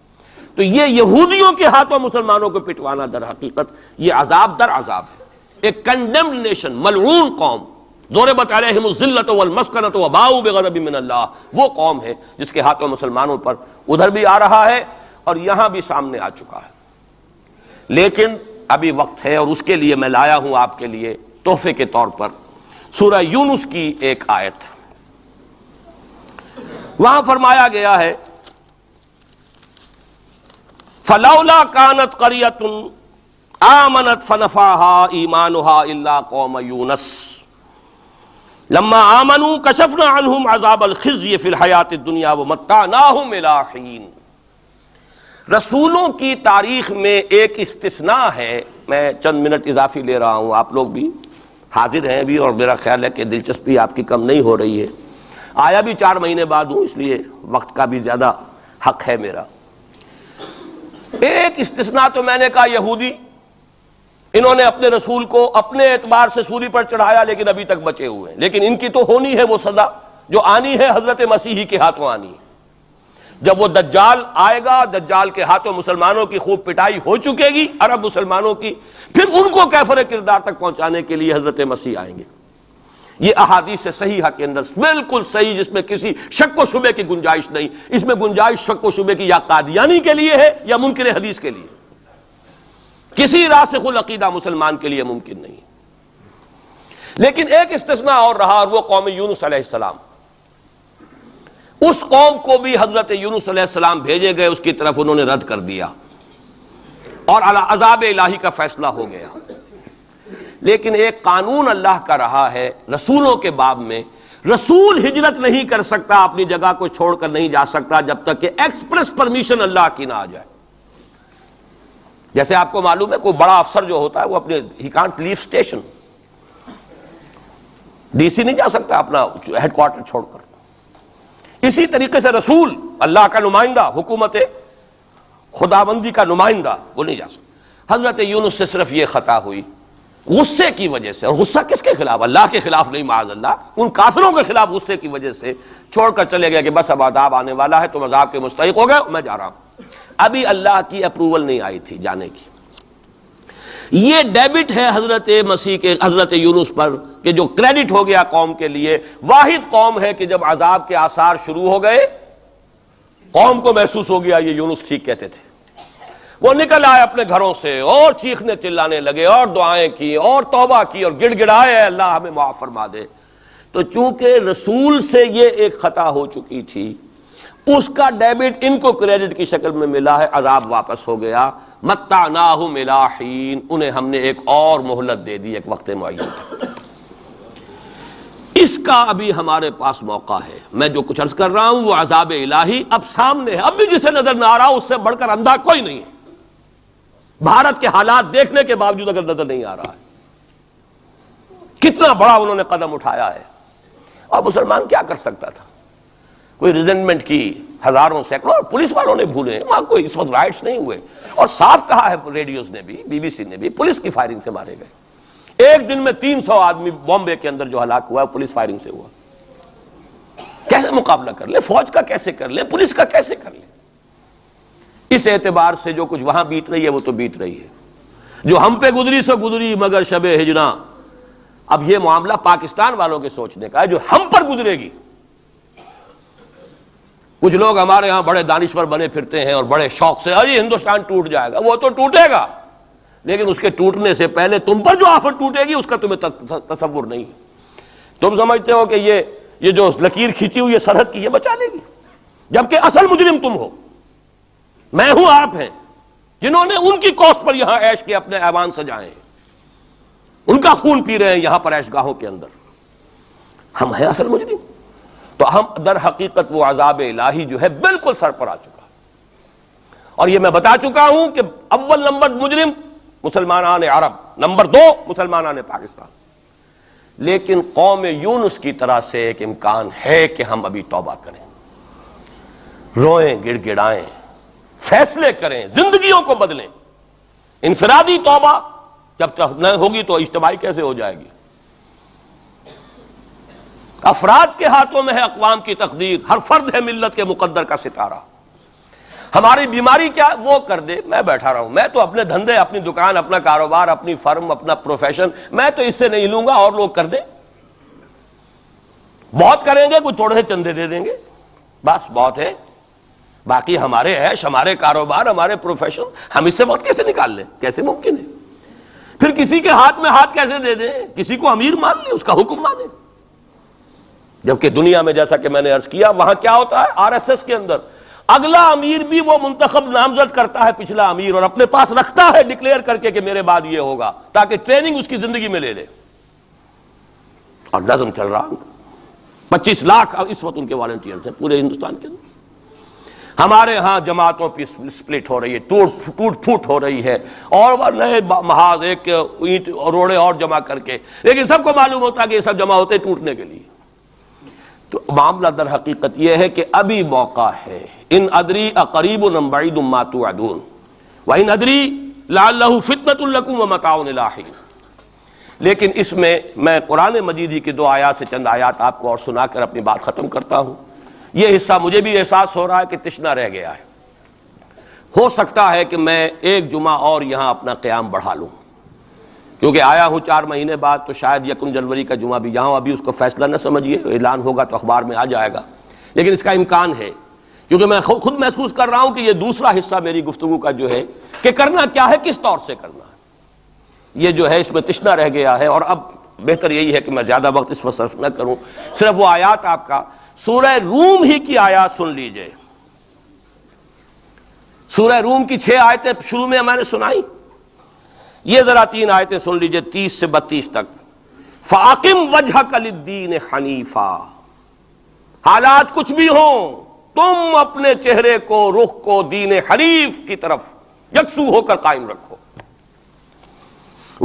تو یہ یہودیوں کے ہاتھوں مسلمانوں کو پٹوانا در حقیقت یہ عذاب در عذاب ہے۔ ایک کنڈیمڈ نیشن، ملعون قوم، ضربت علیہم الذلۃ والمسکنۃ وباؤوا بغضب من اللہ، وہ قوم ہے جس کے ہاتھوں مسلمانوں پر ادھر بھی آ رہا ہے اور یہاں بھی سامنے آ چکا ہے۔ لیکن ابھی وقت ہے، اور اس کے لیے میں لایا ہوں آپ کے لیے تحفے کے طور پر سورہ یونس کی ایک آیت۔ وہاں فرمایا گیا ہے فلولا كانت قرية آمنت فنفعها إيمانها إلا قوم يونس لما آمنوا كشفنا عنهم عذاب الخزي في الحياة الدنيا ومتعناهم إلى حين۔ رسولوں کی تاریخ میں ایک استثناء ہے، میں چند منٹ اضافی لے رہا ہوں، آپ لوگ بھی حاضر ہیں بھی اور میرا خیال ہے کہ دلچسپی آپ کی کم نہیں ہو رہی ہے، آیا بھی 4 مہینے بعد ہوں اس لیے وقت کا بھی زیادہ حق ہے میرا۔ ایک استثناء تو میں نے کہا یہودی، انہوں نے اپنے رسول کو اپنے اعتبار سے سولی پر چڑھایا لیکن ابھی تک بچے ہوئے ہیں، لیکن ان کی تو ہونی ہے وہ سزا جو آنی ہے حضرت مسیحی کے ہاتھوں آنی ہے۔ جب وہ دجال آئے گا، دجال کے ہاتھوں مسلمانوں کی خوب پٹائی ہو چکے گی، عرب مسلمانوں کی، پھر ان کو کیفر کردار تک پہنچانے کے لیے حضرت مسیح آئیں گے۔ یہ احادیث صحیحہ کے اندر بالکل صحیح، جس میں کسی شک و شبے کی گنجائش نہیں، اس میں گنجائش شک و شبے کی یا قادیانی کے لیے ہے یا منکر حدیث کے لیے، کسی راسخ العقیدہ مسلمان کے لیے ممکن نہیں۔ لیکن ایک استثناء اور رہا، اور وہ قوم یونس علیہ السلام۔ اس قوم کو بھی حضرت یونس علیہ السلام بھیجے گئے، اس کی طرف انہوں نے رد کر دیا، اور عذاب الہی کا فیصلہ ہو گیا. لیکن ایک قانون اللہ کا رہا ہے رسولوں کے باب میں، رسول ہجرت نہیں کر سکتا، اپنی جگہ کو چھوڑ کر نہیں جا سکتا جب تک کہ ایکسپریس پرمیشن اللہ کی نہ آ جائے. جیسے آپ کو معلوم ہے کوئی بڑا افسر جو ہوتا ہے وہ اپنے ہی can't leave station, D C نہیں جا سکتا اپنا ہیڈ کوارٹر چھوڑ کر. اسی طریقے سے رسول اللہ کا نمائندہ، حکومت خداوندی کا نمائندہ، وہ نہیں جا سکتا. حضرت یونس سے صرف یہ خطا ہوئی غصے کی وجہ سے، اور غصہ کس کے خلاف؟ اللہ کے خلاف نہیں، معاذ اللہ، ان کافروں کے خلاف غصے کی وجہ سے چھوڑ کر چلے گئے کہ بس اب عذاب آنے والا ہے، تم عذاب کے مستحق ہو گئے، میں جا رہا ہوں. ابھی اللہ کی اپروول نہیں آئی تھی جانے کی. یہ ڈیبٹ ہے حضرت مسیح کے حضرت یونس پر کہ جو کریڈٹ ہو گیا قوم کے لیے. واحد قوم ہے کہ جب عذاب کے آثار شروع ہو گئے قوم کو محسوس ہو گیا یہ یونس ٹھیک کہتے تھے. وہ نکل آئے اپنے گھروں سے اور چیخنے چلانے لگے اور دعائیں کی اور توبہ کی اور گڑ گڑائے اللہ ہمیں معاف فرما دے. تو چونکہ رسول سے یہ ایک خطا ہو چکی تھی، اس کا ڈیبٹ ان کو کریڈٹ کی شکل میں ملا ہے، عذاب واپس ہو گیا. متعناہم الی حین، انہیں ہم نے ایک اور مہلت دے دی، ایک وقت معین. اس کا ابھی ہمارے پاس موقع ہے. میں جو کچھ عرض کر رہا ہوں وہ عذاب الہی اب سامنے ہے. اب بھی جسے نظر نہ آ رہا اس سے بڑھ کر اندھا کوئی نہیں ہے. بھارت کے حالات دیکھنے کے باوجود اگر نظر نہیں آ رہا ہے کتنا بڑا انہوں نے قدم اٹھایا ہے. اور مسلمان کیا کر سکتا تھا؟ کوئی ریزنٹمنٹ کی ہزاروں سینکڑوں، اور پولیس والوں نے بھولے، وہاں کوئی اس وقت رائٹس نہیں ہوئے. اور صاف کہا ہے ریڈیوز نے بھی، بی بی سی نے بھی، پولیس کی فائرنگ سے مارے گئے. ایک دن میں 300 آدمی بامبے کے اندر جو ہلاک ہوا ہے پولیس فائرنگ سے ہوا. کیسے مقابلہ کر لیں؟ فوج کا کیسے کر لیں؟ پولیس کا کیسے کر لیں؟ اس اعتبار سے جو کچھ وہاں بیت رہی ہے وہ تو بیت رہی ہے. جو ہم پہ گزری سو گزری مگر شب ہجراں. اب یہ معاملہ پاکستان والوں کے سوچنے کا ہے جو ہم پر گزرے گی. کچھ لوگ ہمارے ہاں بڑے دانشور بنے پھرتے ہیں اور بڑے شوق سے ارے ہندوستان ٹوٹ جائے گا. وہ تو ٹوٹے گا لیکن اس کے ٹوٹنے سے پہلے تم پر جو آفت ٹوٹے گی اس کا تمہیں تصور نہیں. تم سمجھتے ہو کہ یہ جو لکیر کھینچی ہوئی ہے سرحد کی یہ بچا لے گی، جبکہ اصل مجرم تم ہو، میں ہوں، آپ ہیں، جنہوں نے ان کی کوسٹ پر یہاں عیش کے اپنے ایوان سجائے ہیں، ان کا خون پی رہے ہیں یہاں پر عیش گاہوں کے اندر. ہم ہیں اصل مجرم. تو ہم در حقیقت وہ عذاب الہی جو ہے بالکل سر پر آ چکا. اور یہ میں بتا چکا ہوں کہ اول نمبر مجرم مسلمانان عرب، نمبر 2 مسلمانان پاکستان. لیکن قوم یونس کی طرح سے ایک امکان ہے کہ ہم ابھی توبہ کریں، روئیں، گڑ گڑائیں، فیصلے کریں، زندگیوں کو بدلیں. انفرادی توبہ جب تک نہ ہوگی تو اجتماعی کیسے ہو جائے گی؟ افراد کے ہاتھوں میں ہے اقوام کی تقدیر، ہر فرد ہے ملت کے مقدر کا ستارہ. ہماری بیماری کیا وہ کر دے، میں بیٹھا رہا ہوں، میں تو اپنے دھندے، اپنی دکان، اپنا کاروبار، اپنی فرم، اپنا پروفیشن، میں تو اس سے نہیں لوں گا، اور لوگ کر دیں. بہت کریں گے، کچھ تھوڑے سے چندے دے دیں گے، بس بہت ہے. باقی ہمارے عیش، ہمارے کاروبار، ہمارے پروفیشن، ہم اس سے وقت کیسے نکال لیں؟ کیسے ممکن ہے؟ پھر کسی کے ہاتھ میں ہاتھ کیسے دے دیں؟ کسی کو امیر مان لیں، اس کا حکم مانیں. جبکہ دنیا میں جیسا کہ میں نے عرض کیا وہاں کیا ہوتا ہے، آر ایس ایس کے اندر اگلا امیر بھی وہ منتخب نامزد کرتا ہے پچھلا امیر، اور اپنے پاس رکھتا ہے ڈکلیئر کر کے کہ میرے بعد یہ ہوگا، تاکہ ٹریننگ اس کی زندگی میں لے لے. اور نظم چل رہا 25 لاکھ اس وقت ان کے والنٹیئرز ہیں پورے ہندوستان کے اندر. ہمارے ہاں جماعتوں کی سپلٹ ہو رہی ہے، ٹوٹ پھوٹ ہو رہی ہے، اور نئے محاذ ایک اینٹ روڑے اور جمع کر کے، لیکن سب کو معلوم ہوتا ہے کہ یہ سب جمع ہوتے ٹوٹنے کے لیے. تو معاملہ در حقیقت یہ ہے کہ ابھی موقع ہے. ان ادری اقریب ام بعید ما توعدون وان ادری لعلہ فتنۃ لکم ومتاع الی حین. لیکن اس میں قرآن مجید ہی کی 2 آیات سے چند آیات آپ کو اور سنا کر اپنی بات ختم کرتا ہوں. یہ حصہ مجھے بھی احساس ہو رہا ہے کہ تشنا رہ گیا ہے. ہو سکتا ہے کہ میں ایک جمعہ اور یہاں اپنا قیام بڑھا لوں، کیونکہ آیا ہوں 4 مہینے بعد، تو شاید 1 جنوری کا جمعہ بھی یہاں. ابھی اس کو فیصلہ نہ سمجھیے، اعلان ہوگا تو اخبار میں آ جائے گا، لیکن اس کا امکان ہے. کیونکہ میں خود محسوس کر رہا ہوں کہ یہ دوسرا حصہ میری گفتگو کا جو ہے کہ کرنا کیا ہے، کس طور سے کرنا ہے، یہ جو ہے اس میں تشنا رہ گیا ہے. اور اب بہتر یہی ہے کہ میں زیادہ وقت اس پر صرف نہ کروں، صرف وہ آیات آپ کا سورہ روم ہی کی آیات سن لیجئے. سورہ روم کی 6 آیتیں شروع میں میں نے سنائی، یہ ذرا 3 آیتیں سن لیجئے 30 سے 32 تک. فَأَقِمْ وَجْهَكَ لِلدِّينِ حَنِيفًا، حالات کچھ بھی ہوں تم اپنے چہرے کو، رخ کو دین حنیف کی طرف یکسو ہو کر قائم رکھو.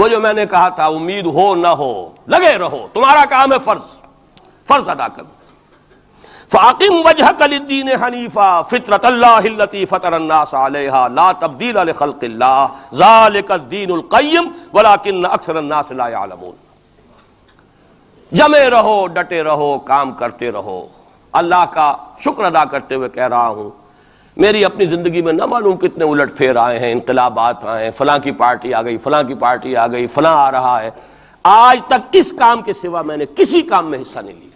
وہ جو میں نے کہا تھا امید ہو نہ ہو لگے رہو، تمہارا کام ہے فرض ادا کرو. فَأَقِمْ وَجْهَكَ لِلدِّينِ حَنِيفًا فِطْرَةَ اللَّهِ الَّتِي فَطَرَ النَّاسَ عَلَيْهَا لَا تَبْدِيلَ لِخَلْقِ اللَّهِ ذَلِكَ الدِّينُ الْقَيِّمُ وَلَكِنَّ أَكْثَرَ النَّاسِ لَا يَعْلَمُونَ. جمے رہو، ڈٹے رہو، کام کرتے رہو. اللہ کا شکر ادا کرتے ہوئے کہہ رہا ہوں میری اپنی زندگی میں نہ معلوم کتنے الٹ پھیر آئے ہیں، انقلابات آئے ہیں، فلاں کی پارٹی آ گئی، فلاں کی پارٹی آ گئی، فلاں آ رہا ہے. آج تک اس کام کے سوا میں نے کسی کام میں حصہ نہیں لیا.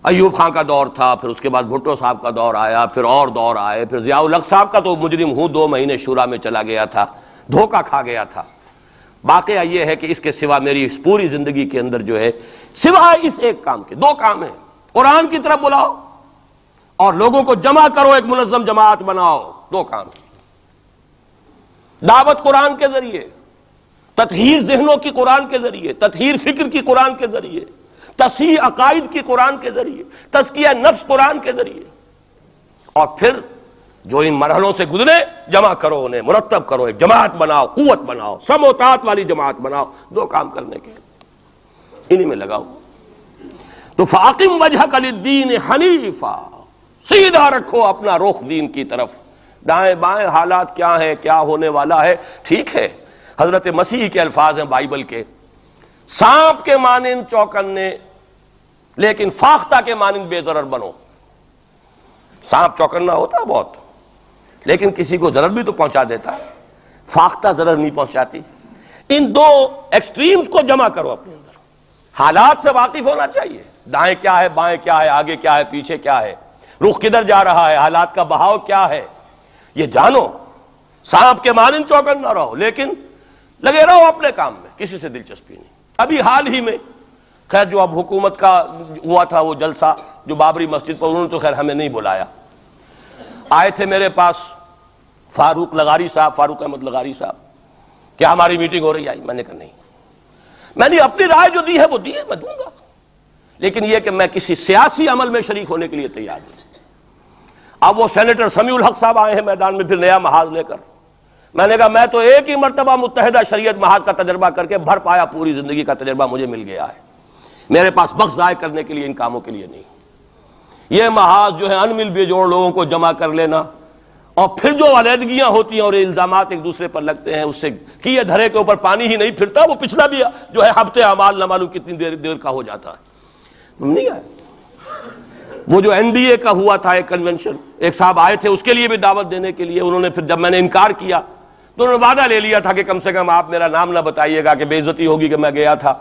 ایوب خان کا دور تھا، پھر اس کے بعد بھٹو صاحب کا دور آیا، پھر اور دور آئے، پھر ضیاء الحق صاحب کا تو مجرم ہوں 2 مہینے شورا میں چلا گیا تھا، دھوکہ کھا گیا تھا. واقعہ یہ ہے کہ اس کے سوا میری اس پوری زندگی کے اندر جو ہے سوائے اس ایک کام کے 2 کام ہیں. قرآن کی طرف بلاؤ اور لوگوں کو جمع کرو، ایک منظم جماعت بناؤ، 2 کام. دعوت قرآن کے ذریعے، تطہیر ذہنوں کی قرآن کے ذریعے، تطہیر فکر کی قرآن کے ذریعے، تصحیح عقائد کی قرآن کے ذریعے، تزکیہ نفس قرآن کے ذریعے. اور پھر جو ان مرحلوں سے گزرے جمع کرو، انہیں مرتب کرو، ایک جماعت بناؤ، قوت بناؤ، سموتات والی جماعت بناؤ. 2 کام کرنے کے انہی میں لگاؤ. تو فَأَقِمْ وَجْهَكَ لِلدِّينِ حَنِيفًا، سیدھا رکھو اپنا رخ دین کی طرف. دائیں بائیں حالات کیا ہیں، کیا ہونے والا ہے، ٹھیک ہے. حضرت مسیح کے الفاظ ہیں بائبل کے، سانپ کے مانند چوکنے لیکن فاختہ کے مانند بے ضرر بنو. سانپ چوکنا ہوتا ہے بہت، لیکن کسی کو ضرر بھی تو پہنچا دیتا ہے، فاختہ ضرر نہیں پہنچاتی. ان 2 ایکسٹریمز کو جمع کرو اپنے اندر. حالات سے واقف ہونا چاہیے، دائیں کیا ہے، بائیں کیا ہے، آگے کیا ہے، پیچھے کیا ہے، رخ کدھر جا رہا ہے، حالات کا بہاؤ کیا ہے، یہ جانو. سانپ کے مانند چوکن نہ رہو، لیکن لگے رہو اپنے کام میں، کسی سے دلچسپی نہیں. ابھی حال ہی میں خیر جو اب حکومت کا ہوا تھا وہ جلسہ جو بابری مسجد پر، انہوں نے تو خیر ہمیں نہیں بلایا. آئے تھے میرے پاس فاروق احمد لغاری صاحب، کیا ہماری میٹنگ ہو رہی؟ آئی. میں نے کہا نہیں، میں نے اپنی رائے جو دی ہے وہ دی ہے، میں دوں گا، لیکن یہ کہ میں کسی سیاسی عمل میں شریک ہونے کے لیے تیار نہیں. اب وہ سینیٹر سمیع الحق صاحب آئے ہیں میدان میں پھر نیا محاذ لے کر. میں نے کہا میں تو ایک ہی مرتبہ متحدہ شریعت محاذ کا تجربہ کر کے بھر پایا، پوری زندگی کا تجربہ مجھے مل گیا ہے. میرے پاس وقت ضائع کرنے کے لیے ان کاموں کے لیے نہیں. یہ محاذ جو ہے ان مل بے جوڑ لوگوں کو جمع کر لینا، اور پھر جو علیحدگیاں ہوتی ہیں اور الزامات ایک دوسرے پر لگتے ہیں، اس سے کیے دھرے کے اوپر پانی ہی نہیں پھرتا. وہ پچھلا بھی جو ہے ہفتے اعمال نہ معلوم کتنی دیر کا ہو جاتا ہے. تم نہیں آئے. وہ جو NDA کا ہوا تھا ایک کنونشن، ایک صاحب آئے تھے اس کے لیے بھی دعوت دینے کے لیے. انہوں نے پھر جب میں نے انکار کیا تو انہوں نے وعدہ لے لیا تھا کہ کم سے کم آپ میرا نام نہ بتائیے گا کہ بے عزتی ہوگی کہ میں گیا تھا.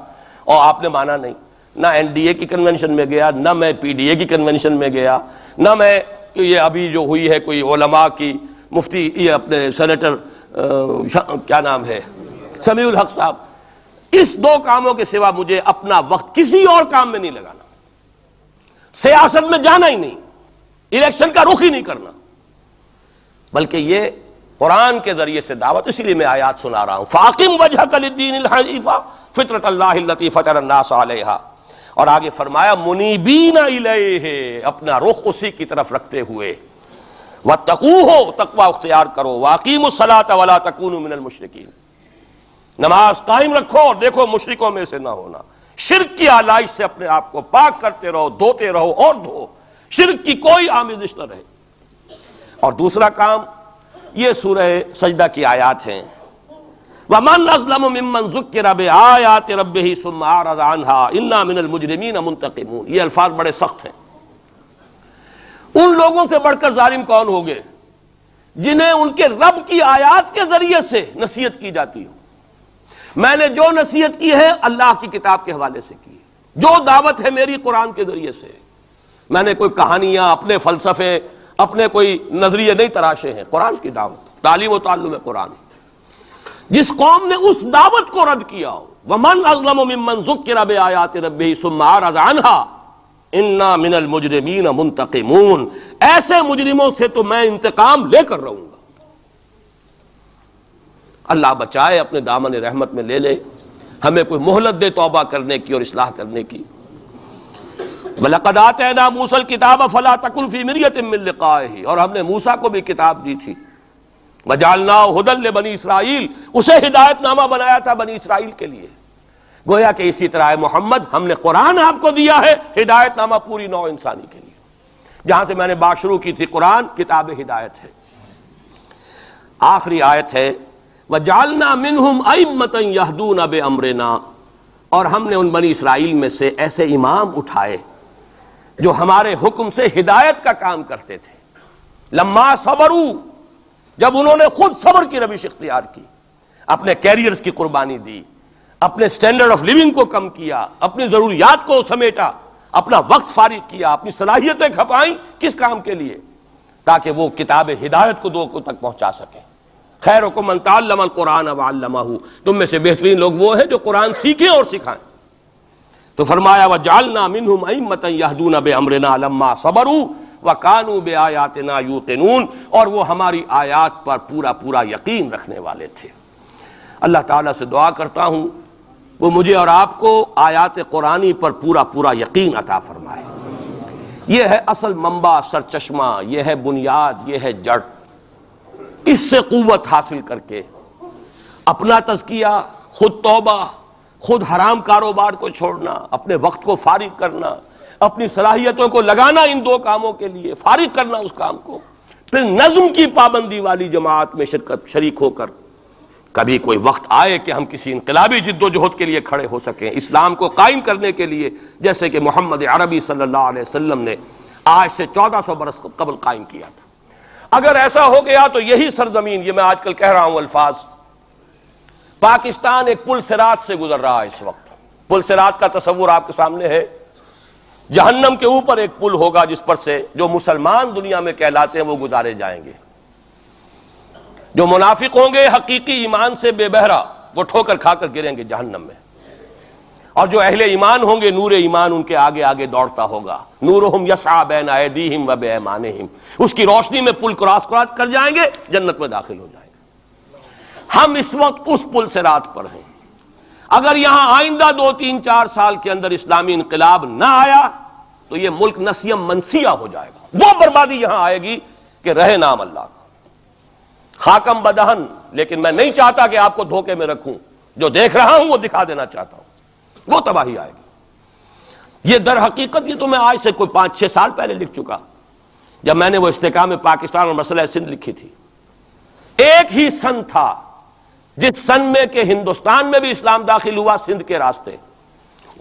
اور آپ نے مانا نہیں. نہ NDA کی کنونشن میں گیا، نہ میں PDA کی کنونشن میں گیا، نہ میں یہ ابھی جو ہوئی ہے کوئی علماء کی مفتی، یہ اپنے سینیٹر کیا نام ہے سمیع الحق صاحب. اس 2 کاموں کے سوا مجھے اپنا وقت کسی اور کام میں نہیں لگانا. سیاست میں جانا ہی نہیں، الیکشن کا رخ ہی نہیں کرنا، بلکہ یہ قرآن کے ذریعے سے دعوت. اسی لیے میں آیات سنا رہا ہوں. فَأَقِمْ وَجْهَكَ لِلدِّينِ الْحَنِيفَ فِطْرَةَ اللَّهِ الَّتِي فَطَرَ النَّاسَ عَلَيْهَا. اور آگے فرمایا منیبین الیہ، اپنا رخ اسی کی طرف رکھتے ہوئے. واتقوہ، تقوی اختیار کرو. واقیموا الصلاۃ ولا تکونوا من المشرکین، نماز قائم رکھو اور دیکھو مشرکوں میں سے نہ ہونا. شرک کی آلائش سے اپنے آپ کو پاک کرتے رہو، دھوتے رہو اور دھو، شرک کی کوئی آمیزش نہ رہے. اور دوسرا کام یہ سورہ سجدہ کی آیات ہیں. وَمَنْ أَظْلَمُ مِمَّنْ ذُكِّرَ بِآيَاتِ رَبِّهِ ثُمَّ أَعْرَضَ عَنْهَا إِنَّا مِنَ الْمُجْرِمِينَ مُنْتَقِمُونَ. یہ الفاظ بڑے سخت ہیں. ان لوگوں سے بڑھ کر ظالم کون ہوگے جنہیں ان کے رب کی آیات کے ذریعے سے نصیحت کی جاتی ہو. میں نے جو نصیحت کی ہے اللہ کی کتاب کے حوالے سے کی ہے، جو دعوت ہے میری قرآن کے ذریعے سے. میں نے کوئی کہانیاں، اپنے فلسفے، اپنے کوئی نظریے نہیں تراشے ہیں. قرآن کی دعوت، تعلیم و تعلم قرآن. جس قوم نے اس دعوت کو رد کیا ہو، وَمَنْ أَظْلَمُ مِمَّنْ ذُكِّرَ بِآيَاتِ رَبِّهِ ثُمَّ أَعْرَضَ عَنْهَا انا من المجرمین منتقمون، ایسے مجرموں سے تو میں انتقام لے کر رہوں گا۔ اللہ بچائے، اپنے دامن رحمت میں لے لے، ہمیں کوئی مہلت دے توبہ کرنے کی اور اصلاح کرنے کی۔ وَلَقَدْ آتَيْنَا مُوسَى الْكِتَابَ فَلَا تَكُنْ فِي مِرْيَةٍ مِّن لِقَائِهِ، اور ہم نے موسیٰ کو بھی کتاب دی تھی۔ وَجَعَلْنَاهُ هُدًى لِبَنِي اسرائیل، اسے ہدایت نامہ بنایا تھا بنی اسرائیل کے لیے۔ گویا کہ اسی طرح محمد، ہم نے قرآن آپ کو دیا ہے ہدایت نامہ پوری نوع انسانی کے لیے۔ جہاں سے میں نے بات شروع کی تھی، قرآن کتاب ہدایت ہے۔ آخری آیت ہے وَجَعَلْنَا مِنْهُمْ أَئِمَّةً يَهْدُونَ بِأَمْرِنَا، اور ہم نے ان بنی اسرائیل میں سے ایسے امام اٹھائے جو ہمارے حکم سے ہدایت کا کام کرتے تھے۔ لما صبروا، جب انہوں نے خود صبر کی روش اختیار کی، اپنے کیریئرز کی قربانی دی، اپنے سٹینڈرڈ آف لیونگ کو کم کیا، اپنی ضروریات کو سمیٹا، اپنا وقت فارغ کیا، اپنی صلاحیتیں کھپائیں، کس کام کے لیے؟ تاکہ وہ کتاب ہدایت کو لوگوں تک پہنچا سکیں۔ خیرکم من تعلم القرآن وعلمہ، تم میں سے بہترین لوگ وہ ہیں جو قرآن سیکھیں اور سکھائیں۔ تو فرمایا وَجَعَلْنَا مِنْهُمْ أَئِمَّةً يَهْدُونَ بِأَمْرِنَا لَمَّا صَبَرُوا وَكَانُوا بِآيَاتِنَا يُوقِنُونَ، اور وہ ہماری آیات پر پورا یقین رکھنے والے تھے۔ اللہ تعالیٰ سے دعا کرتا ہوں وہ مجھے اور آپ کو آیات قرآنی پر پورا یقین عطا فرمائے۔ یہ ہے اصل منبع، سرچشمہ، یہ ہے بنیاد، یہ ہے جڑ۔ اس سے قوت حاصل کر کے اپنا تزکیہ، خود توبہ، خود حرام کاروبار کو چھوڑنا، اپنے وقت کو فارغ کرنا، اپنی صلاحیتوں کو لگانا ان دو کاموں کے لیے، فارغ کرنا اس کام کو، پھر نظم کی پابندی والی جماعت میں شریک ہو کر کبھی کوئی وقت آئے کہ ہم کسی انقلابی جد و جہد کے لیے کھڑے ہو سکیں، اسلام کو قائم کرنے کے لیے، جیسے کہ محمد عربی صلی اللہ علیہ وسلم نے آج سے 1400 برس قبل قائم کیا تھا۔ اگر ایسا ہو گیا تو یہی سرزمین، یہ میں آج کل کہہ رہا ہوں الفاظ، پاکستان ایک پل صراط سے گزر رہا ہے اس وقت۔ پل صراط کا تصور آپ کے سامنے ہے، جہنم کے اوپر ایک پل ہوگا جس پر سے جو مسلمان دنیا میں کہلاتے ہیں وہ گزارے جائیں گے۔ جو منافق ہوں گے حقیقی ایمان سے بے بہرا، وہ ٹھوکر کھا کر گریں گے جہنم میں، اور جو اہل ایمان ہوں گے نور ایمان ان کے آگے آگے دوڑتا ہوگا، نورہم یسعی بین ایدیہم و بایمانہم، اس کی روشنی میں پل کراس کر جائیں گے، جنت میں داخل ہو جائیں گے۔ ہم اس وقت اس پل صراط پر ہیں۔ اگر یہاں آئندہ 2-3-4 سال کے اندر اسلامی انقلاب نہ آیا تو یہ ملک نسیم منسیہ ہو جائے گا، وہ بربادی یہاں آئے گی کہ رہے نام اللہ کا، خاکم بدہن۔ لیکن میں نہیں چاہتا کہ آپ کو دھوکے میں رکھوں، جو دیکھ رہا ہوں وہ دکھا دینا چاہتا ہوں، وہ تباہی آئے گی۔ یہ در حقیقت یہ تو میں آج سے کوئی 5-6 سال پہلے لکھ چکا، جب میں نے وہ استحکام پاکستان اور مسئلہ سندھ لکھی تھی۔ ایک ہی سن تھا جس سن میں کہ ہندوستان میں بھی اسلام داخل ہوا سندھ کے راستے،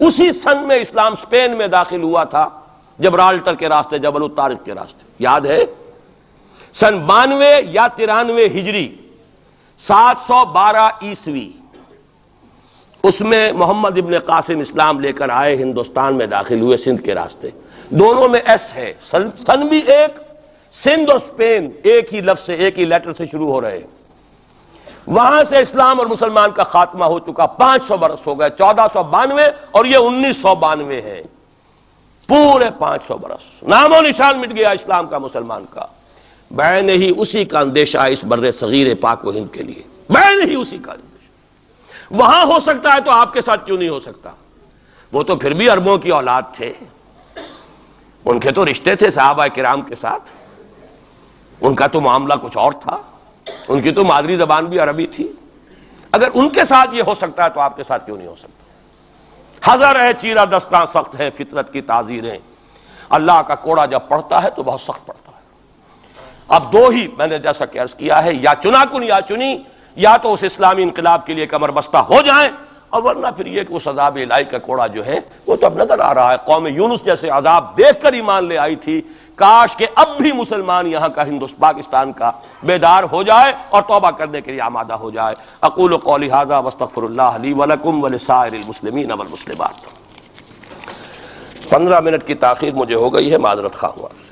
اسی سن میں اسلام اسپین میں داخل ہوا تھا، جبرالٹر کے راستے، جبل الطارق کے راستے، یاد ہے؟ سن 92 یا 93 ہجری، 712 عیسوی، اس میں محمد ابن قاسم اسلام لے کر آئے، ہندوستان میں داخل ہوئے سندھ کے راستے۔ دونوں میں ایس ہے، سن بھی ایک، سندھ اور اسپین ایک ہی لفظ سے، ایک ہی لیٹر سے شروع ہو رہے ہیں۔ وہاں سے اسلام اور مسلمان کا خاتمہ ہو چکا، 500 برس ہو گئے، 1492 اور یہ 1992 ہے، پورے 500 برس، نام و نشان مٹ گیا اسلام کا، مسلمان کا۔ بین ہی اسی کا اندیشہ اس بر صغیر پاک و ہند کے لیے، بین ہی اسی کا اندیشہ۔ وہاں ہو سکتا ہے تو آپ کے ساتھ کیوں نہیں ہو سکتا؟ وہ تو پھر بھی عربوں کی اولاد تھے، ان کے تو رشتے تھے صحابہ کرام کے ساتھ، ان کا تو معاملہ کچھ اور تھا، ان کی تو مادری زبان بھی عربی تھی۔ اگر ان کے ساتھ یہ ہو سکتا ہے تو آپ کے ساتھ کیوں نہیں ہو سکتا؟ حذر ہے چیرہ دستاں سخت ہیں فطرت کی تعزیریں، اللہ کا کوڑا جب پڑتا ہے تو بہت سخت پڑتا ہے۔ اب دو ہی میں نے جیسا کہ عرض کیا ہے، یا چنا کن یا چنی، یا تو اس اسلامی انقلاب کے لیے کمر بستہ ہو جائیں، اور ورنہ پھر یہ کہ اس عذاب الہی کا کوڑا جو ہے وہ تو اب نظر آ رہا ہے۔ قوم یونس جیسے عذاب دیکھ کر ایمان لے آئی تھی، کاش کہ اب بھی مسلمان یہاں کا پاکستان کا بیدار ہو جائے اور توبہ کرنے کے لیے آمادہ ہو جائے۔ اقول قولی ھذا واستغفر اللہ لی ولکم ولسائر المسلمین والمسلمات۔ 15 منٹ کی تاخیر مجھے ہو گئی ہے، معذرت خواہ ہوں۔